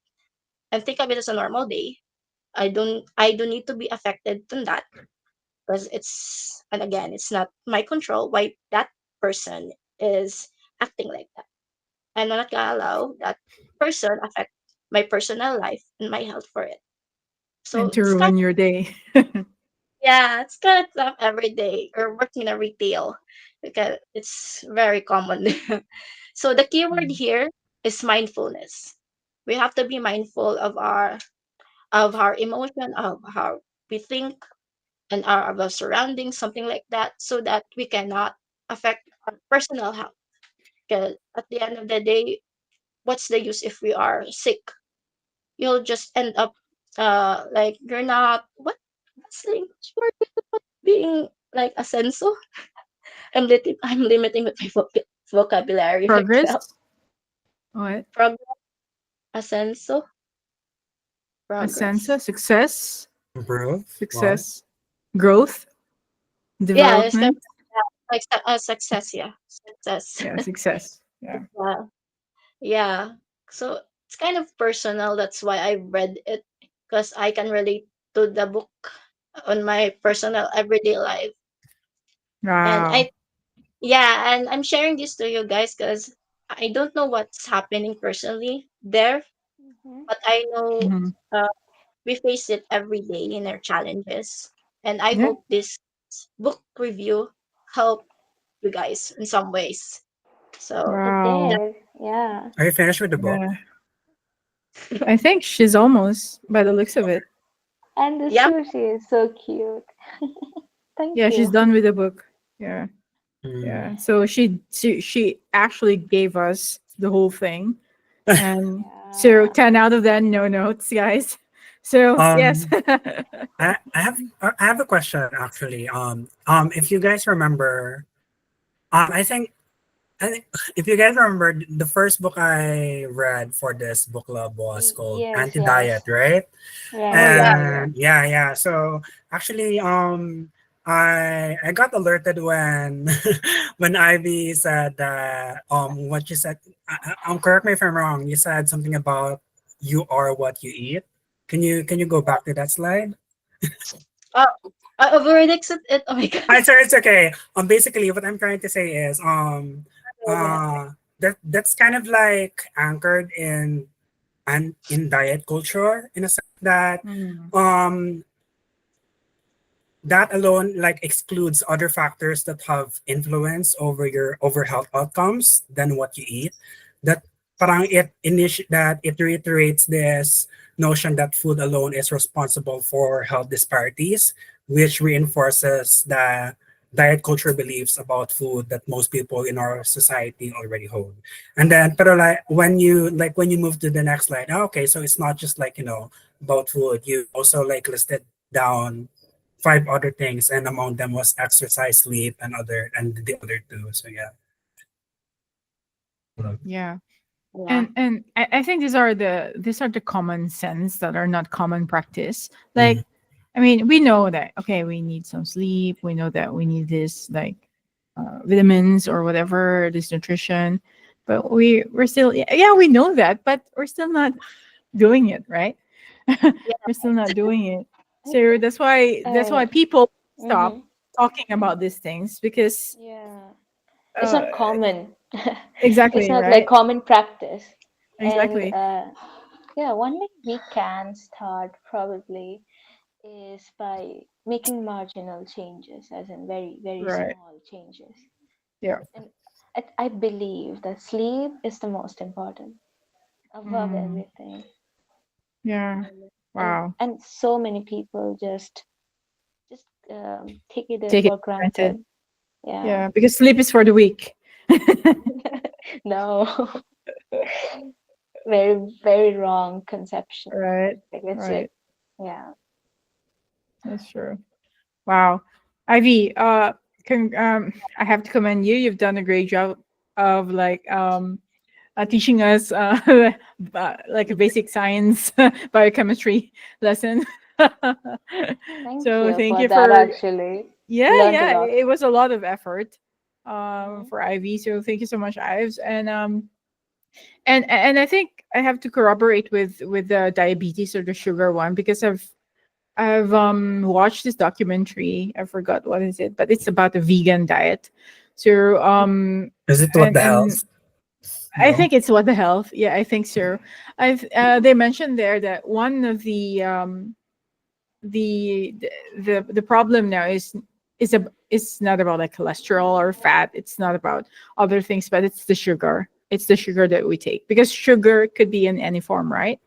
and think of it as a normal day. I don't need to be affected from that, because it's, and again, it's not my control why that person is acting like that. I'm not gonna allow that person affect my personal life and my health for it. So And to it's kind ruin of, your day. yeah, it's kind of tough every day or working in a retail, because it's very common. So the keyword Mm. here is mindfulness. We have to be mindful of our emotion, of how we think, and our surroundings, something like that, so that we cannot affect our personal health. Because at the end of the day, what's the use if we are sick? You'll just end up like you're not what's the English word being like a senso. I'm limiting with my vocabulary right Progress. now. What? Progress, a senso, A sense progress. of success. Growth. What? Success. Growth. Yeah, it's kind Development. of like a success. Yeah, success. Yeah, success. Yeah. Yeah. Yeah. So it's kind of personal. That's why I read it, because I can relate to the book on my personal everyday life. And Wow. yeah, and I'm sharing this to you guys because I don't know what's happening personally there, Mhm. but I know Mhm. uh, we face it every day in our challenges. And I Yeah. hope this book review help you guys in some ways. So, It Wow. that, did. Yeah. Are you finished with the book? Yeah. I think she's almost by the looks of it. And the yeah, sushi is so cute. Thank Yeah, she's you. done with the book. Yeah. Yeah. Mm. So she actually gave us the whole thing, and so Yeah. 10 out of 10, no notes, guys. So yes. Um, I have a question actually. If you guys remember, I think if you guys remember, the first book I read for this book club was called Yes, Anti Diet, yes. right? Oh Right. yeah. And yeah. So actually, I got alerted when when Ivy said that what you said. Correct me if I'm wrong. You said something about you are what you eat. Can you go back to that slide? Uh, I've already accepted it. Oh my god. Sorry, it's okay. Basically, what I'm trying to say is, Yeah. that's kind of like anchored in diet culture in a sense that Mm, um that alone like excludes other factors that have influence over health outcomes than what you eat. That parang it reiterates this notion that food alone is responsible for health disparities, which reinforces the diet culture beliefs about food that most people in our society already hold. And then pero when you move to the next slide, okay, so it's not just like about food. You also like listed down five other things, and among them was exercise, sleep, and the other two. So yeah. yeah. Yeah. And I think these are the common sense that are not common practice. Mhm. Like, I mean, we know that okay, we need some sleep. We know that we need this like vitamins or whatever, this nutrition, but we're still yeah, we know that, but we're still not doing it, right? Yeah. We're still not doing it. I So think that's why uh people mm-hmm. stop talking about these things because Yeah. It's uh, not common. It's exactly not like right, common practice. And exactly yeah, one way we can start probably is by making marginal changes, as in very, very right, small changes. yeah. And I believe that sleep is the most important above Mm, everything. yeah. And Wow. so many people just take it Take it for for granted. granted. Yeah. Yeah, because sleep is for the weak. No, very, very wrong conception. Right. Like it's like, Right. yeah. That's true. Wow. Ivy, I have to commend you. You've done a great job of like teaching us like a basic science biochemistry lesson. Thank So you thank for you that, for actually. Learned a yeah, lot. it was a lot of effort Hmm. for Ivy. So thank you so much, Ives. And I think I have to corroborate with the diabetes or the sugar one because I've watched this documentary. I forgot what is it, but it's about a vegan diet. So Is it what and the hell? I No. think it's what the health. Yeah, I think so. I've they mentioned there that one of the the problem now is not about like cholesterol or fat. It's not about other things, but it's the sugar. It's the sugar that we take because sugar could be in any form, right?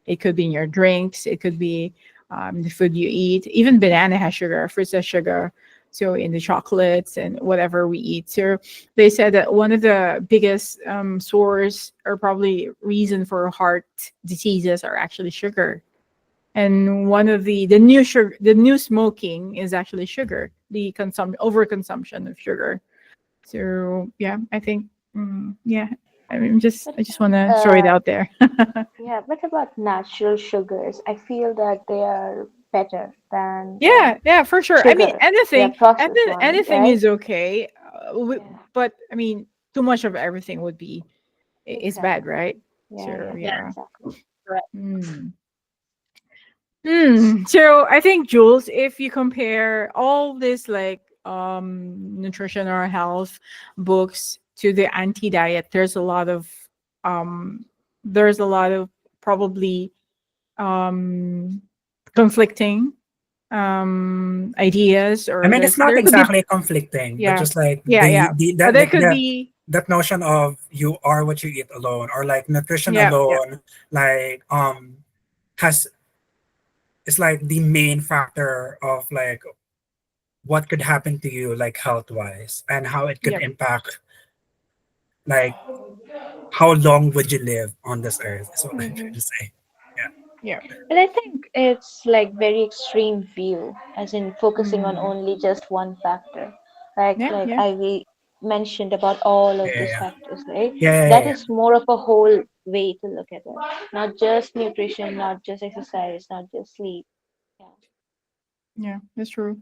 It could be in your drinks. It could be the food you eat. Even banana has sugar. Fruits has sugar. So in the chocolates and whatever we eat. So they said that one of the biggest source or probably reason for heart diseases are actually sugar. And one of the new smoking is actually sugar, the overconsumption of sugar. So yeah, I think yeah, But I just want to throw it uh, out there. yeah, what about natural sugars? I feel that they are better than Yeah, yeah, for sure. I mean, sugar. Yeah, processed one, anything right? is okay, Yeah, but I mean, too much of everything would be is bad, exactly. right? Yeah, So yeah, Yeah. yeah. exactly. Right. Hmm. So I think Jules, if you compare all this like nutrition or health books to the anti-diet, um there's a lot of probably um conflicting ideas I or mean, it's not there could be exactly conflicting, but yeah just like yeah but there could be that notion of you are what you eat alone, or like nutrition yeah alone, like has it's like the main factor of like what could happen to you, like health wise, and how it could Yep. impact, like how long would you live on this earth, is what I'm trying Hmm. to say. Yeah. Yeah. But I think it's like very extreme view, as in focusing on Mm. only just one factor. Like Yeah. like Yeah. I mentioned about all of Yeah. these Yeah. factors, right? Yeah. Yeah. That Yeah. is more of a whole way to look at it. Not just nutrition, not just exercise, not just sleep. Yeah. Yeah. That's true.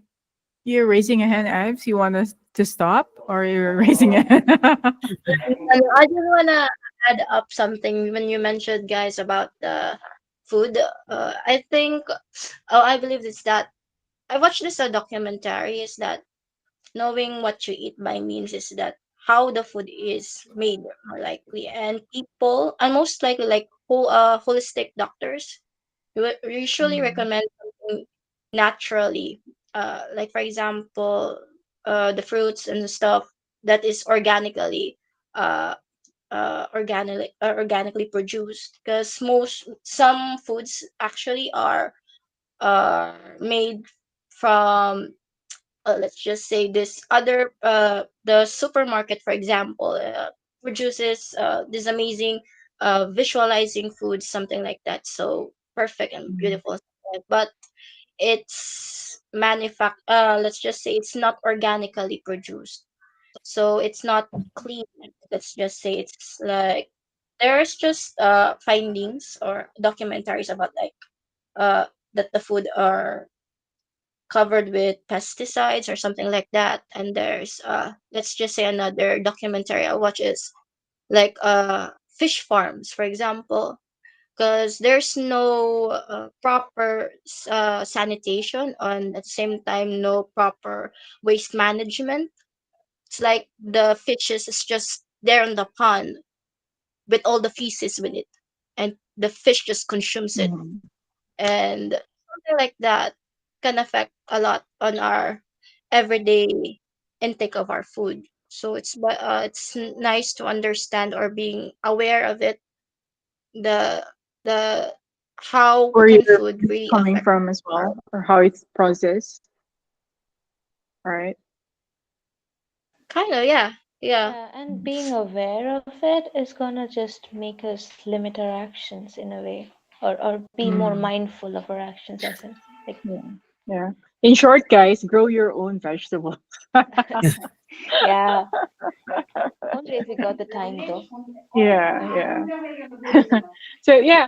You're raising a hand, Ives. You want us to stop, or you're raising a hand? And I just wanna add up something when you mentioned, guys, about the food. I think, oh, I believe it's that I watched this documentary. Is that knowing what you eat by means is that how the food is made more likely, and people, and most likely like holistic doctors usually Mm. recommend something naturally, like for example, the fruits and the stuff that is uh, organically produced, because most some foods actually are made from, let's just say this other, the supermarket for example, produces this amazing visualizing food, something like that, so perfect and Mm. beautiful, but it's let's just say it's not organically produced, so it's not clean. Let's just say it's like there's just findings or documentaries about like uh that the food are covered with pesticides or something like that, and there's let's just say another documentary I watch is like fish farms for example, because there's no proper sanitation, and at the same time no proper waste management. It's like the fishes is just there in the pond with all the feces with it, and the fish just consumes it, Mhm. and something like that can affect a lot on our everyday intake of our food. So it's nice to understand or being aware of it, the the how Where can you're food really coming affect from as our. well, or how it's processed, right? Kind of, yeah, yeah. Yeah, and Mm. being aware of it is gonna just make us limit our actions in a way, or be more Mm. mindful of our actions, as in like Yeah. Yeah. In short, guys, grow your own vegetables. yeah. Only if we got the time though. Yeah. Yeah. So yeah,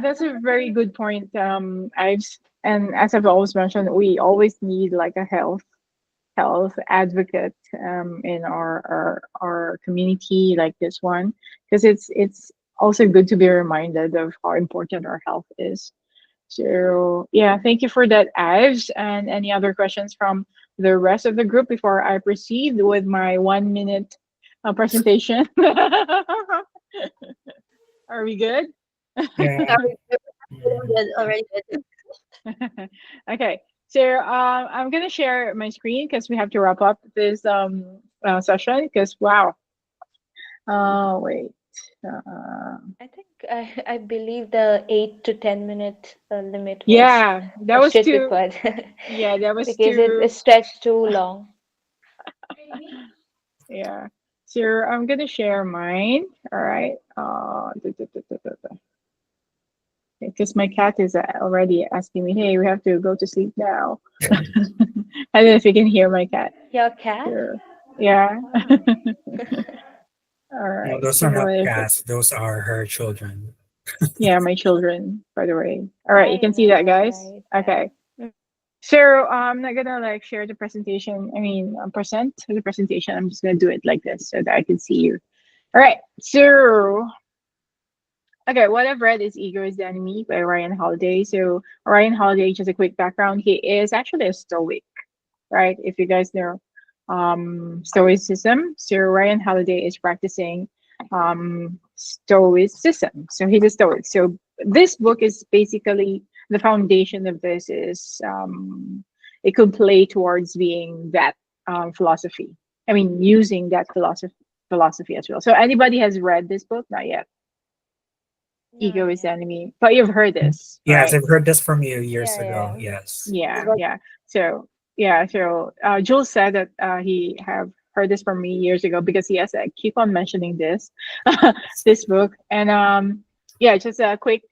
that's a very good point, Ives. And as I've always mentioned, we always need like a health advocate in our community like this one, because it's also good to be reminded of how important our health is. So yeah, thank you for that, Ives. And any other questions from the rest of the group before I proceed with my 1 minute presentation? Are we good? Yeah. Already Mm. good, already good. Okay, so I'm gonna share my screen because we have to wrap up this session. Because wow, wait, uh, I think I believe the 8 to 10 minute limit was yeah, that was should be too. put Yeah, that was because it too. stretched too long. Yeah, so I'm gonna share mine. All right. Because my cat is already asking me, "Hey, we have to go to sleep now." I don't know if you can hear my cat. Your cat? Sure. Yeah. Wow. All No, right. those So are not if cats. Those are her children. yeah, my children, by the way. All right, you Right, can see that, right, guys. right. Yeah. Okay. So I'm not gonna like share the presentation. I mean, present the presentation. I'm just gonna do it like this so that I can see you. All right. So okay, what I've read is Ego is the Enemy by Ryan Holiday. So Ryan Holiday, just a quick background, he is actually a Stoic, right? If you guys know Stoicism, so Ryan Holiday is practicing Stoicism. So he's a Stoic. So this book is basically the foundation of this is it could play towards being that philosophy. I mean, using that philosophy as well. So anybody has read this book? Not yet. No, Ego not is the yet. enemy, but you've heard this, Yes, right? I've heard this from you years Yeah, ago. yeah. Yes. Yeah, yeah. So yeah, so Jules said that he have heard this from me years ago because he has keep on mentioning this this book. And yeah, just a quick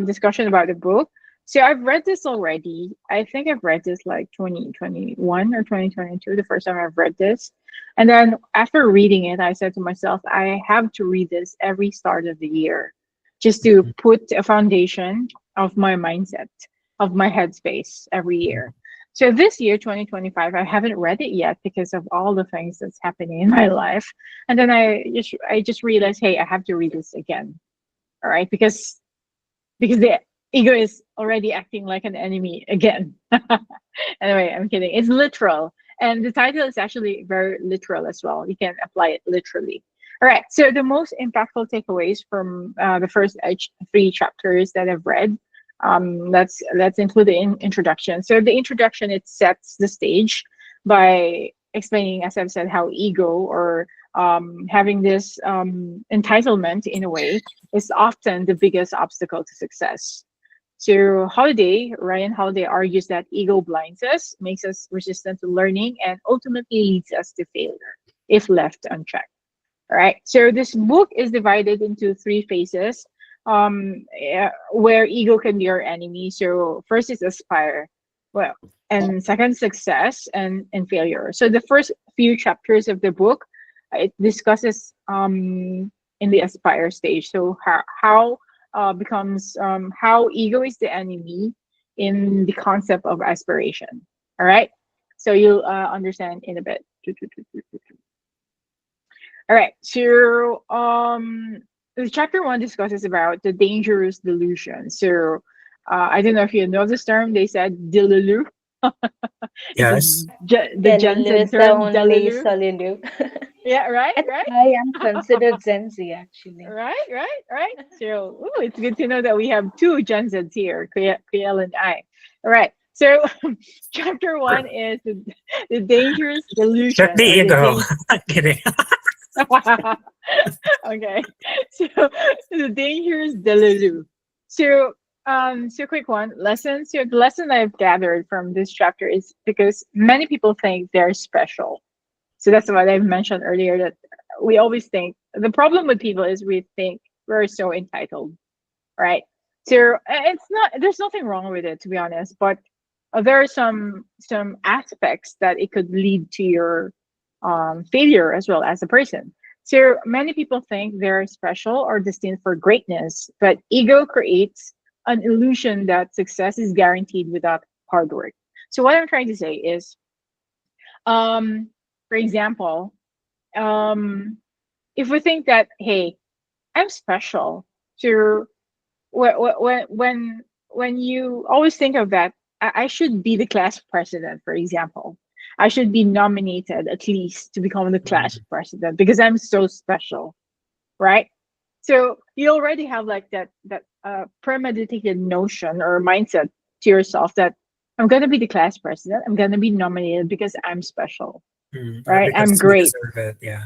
discussion about the book. So I've read this already. I think I've read this like 2021 or 2022, the first time I've read this. And then after reading it, I said to myself, I have to read this every start of the year just to Mhm. put a foundation of my mindset, of my headspace every year. So this year, 2025, I haven't read it yet because of all the things that's happening in my life. And then I just realized, hey, I have to read this again. All right, because the ego is already acting like an enemy again. Anyway, I'm kidding. It's literal. And the title is actually very literal as well. You can apply it literally. All right. So the most impactful takeaways from the first three chapters that I've read. Let's include the introduction. So the introduction, it sets the stage by explaining, as I've said, how ego or having this entitlement in a way is often the biggest obstacle to success. So Ryan Holiday argues that ego blinds us, makes us resistant to learning, and ultimately leads us to failure if left unchecked. All right. So this book is divided into three phases, where ego can be our enemy. So first is aspire, well, and second success and failure. So the first few chapters of the book, it discusses in the aspire stage. So how becomes how ego is the enemy in the concept of aspiration. All right. So you'll understand in a bit. All right. So the chapter one discusses about the dangerous delusion. So I don't know if you know this term. They said delulu. It's Yes. the Gen Delilu Z is the term only delulu. Solilu. Yeah. Right. I think Right. I am considered Gen Z actually. Right. Right. Right. So it's good to know that we have two Gen Zs here, Kriel and I. All right. So chapter one is the dangerous Check delusion the or the ego. Kidding. okay. So the dangerous delulu. So so quick one lesson. So the lesson I've gathered from this chapter is because many people think they're special. So that's what I've mentioned earlier that we always think the problem with people is we think we're so entitled, right? So it's not there's nothing wrong with it to be honest, but there are some aspects that it could lead to your failure as well as a person. So many people think they're special or destined for greatness, but ego creates an illusion that success is guaranteed without hard work. So what I'm trying to say is, um, for example, um, if we think that hey, I'm special, so when you always think of that, I should be the class president, for example. I should be nominated at least to become the class Mhm. president because I'm so special, right? So you already have like that premeditated notion or mindset to yourself that I'm gonna be the class president. I'm gonna be nominated because I'm special, Or right? I'm because you great. deserve it. Yeah.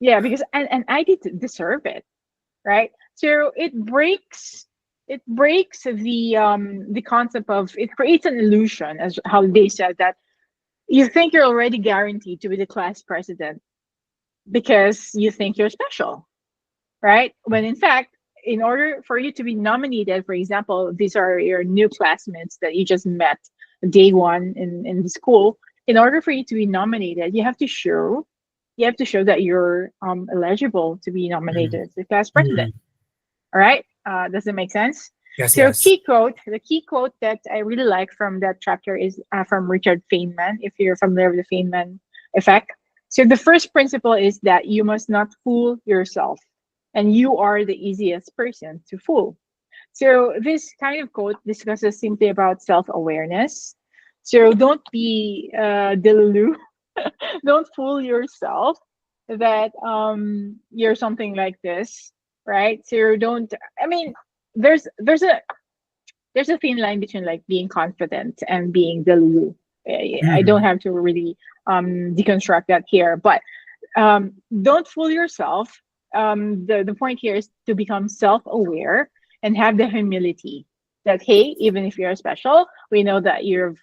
Yeah, because and I did deserve it, right? So it breaks the concept of it creates an illusion, as how they said that you think you're already guaranteed to be the class president because you think you're special, right? When in fact, in order for you to be nominated, for example, these are your new classmates that you just met day one in the school. In order for you to be nominated, you have to show that you're eligible to be Mhm. nominated as the class president. Mhm. All right. Does it make sense? Yes, So yes. the key quote that I really like from that chapter is from Richard Feynman, if you're familiar with the Feynman effect. So the first principle is that you must not fool yourself, and you are the easiest person to fool. So this kind of quote discusses simply about self-awareness. So don't be delulu, don't fool yourself that you're something like this, right? So don't. I mean, there's a thin line between like being confident and being delulu. I don't Mhm. have to really deconstruct that here, but don't fool yourself. The point here is to become self-aware and have the humility that hey, even if you're special, we know that you've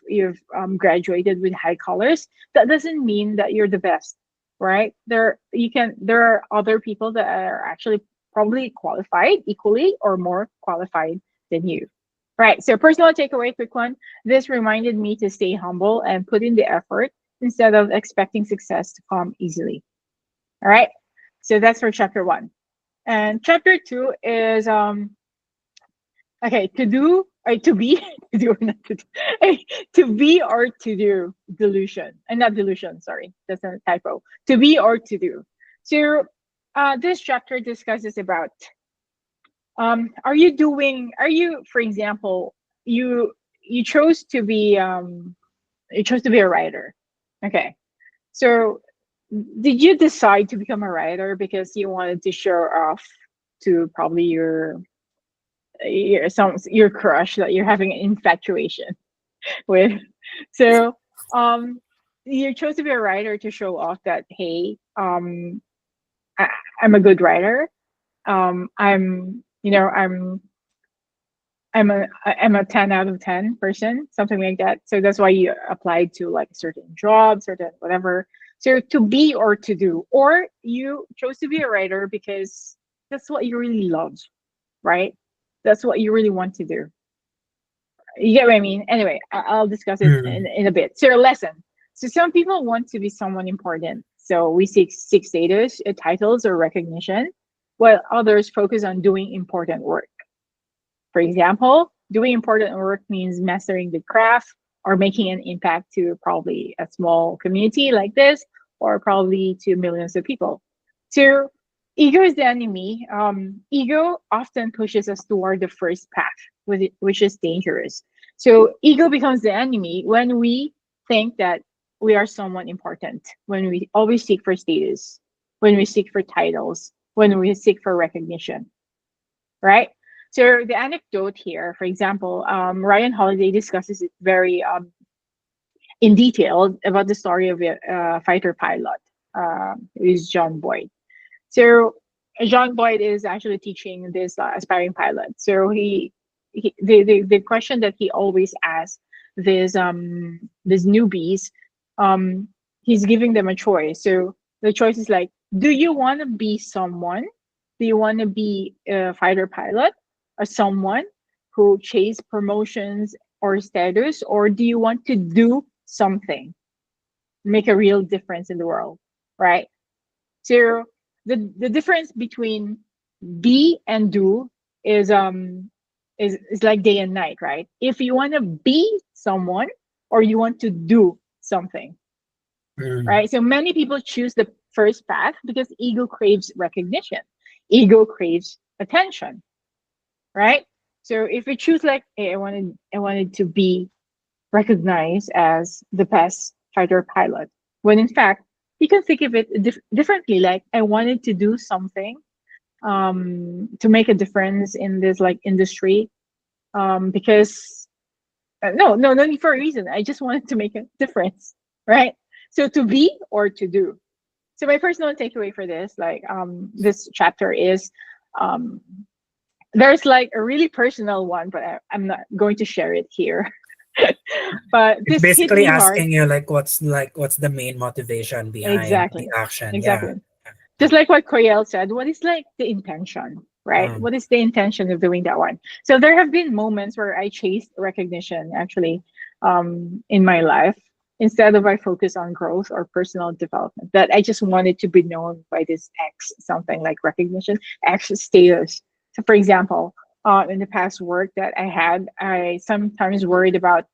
graduated with high colors. That doesn't mean that you're the best, right? There are other people that are actually probably qualified equally or more qualified than you. Right. So personal takeaway, quick one. This reminded me to stay humble and put in the effort instead of expecting success to come easily. All right. So that's for chapter one. And chapter two is okay, to do or to be to do or not to do. To be or to do delusion. And not delusion, sorry. That's a typo. To be or to do. So this chapter discusses about are you, for example, you chose to be a writer. Okay. So did you decide to become a writer because you wanted to show off to probably your crush that you're having an infatuation with? So you chose to be a writer to show off that hey, I, I'm a good writer. I'm you know I'm a 10 out of 10 person, something like that. So that's why you applied to like a certain job, certain whatever. So to be or to do, or you chose to be a writer because that's what you really love, right? That's what you really want to do. You get what I mean? Anyway, I'll discuss it Mm. in a bit. So your lesson. So some people want to be someone important. So we seek status, titles, or recognition, while others focus on doing important work. For example, doing important work means mastering the craft or making an impact to probably a small community like this, or probably to millions of people. So, ego is the enemy. Ego often pushes us toward the first path, which is dangerous. So, ego becomes the enemy when we think that we are someone important, when we always seek for status, when we seek for titles, when we seek for recognition, right? So the anecdote here, for example, Ryan Holiday discusses it very in detail about the story of a fighter pilot, who is John Boyd. So John Boyd is actually teaching this aspiring pilot. So the question that he always asks these newbies, um, he's giving them a choice. So the choice is like, do you want to be someone? Do you want to be a fighter pilot? Or someone who chase promotions or status, or do you want to do something, make a real difference in the world, right? So the difference between be and do is like day and night, right? If you want to be someone or you want to do something, Mm. right? So many people choose the first path because ego craves recognition, ego craves attention, right? So if we choose like, hey, I wanted to be recognized as the best fighter pilot, when in fact you can think of it differently. Like I wanted to do something to make a difference in this like industry because no need for a reason. I just wanted to make a difference, right? So to be or to do. So my personal takeaway for this, like this chapter is um there's like a really personal one, but I'm not going to share it here. But It's this hit basically me hard. asking you what's the main motivation behind the Exactly. action. Exactly. Yeah. Just like what Koyel said, what is like the intention, right? Um, What is the intention of doing that one? So there have been moments where I chased recognition actually in my life instead of I focus on growth or personal development. That I just wanted to be known by this X, something like recognition, X status. So for example, in the past work that I had, I sometimes worried about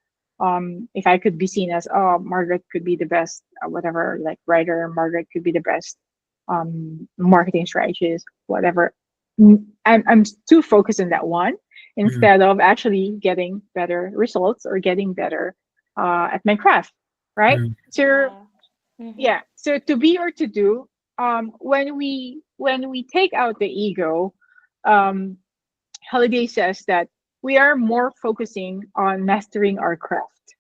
if I could be seen as, oh, Margaret could be the best, whatever, like writer, Margaret could be the best marketing strategies, whatever. I'm too focused on that one mm, instead of actually getting better results or getting better at my craft, right? mm, So Mm-hmm. yeah, so to be or to do, when we take out the ego, um, Holiday says that we are more focusing on mastering our craft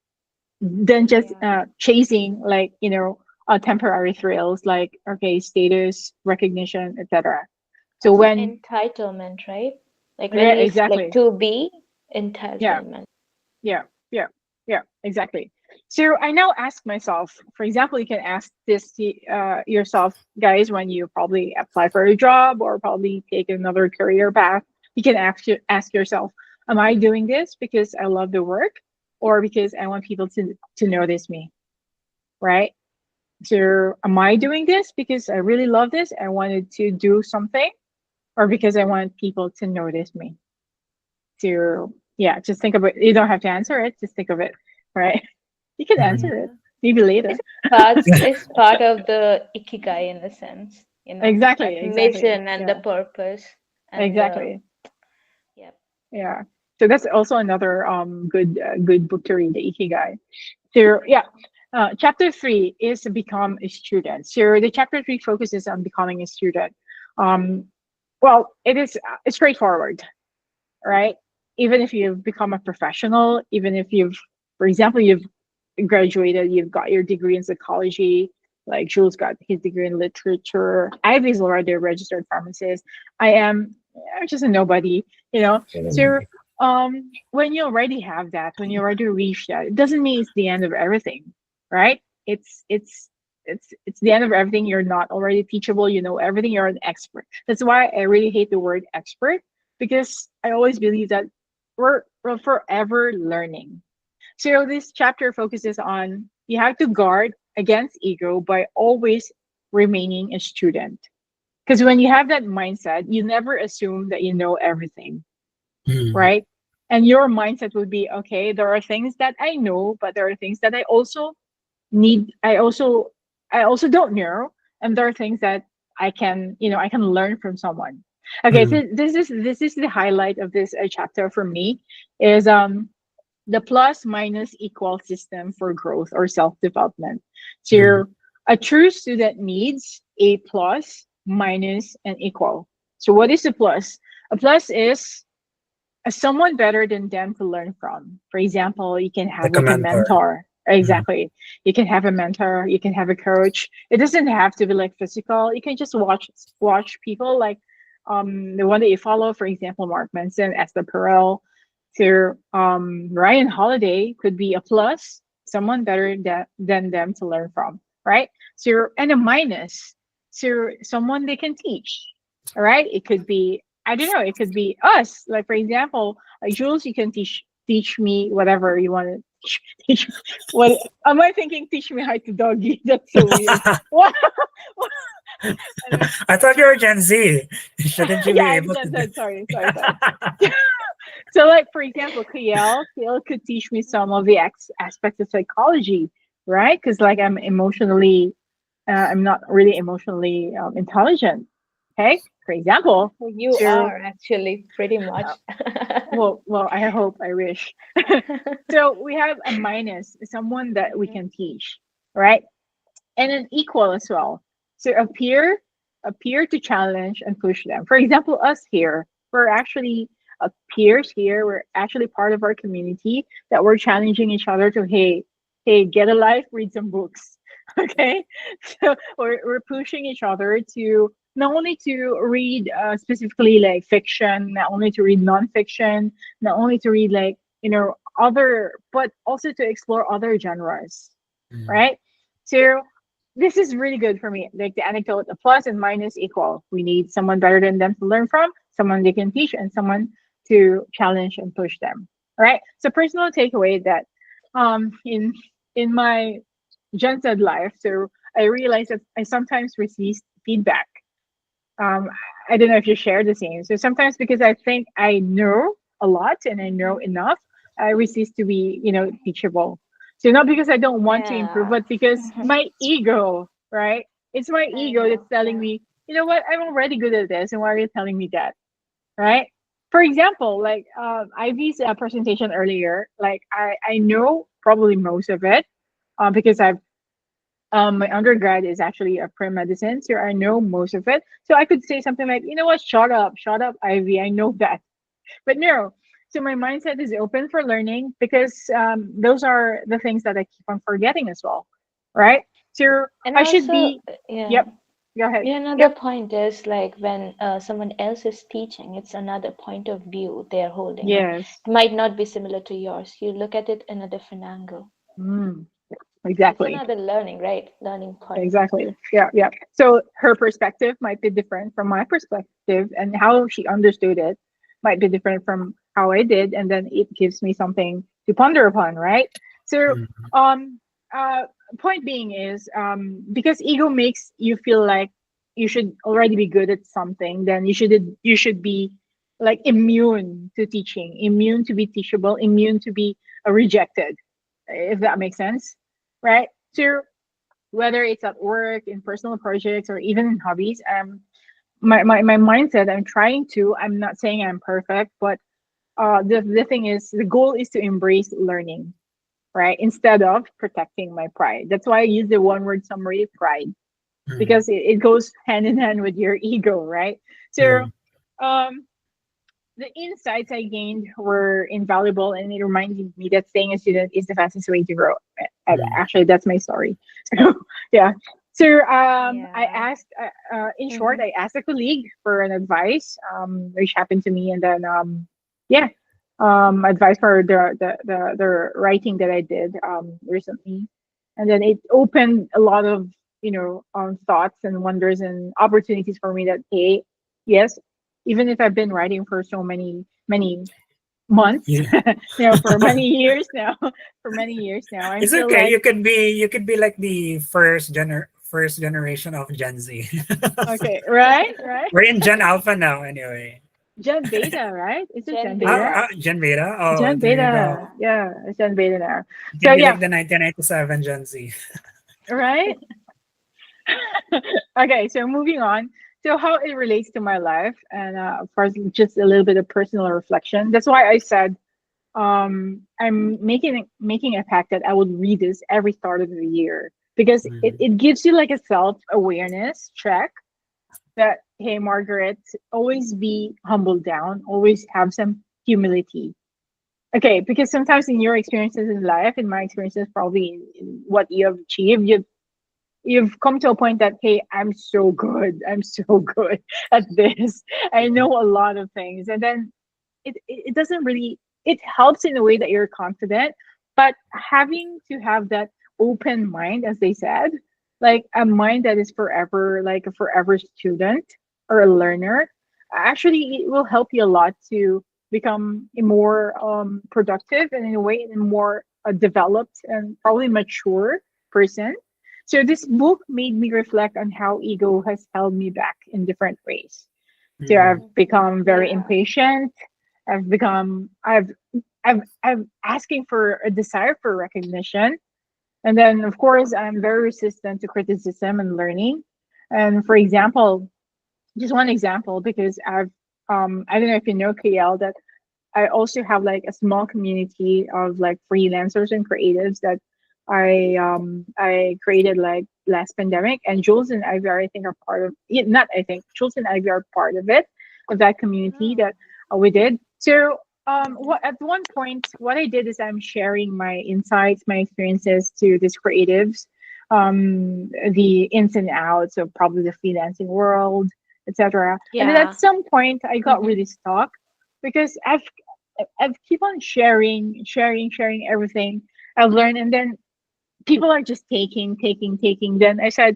than just Yeah. chasing like temporary thrills like okay status recognition etc. So Also when entitlement, right? Like when yeah we like exactly to be, Entitlement. Yeah, yeah, yeah, exactly. So I now ask myself, for example, you can ask this yourself, guys, when you probably apply for a job or probably take another career path. You can ask yourself, am I doing this because I love the work or because I want people to notice me, right? So am I doing this because I really love this? I wanted to do something or because I want people to notice me? To yeah, just think of it. You don't have to answer it. Just think of it, right? You can Mhm. answer it maybe later. It's part of the ikigai in a sense, Exactly, that exactly. mission and the Yeah, purpose and the exactly. yep. Yeah. So that's also another good book to read, the Ikigai. So yeah, chapter 3 is to become a student. So the chapter 3 focuses on becoming a student. Um, well, it is it's straightforward, right? Even if you've become a professional, even if you've, for example, you've graduated, you've got your degree in psychology, like Jules got his degree in literature, Ivy's already a registered pharmacist. I'm just a nobody, you know. So when you already have that, when you already reach that, it doesn't mean it's the end of everything, right? It's the end of everything. You're not already teachable, you know everything, you're an expert. That's why I really hate the word expert, because I always believe that we're forever learning. So this chapter focuses on you have to guard against ego by always remaining a student. Because when you have that mindset, you never assume that you know everything, Mhm. right? And your mindset would be, okay, there are things that I know, but there are things that I also need. I also don't know, and there are things that I can learn from someone. Okay, Mhm. so this is the highlight of this chapter for me is the plus minus equal system for growth or self development. Mhm. So a true student needs a plus, minus, and equal. So what is a plus? A plus is someone better than them to learn from. For example, you can have Like a like a mentor. mentor. Mhm. Exactly. You can have a mentor, you can have a coach. It doesn't have to be like physical. You can just watch people like the one that you follow, for example, Mark Manson, Esther Perel, to Ryan Holiday could be a plus, someone better than them to learn from, right? So and a minus, so someone they can teach. All right, it could be, I don't know, it could be us. Like for example, like Jules, you can teach me whatever you want to teach. What am I thinking? Teach me how to doggy. That's so weird. What? Anyway, I thought you were Gen Z. Shouldn't you yeah, be I'm able to done. do? Done. Sorry. So, like for example, Kiel could teach me some of the aspects of psychology, right? Because like I'm not really emotionally intelligent. Okay, for example, You so are actually pretty much. well, I hope, I wish. So we have a minus, someone that we can teach, right? And an equal as well. So appear to challenge and push them. For example, us here, we're actually peers here. We're actually part of our community that we're challenging each other to, hey, get a life, read some books. Okay, so we're pushing each other to not only to read specifically like fiction, not only to read nonfiction, not only to read like other, but also to explore other genres, Mhm. right? So this is really good for me. Like the anecdote, the plus and minus equal. We need someone better than them to learn from, someone they can teach, and someone to challenge and push them. All right. So personal takeaway that in my Gen Z life, so I realized that I sometimes receive feedback. Um, I don't know if you share the same. So sometimes because I think I know a lot and I know enough, I resist to be, teachable. So not because I don't want to improve, Yeah. but because my ego, right? It's my I ego know. that's telling Yeah. me, you know what, I'm already good at this, and why are you telling me that, right? For example, like Ivy's presentation earlier, like I know probably most of it, because my undergrad is actually a pre-medicine, so I know most of it. So I could say something like, you know what, shut up, Ivy. I know that. But no. So my mindset is open for learning because those are the things that I keep on forgetting as well, right? So And I should also, be, yeah. yep. Go ahead. Yeah, another Yep. point is like when someone else is teaching, it's another point of view they're holding. It Yes. might not be similar to yours. You look at it in a different angle. Mm, It's exactly. another learning, right? Learning point. Exactly. Yeah, yeah. So her perspective might be different from my perspective, and how she understood it might be different from how I did, and then it gives me something to ponder upon, right? So, Mhm. um, uh, point being is, because ego makes you feel like you should already be good at something, then you should be like immune to teaching, immune to be teachable, immune to be rejected, if that makes sense, right? So whether it's at work, in personal projects, or even in hobbies. My mindset, I'm not saying I'm perfect, but the thing is, the goal is to embrace learning, right? Instead of protecting my pride. That's why I use the one word summary, pride, Mhm. because it goes hand in hand with your ego, right? So, Mhm. um, the insights I gained were invaluable, and it reminded me that staying a student is the fastest way to grow. Mhm. Actually, that's my story. So, yeah. So, I Yeah. asked, in short, Mm-hmm. I asked a colleague for an advice, which happened to me, and then, yeah, advice for the writing that I did recently, and then it opened a lot of thoughts and wonders and opportunities for me. That hey, yes, even if I've been writing for so many months, Yeah. for many years now, for many years now, I'm It's still okay. like, You could be like the first generation of Gen Z. okay, right, right. We're in Gen Alpha now, anyway. Gen Beta, right? Is it Gen Gen Oh, Beta? Beta. Gen Beta. Oh, Gen there you go. Beta, Yeah. yeah, it's Gen Beta now. You So can be yeah, like the 1997 Gen Z. right. Okay, so moving on. So how it relates to my life, and first just a little bit of personal reflection. That's why I said I'm making a pact that I would read this every start of the year, because it, Mhm. it gives you like a self-awareness check that, hey, Margaret, always be humbled down, always have some humility. Okay, because sometimes in your experiences in life, in my experiences, probably in what you have achieved, you've come to a point that, hey, I'm so good at this, I know a lot of things, and then it doesn't really, it helps in a way that you're confident, but having to have that open mind, as they said, like a mind that is forever, like a forever student or a learner, actually it will help you a lot to become a more productive, and in a way a more developed and probably mature person. So this book made me reflect on how ego has held me back in different ways. So I've Mhm. become very Yeah. impatient. I've become I've asking for a desire for recognition. And then of course I'm very resistant to criticism and learning. And for example, just one example, because I don't know if you know, KL, that I also have like a small community of like freelancers and creatives that I created like last pandemic, and Jules and Ivy are, I think, are part of, yeah, not I think, Jules and Ivy are part of that community Oh. that we did. So Mm-hmm. what at one point what I did is I'm sharing my insights, my experiences to these creatives, the ins and outs of probably the freelancing world, etc. And then at Yeah. some point I got Mm-hmm. really stuck, because I've keep on sharing everything I've learned, and then people are just taking. Then I said,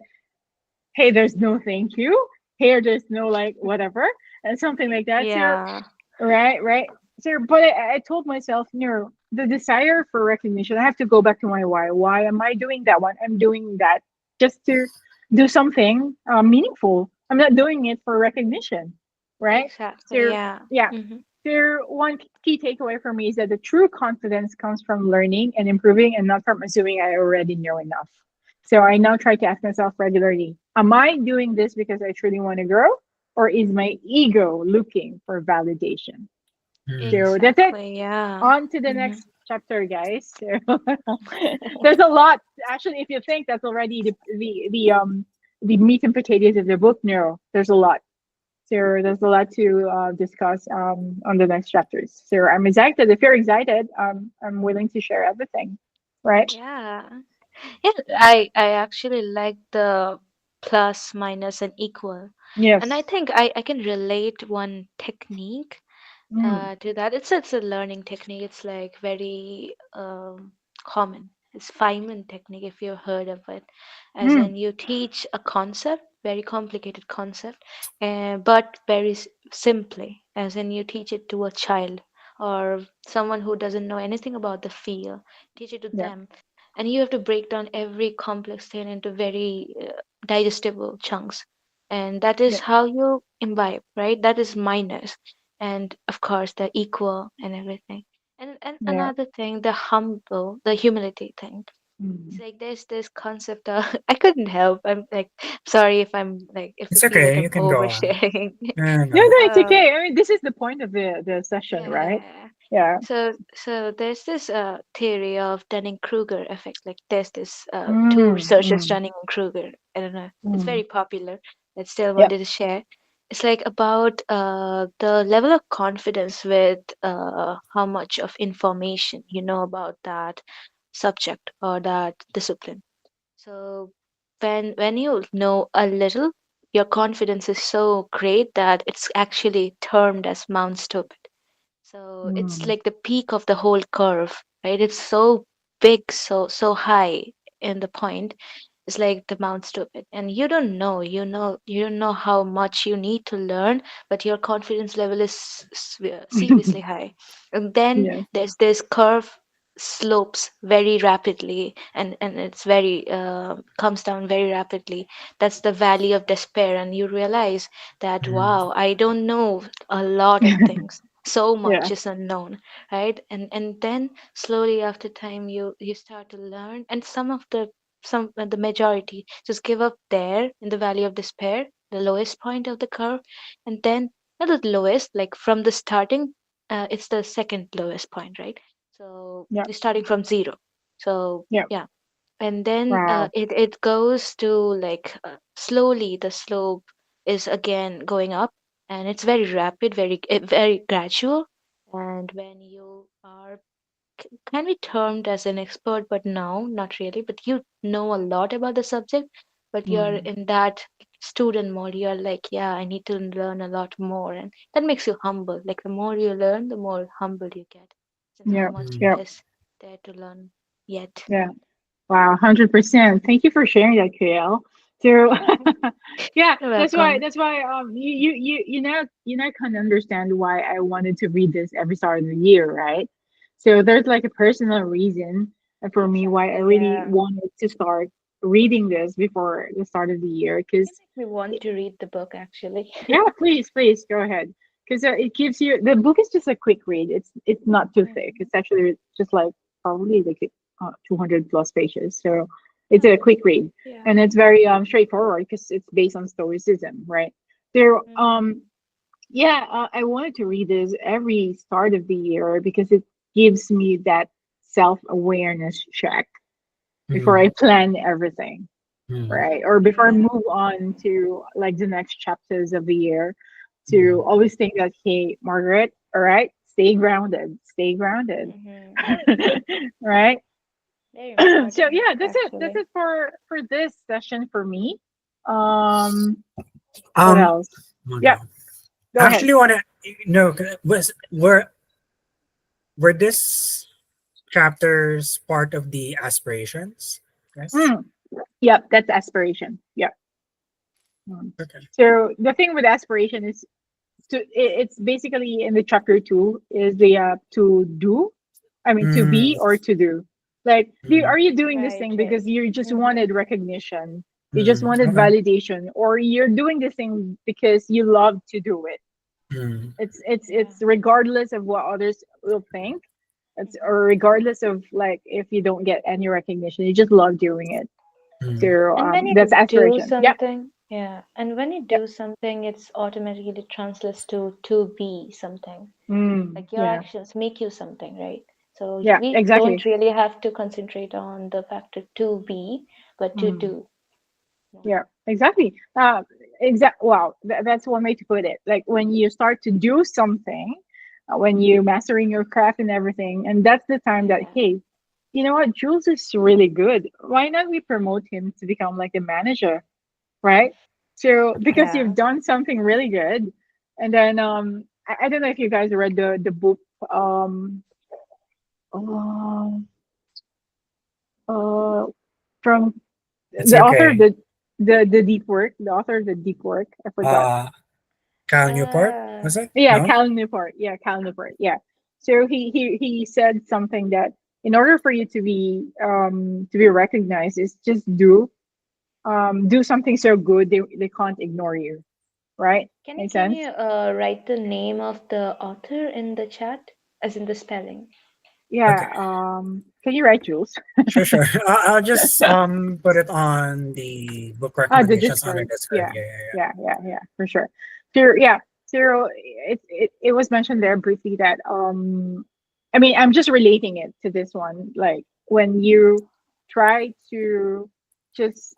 "Hey, there's no thank you. Here, there's no like whatever," and something like that. So Yeah. right, right. So, but I told myself, no, the desire for recognition. I have to go back to my why. Why am I doing that one? I'm doing that just to do something meaningful. I'm not doing it for recognition, right? Exactly. So Yeah. yeah, Mm-hmm. there, one key takeaway for me is that the true confidence comes from learning and improving, and not from assuming I already know enough. So I now try to ask myself regularly, am I doing this because I truly want to grow, or is my ego looking for validation? Mhm. So that's it. Exactly. Yeah. On to the Mm-hmm. next chapter, guys. So there's a lot. Actually, if you think that's already the meat and potatoes of the book, no, there's a lot. So there's a lot to discuss on the next chapters. So I'm excited. If you're excited, I'm willing to share everything. Right? Yeah. Yeah. I actually like the plus, minus, and equal. Yes. And I think I can relate one technique Mm. to that. It's a learning technique. It's like very common. It's Feynman technique, if you've heard of it. As Mm. in, you teach a concept, very complicated concept, but very simply. As in, you teach it to a child or someone who doesn't know anything about the field. Teach it to Yeah. them, and you have to break down every complex thing into very digestible chunks, and that is Yeah. how you imbibe, right? That is minus, and of course the equal and everything. And Yeah. another thing, the humble, the humility thing. It's Mm. like there's this concept of I couldn't help. I'm like sorry if I'm like if you It's feel like okay. I'm You can go on. oversharing. No, No, no. no, it's uh, okay. I mean, this is the point of the session, right? yeah. Yeah. So there's this theory of Dunning-Kruger effect. Like there's this two Mm. researchers, Mm. Dunning and Kruger. I don't know. It's Mm. very popular. I still Yep. wanted to share. It's like about the level of confidence with how much of information you know about that subject or that discipline. So when you know a little, your confidence is so great that it's actually termed as Mount Stupid. So it's Mm. like the peak of the whole curve, right? It's so big, so high in the point. It's like the Mount Stupid, and you don't know. You don't know how much you need to learn, but your confidence level is seriously high. And then Yes. there's this curve slopes very rapidly, and it's very comes down very rapidly. That's the valley of despair, and you realize that Mm, wow, I don't know a lot of things, so Yeah. much is unknown, right? And then slowly after time you start to learn, and the majority just give up there in the valley of despair, the lowest point of the curve. And then not the lowest, like from the starting, it's the second lowest point, right? So Yeah. you're starting from zero. So Yeah. yeah, and then Wow. it goes to like slowly the slope is again going up, and it's very rapid, very gradual. And when you are can be termed as an expert, but no, not really. But you know a lot about the subject, but you're Mm. in that student mode. You're like, yeah, I need to learn a lot more, and that makes you humble. Like the more you learn, the more humble you get, since how Yeah. much mm, Yeah. is there to learn yet. Yeah. Wow. 100%. Thank you for sharing that, KL. So, yeah, You're that's why. welcome. That's why. You now kind of understand why I wanted to read this every start of the year, right? So there's like a personal reason for me why I Exactly, really yeah. wanted to start reading this before the start of the year, I because can actually want to read the book actually. yeah, please go ahead. Because it gives you the book is just a quick read. It's not too thick. Mhm. It's actually just like probably like 200 plus pages. So it's a Oh, quick read, yeah. and it's very straightforward because it's based on stoicism, right? So Mhm. yeah, I wanted to read this every start of the year because it gives me that self awareness check before I mm, plan everything, mm, right? Or Exactly, before I yeah. move on to like the next chapters of the year, to mm. always think that, hey, Margaret, all right, stay grounded, Mhm. right? Very So important yeah, that's actually. it for this session for me. Um, what Um, else? okay. Yeah, go ahead. Actually, want to know was were this chapters part of the aspirations? Yes. Mm, yep, that's aspiration. Yep. Mm. Okay. So the thing with aspiration is it's basically in the chapter two is the to do, I mean to be Mm, or to do. Like, mm, are you doing this Right, thing right. because you just Mhm. wanted recognition, you just mm, wanted okay. validation, or you're doing this thing because you love to do it? Mm, Yeah. It's regardless of what others will think. It's or Mhm. regardless of like if you don't get any recognition, you just love doing it. mm, So And when that's you do aspiration. Yep. something, yeah, and when you Yep. do something, it's automatically translates to be something. Mm, Like your yeah. actions make you something, right? So Yeah. we don't Exactly. really have to concentrate on the factor to be, but to Mm. do. Yeah. Yeah, exactly. Wow, that's one way to put it. Like when you start to do something, when you mastering your craft and everything, and that's the time that, Yeah. hey, you know what, Jules is really good. Why not we promote him to become like a manager, right? So because Yeah. you've done something really good, and then I don't know if you guys read the book uh, uh from It's the author of okay. the deep work, the author of the deep work. I forgot. Uh, Cal Newport, Uh, was it? Yeah, No? Cal Newport. Yeah, Cal Newport. Yeah. So he said something that in order for you to be recognized is just do something so good they can't ignore you. Right? Make can sense? you write the name of the author in the chat, as in the spelling? Okay. Yeah. Can you write, Jules? Sure, sure. I'll just put it on the book Ah, the recommendations under Discord. Discord. Yeah, Yeah, yeah, yeah. yeah, for sure. So yeah, so it was mentioned there briefly that I mean I'm just relating it to this one. Like when you try to just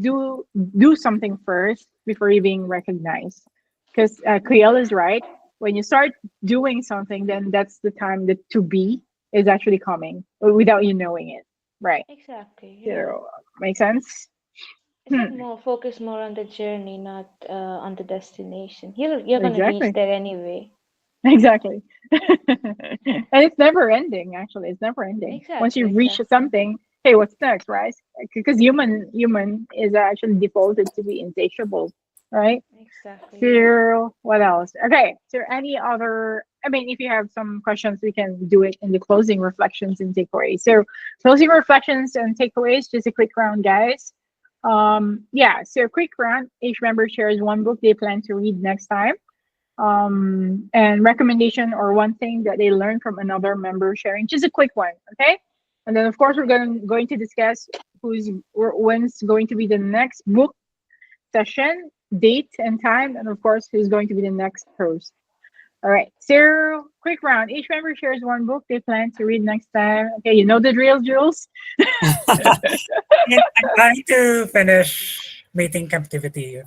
do something first before you being recognized. Because Kriel is right. When you start doing something, then that's the time that to be is actually coming without you knowing it. Right. Exactly. Yeah. So make sense? It's like Hmm. more focus more on the journey, not on the destination. You're gonna reach Exactly. there anyway. Exactly. And it's never ending, actually. It's never ending. Once you Exactly. reach Exactly. something, hey, what's next, right? Because human is actually defaulted to be insatiable, right? Exactly. Yeah. So what else? Okay. So any other I mean, if you have some questions, we can do it in the closing reflections and takeaways. So closing reflections and takeaways, just a quick round, guys. Yeah, so quick round. Each member shares one book they plan to read next time, and recommendation or one thing that they learned from another member sharing, just a quick one, okay? And then of course we're going to discuss when's going to be the next book session, date and time, and of course who's going to be the next host. All right, so quick round. Each member shares one book they plan to read next time. Okay, you know the drill, Jules. Yeah, I'm trying to finish Mating Captivity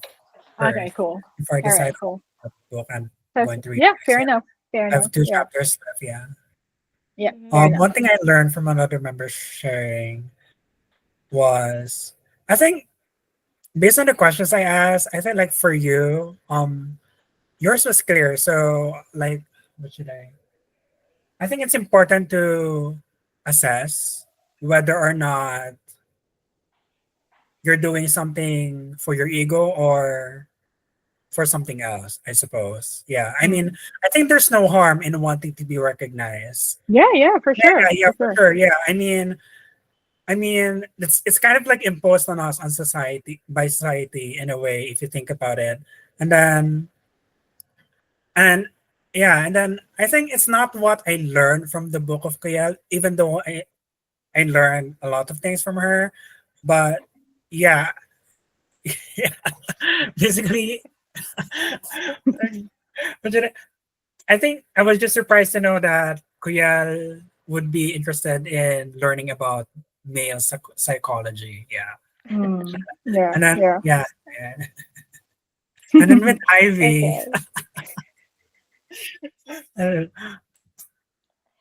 Okay, first cool. before I All decide right, on cool. what book I'm That's, going to read yeah, next. fair Yeah, enough. Fair I have enough. two Yeah, chapters left. Yeah. yeah, Mm-hmm. fair enough. One thing I learned from another member sharing was, I think, based on the questions I asked, I think like for you, yours was clear. So like, what should I think it's important to assess whether or not you're doing something for your ego or for something else, I suppose. Yeah. I mean, Mm. I think there's no harm in wanting to be recognized. Yeah, for Yeah, sure, yeah, for for sure. sure. Yeah. I mean, it's kind of like imposed on us on society by society in a way, if you think about it. And then and yeah, and then I think it's not what I learned from the book of Kayal, even though I learned a lot of things from her. But yeah, yeah. Basically, but then I think I was just surprised to know that Kuyal would be interested in learning about male psychology. Yeah. Yeah, And then, yeah. yeah. Yeah. And then with Ivy, Okay.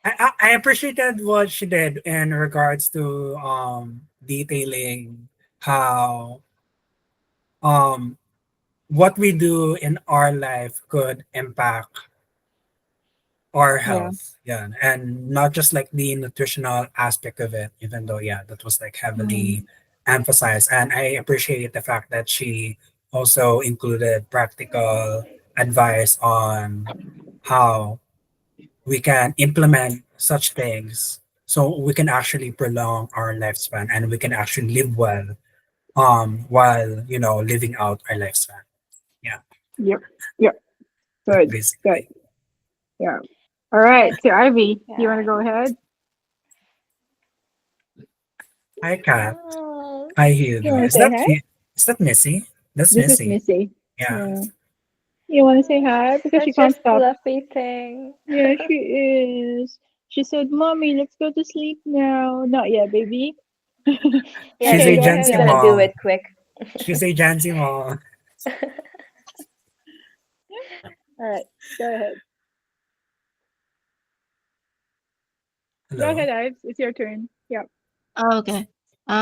uh, I appreciated what she did in regards to detailing how what we do in our life could impact our Yeah. health. Yeah, and not just like the nutritional aspect of it, even though yeah, that was like heavily Mm. emphasized. And I appreciate the fact that she also included practical advice on how we can implement such things so we can actually prolong our lifespan and we can actually live well while living out our lifespan. Yeah, Yep. Yep. Good. Good. basically. Yeah. All right. Like, So Ivy, you want to yeah. go ahead? Hi Kat. Oh, Hi Hugo. You want to say hi? Is that Missy? That's This is Missy. Missy. Yeah. Yeah. You want to say hi because she such a can't stop. fluffy thing. Yeah, she is. She said, "Mommy, let's go to sleep now." Not yet, baby. Yeah, She's Okay, a go she's ahead, Gen gonna Ivy. do mom. it quick. She's a Gen mom. All right, go ahead. Go Hello. ahead, Ives. It's your turn. Yeah. Okay.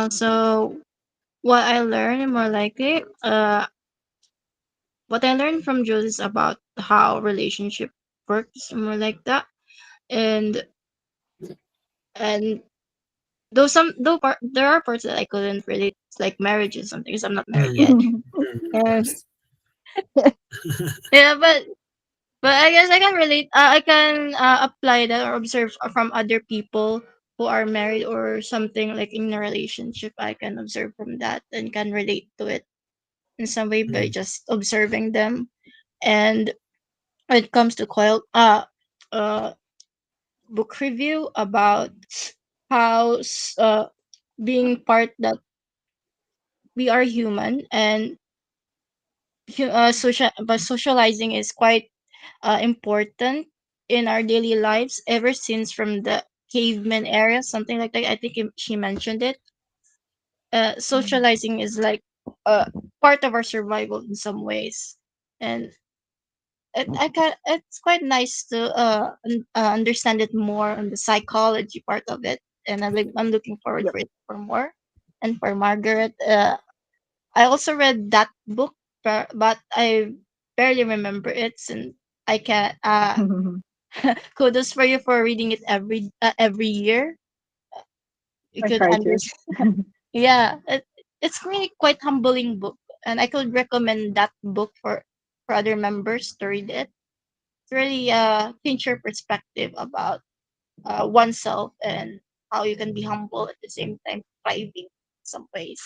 So What I learned more likely, what I learned from Jules is about how relationship works, more like that, and and there are parts that I couldn't relate, like marriage and something, because I'm not married Mm, yet. of And course. yeah, but I guess I can relate. I can apply that or observe from other people who are married or something like in a relationship. I can observe from that and can relate to it in some way by Mm, just observing them. And when it comes to uh book review about how being part that we are human and but socializing is quite important in our daily lives ever since from the caveman era, something like that. I think she mentioned it. Socializing is like part of our survival in some ways, and it's quite nice to understand it more on the psychology part of it, and I'm looking forward Yep. for it for more. And for Margaret, I also read that book, but I barely remember it, and I can kudos for you for reading it every year. You I could try to. understand. Yeah, it's really quite humbling book, and I could recommend that book for other members to read it. It's really change your perspective about oneself and how you can be humble at the same time thriving in some ways.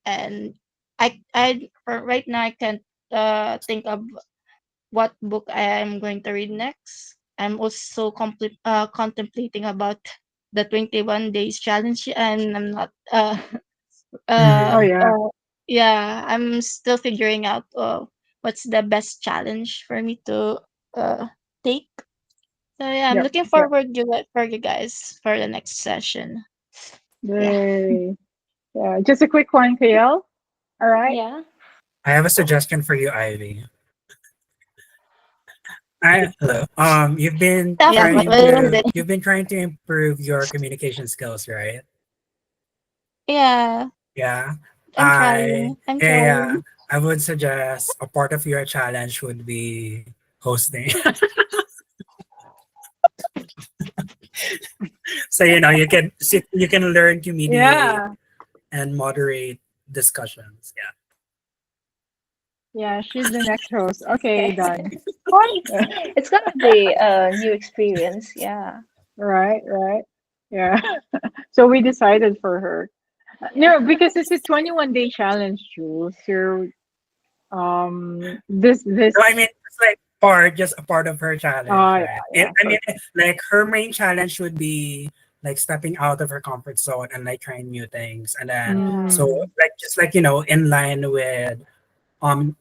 And I for right now I can't think of what book I am going to read next. I'm also contemplating about the 21 days challenge, and I'm not Oh uh, mm, yeah. uh yeah, I'm still figuring out what's the best challenge for me to uh take. So yeah, I'm Yep. looking Yep. forward for you guys for the next session. Yeah. Yay. Yeah, just a quick one, KL. All right. Yeah. I have a suggestion for you, Ivy. Hello. Yeah, what is it? You've been trying to improve your communication skills, right? Yeah, Yeah. I'm trying. I'm Yeah. trying. I would suggest a part of your challenge would be hosting. So you can learn to mediate Yeah. and moderate discussions. Yeah. Yeah, she's the next host. Okay, Okay. done. Well, it's gonna be a new experience. Yeah. Right, right. Yeah. So we decided for her. Yeah. No, because it's a 21-day challenge, Jules. So this No, I mean it's like just a part of her challenge, yeah, right? yeah. I mean like her main challenge would be like stepping out of her comfort zone and like trying new things. And then Yeah. so Mm, like just like in line with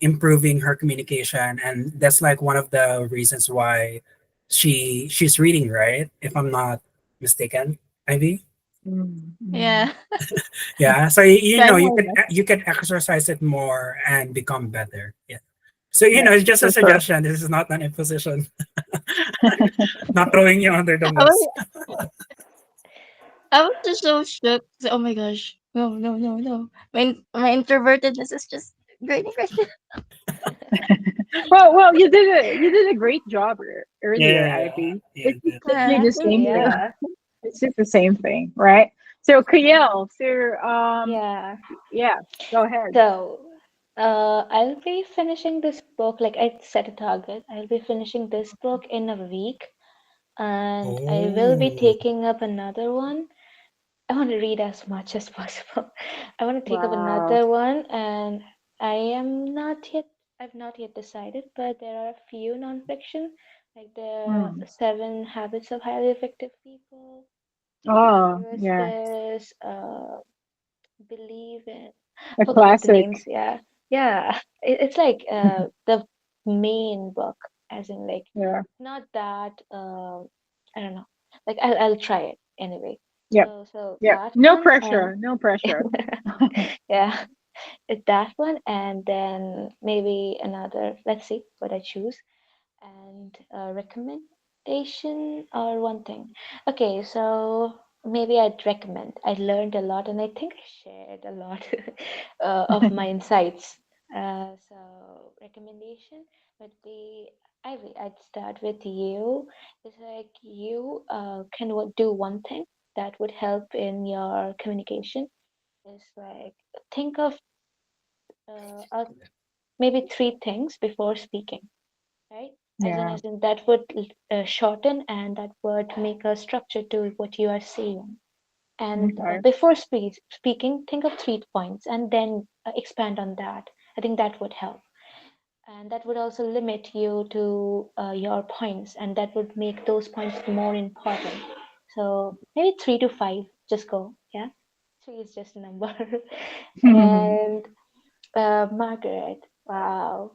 improving her communication, and that's like one of the reasons why she's reading, right? If I'm not mistaken, Ivy. mm. Yeah. Yeah, so Trying my best. you can exercise it more and become better. Yeah. So Yeah, it's just a for sure. suggestion. This is not an imposition. Not throwing you under the I bus. was I was just so shocked. Oh my gosh. No, no, no, no. My introvertedness is just great. Well, you did a great job earlier, Yeah, Ivy. yeah, It's yeah. literally the Thank same you. thing. Yeah. It's just the same thing, right? So, Kayel, so Yeah. yeah, go ahead. So, I'll be finishing this book. Like I set a target. I'll be finishing this book in a week, and I will be Oh, taking up another one. I want to read as much as possible. I want to take up Wow. another one, and I am not yet. I've not yet decided, but there are a few nonfiction, like the Mm. Seven Habits of Highly Effective People. Oh, There was yeah, this believe in. a Forgot the classic. names. Yeah, yeah. It's like the main book, as in like Yeah. not that. I don't know. Like I'll try it anyway. Yep. So Yep. that No one and pressure. No pressure. yeah, it's that one and then maybe another. Let's see what I choose and recommendation or one thing. Okay, so maybe I'd recommend. I learned a lot, and I think I shared a lot of my insights. So recommendation would be, Ivy. I'd start with you. It's like you can do one thing that would help in your communication. Is like think of maybe three things before speaking, right? Yeah. As in that would shorten and that would make a structure to what you are saying. And Okay. before speaking, think of three points and then expand on that. I think that would help. And that would also limit you to your points, and that would make those points more important. So maybe 3 to 5, just go. Yeah, 3 is just a number. And Margaret, wow.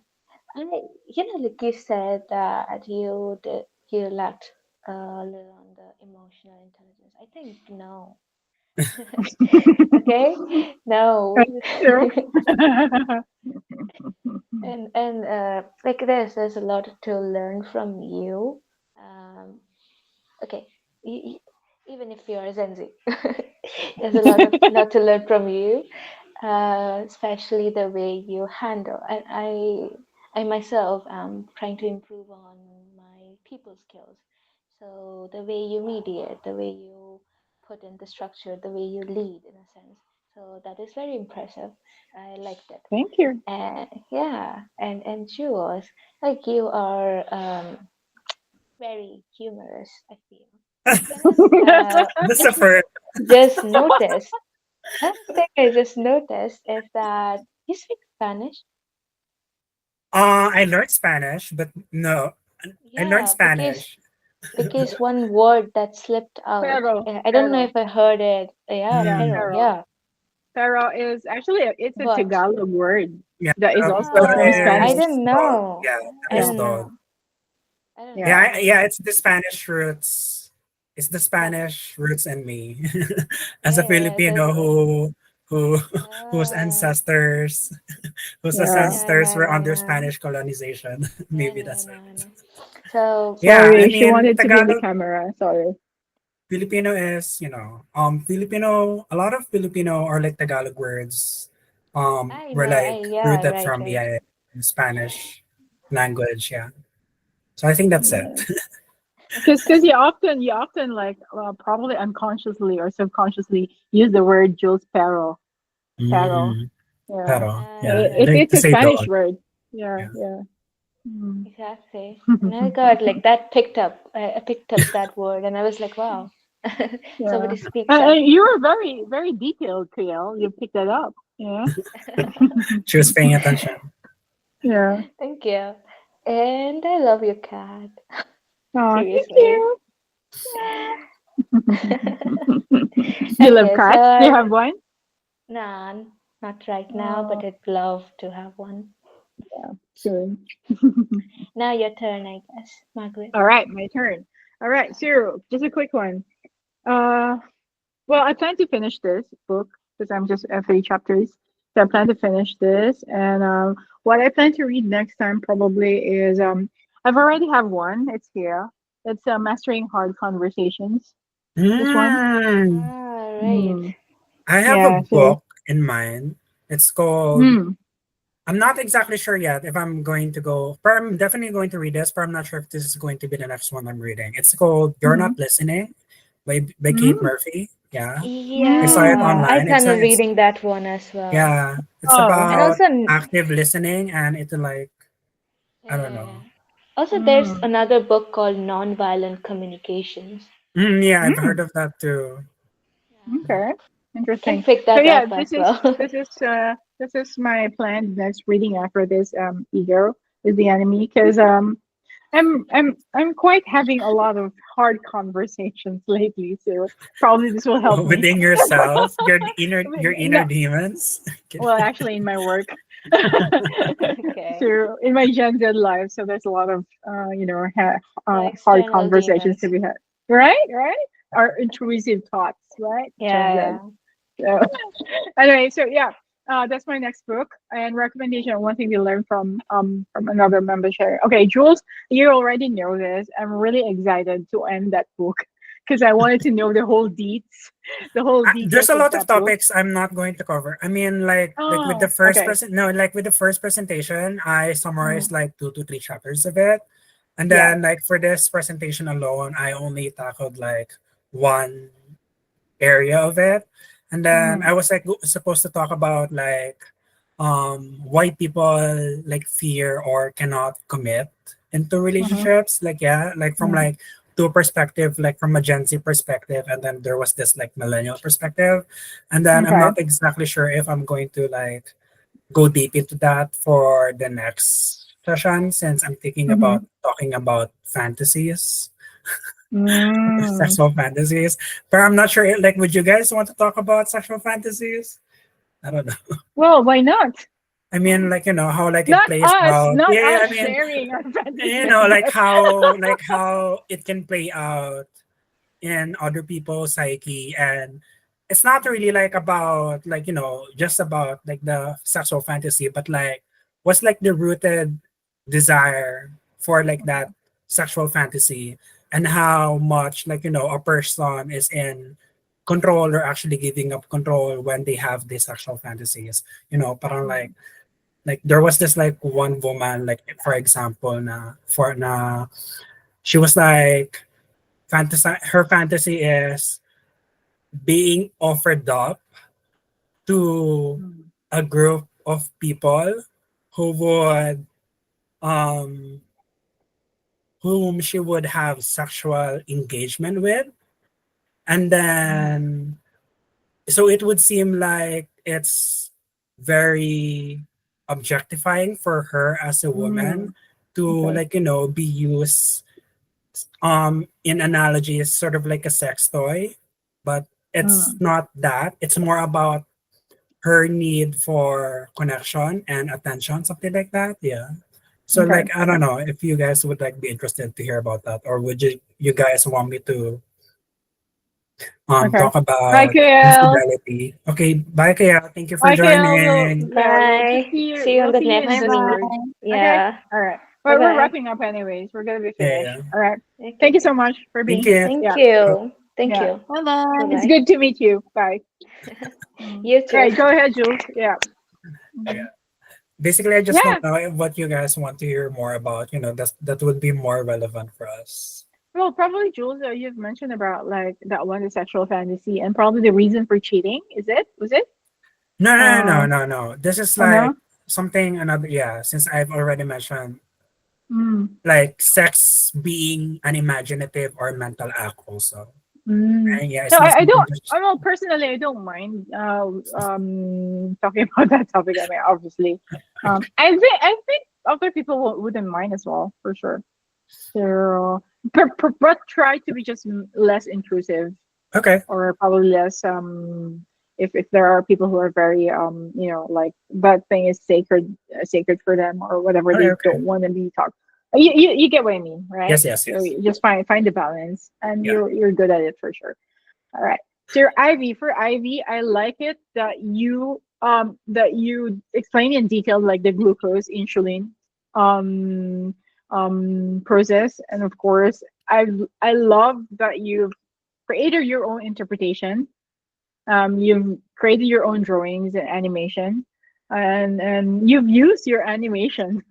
I, like you said that you lacked a little on the emotional intelligence. I think no. Okay, no. True. And like there's a lot to learn from you. Um, okay, even if you're a Gen Z, there's a lot to learn from you, especially the way you handle. And I myself am trying to improve on my people skills. So the way you mediate, the way you put in the structure, the way you lead, in a sense. So that is very impressive. I liked it. Thank you. And yeah, and Jules, like you are very humorous, I feel. And That's the first. just noticed, another thing I just noticed is that you speak Spanish. I learned Spanish, but no, I learned Yeah, Spanish. because one word that slipped out. Pero, I don't know pero, if I heard it. Yeah, yeah, Mm, pero, pero. yeah. Pero is actually it's a What? Tagalog word yeah, that is also from I Spanish. is didn't dog. know. Yeah, I is Yeah, didn't dog. know. I didn't yeah. know. Yeah, it's the Spanish roots. It's the That's Spanish roots in me, as a yeah, Filipino who whose uh, ancestors whose Yeah. yeah, I know, ancestors I were know, I under know. Spanish colonization. I Maybe know, I that's know, I it. know. So Yeah, I Sorry, she mean wanted to be in the Tagalog camera. Sorry. Filipino is, Filipino, a lot of Filipino or like Tagalog words I were know, like yeah, rooted right, from right. Spanish language, yeah. So I think that's it. Yeah. Because you often like probably unconsciously or subconsciously use the word Jules Pero. Mm, Yeah. pero yeah, I It, like it's to a say Spanish dog. word. Yeah, Yeah. yeah. Mm. Exactly. And I got like that picked up. I picked up that word and I was like, wow, Yeah. somebody speaks up. And you were very, very detailed, Kale. You picked that up. Yeah. She was paying attention. Yeah. Thank you. And I love your cat. Oh, thank Seriously. you. You love Okay, so cats? Do you have one? nah, not right now, but Oh, I'd love to have one. soon. Now your turn, I guess, Margaret. All right, my turn. All right, so just a quick one. Uh, well, I plan to finish this book because I'm just at 3 chapters. So I plan to finish this, and what I plan to read next time probably is I've already have one. It's here. It's Mastering Hard Conversations. This one. Mm, Ah, right. Mm. I have a Yeah. So. book in mind. It's called Mm. I'm not exactly sure yet if I'm going to go, but I'm definitely going to read this, but I'm not sure if this is going to be the next one I'm reading. It's called You're Mm-hmm. Not Listening by Kate Mm. Murphy. Yeah. I saw it Yeah, I Mm. online. plan on reading that one as well. It's Oh. And about also, active listening and it's like, I don't yeah. know. Also, there's Mm. another book called Nonviolent Communications. Yeah, I've heard Mm. of that too. Yeah. Okay. Can Interesting. pick So that yeah, up this as is well. this is this is my planned next reading after this ego is the enemy because I'm quite having a lot of hard conversations lately, so probably this will help me. Within yourself, I your mean, inner no, demons. Kidding. well, actually, in my work, Okay. so in my Gen Z life, so there's a lot of So hard external conversations demons. to be had. Right, our intrusive thoughts, right, Gen Z. Yeah, So anyway, so yeah, that's my next book and recommendation. One thing we learned from another member share. Okay, Jules, you already know this. I'm really excited to end that book because I wanted to know the whole the whole There's details a of lot of that book. topics I'm not going to cover. I mean, like with the Oh, first okay. present, no, like with the first presentation, I summarized Mm, like 2 to 3 chapters of it, and yeah. then like for this presentation alone, I only tackled like one area of it, and then Mm, I was like supposed to talk about like why people like fear or cannot commit into mhm, relationships, like yeah, like from mm, like two perspective, like from a Gen Z perspective, and then there was this like millennial perspective, and then I'm okay. not exactly sure if I'm going to like go deep into that for the next session, since I'm thinking about Mhm. talking about fantasies, Mm. sexual fantasies. But I'm not sure. Like, would you guys want to talk about sexual fantasies? I don't know. Well, why not? I mean, like how like it Not plays us, out. not Yeah, yeah. us I mean, sharing our fantasies. like how it can play out in other people's psyche, and it's not really like about like just about like the sexual fantasy, but like what's like the rooted desire for like that sexual fantasy, and how much like a person is in control or actually giving up control when they have these sexual fantasies. Parang like there was this like one woman, like for example na she was like her fantasy is being offered up to Mm, a group of people who would um whom she would have sexual engagement with, and mm, then so it would seem like it's very objectifying for her as a woman mm. to Okay. like be used in analogy is sort of like a sex toy, but it's Mm, not that. It's more about her need for connection and attention, something like that. Yeah. So okay. like I don't know if you guys would like be interested to hear about that, or would you guys want me to Okay. talk Bye, about KL. infidelity? Okay, bye Kaya. Thank you for Bye, KL. We'll joining. yeah, we'll just Bye. see you. See you on We'll the see you in Bye next meet. Discord. bye. Okay. Yeah. All right. Bye Well, we're bye. wrapping up anyways. We're gonna be Yeah, finished. yeah. All right. Thank you Okay. so much for Thank being. you. Thank Yeah. you. Thank Yeah. you. Bye Bye bye. It's bye. good to meet you. Bye. You All too. right. Go ahead, Jules. Yeah. Yeah. Basically, I just Yeah. don't know what you guys want to hear more about. That would be more relevant for us. Well, probably Jules, you've mentioned about like that one, the sexual fantasy, and probably the reason for cheating. Is it? Was it? No, no, no, Uh, no, no. This is oh like no. something another. Yeah, since I've already mentioned Mm, like sex being an imaginative or mental act also. mm. And yeah, No, it's not I something don't. just I know personally, I don't mind. Talking about that topic. I mean, obviously, I think other people wouldn't mind as well, for sure. So, but try to be just less intrusive, okay. or probably less if there are people who are very like that thing is sacred for them or whatever, Okay, they okay. don't want to be talked. You get what I mean, right? Yes, yes, So yes. you just find the balance, and Yeah. you're good at it for sure. All right. So Ivy, for Ivy, I like it that you explain in detail like the glucose, insulin, um, process, and of course, I love that you've created your own interpretation. You've created your own drawings and animation, and you've used your animation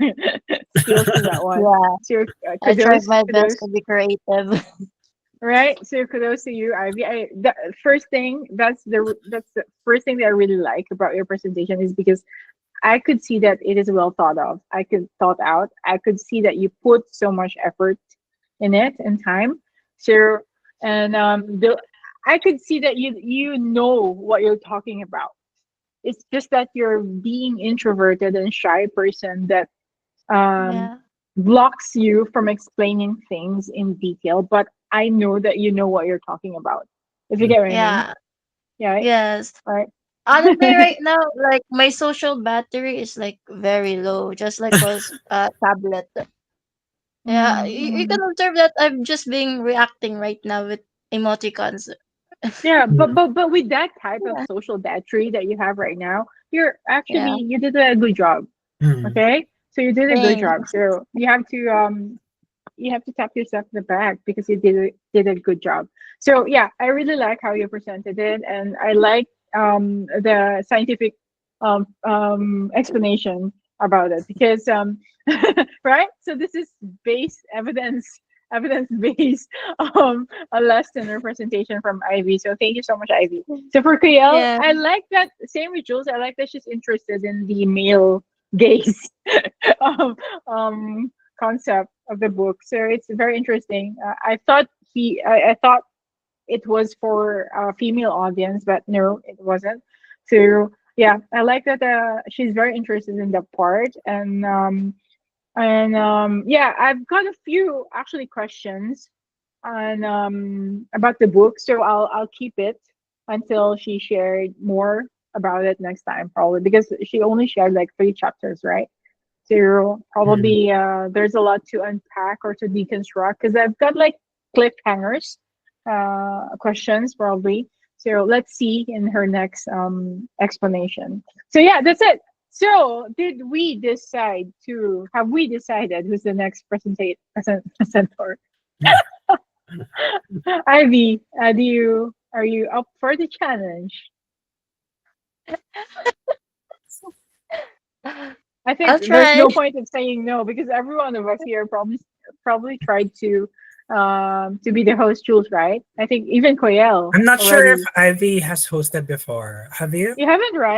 skills in that one. Yeah, So I tried my best kudos. to be creative. Right. So kudos to you, Ivy. The first thing that's the first thing that I really like about your presentation is because I could see that it is well thought of. I could thought out. I could see that you put so much effort in it and time. So and I could see that you know what you're talking about. It's just that you're being introverted and shy person that um Yeah, blocks you from explaining things in detail, but I know that you know what you're talking about. If you Mm. get what I mean. yeah, Yeah, right? yes. Right. Honestly, right now, like my social battery is like very low, just like was tablet. Yeah, you Mm-hmm. can observe that I'm just being reacting right now with emoticons. Yeah, but Mm. with that type of Yeah, social battery that you have right now, yeah. you did a good job. Mm. Okay, so you did a good Thanks. job. So you have to you have to tap yourself in the back because you did a good job. So yeah, I really like how you presented it, and I like the scientific explanation about it because right. So this is based evidence based a lesson or presentation from Ivy. So thank you so much, Ivy. So for Kiel, Yeah. I like that. Same with Jules. I like that she's interested in the male gaze um, concept of the book. So it's very interesting. I thought it was for a female audience, but no, it wasn't. So yeah, I like that she's very interested in that part, and yeah, I've got a few actually questions on about the book, so I'll keep it until she shared more about it next time, probably because she only shared like 3 chapters, right? So Mhm. probably there's a lot to unpack or to deconstruct because I've got like cliffhangers, questions probably. So let's see in her next explanation. So yeah, that's it. So have we decided who's the next presenter? Ivy, are you up for the challenge? I think I'll there's try. no point in saying no because every one of us here probably tried to be the host, Jules, right? I think even Koyel I'm not sure if already. Ivy has hosted before. Have you? You haven't, right?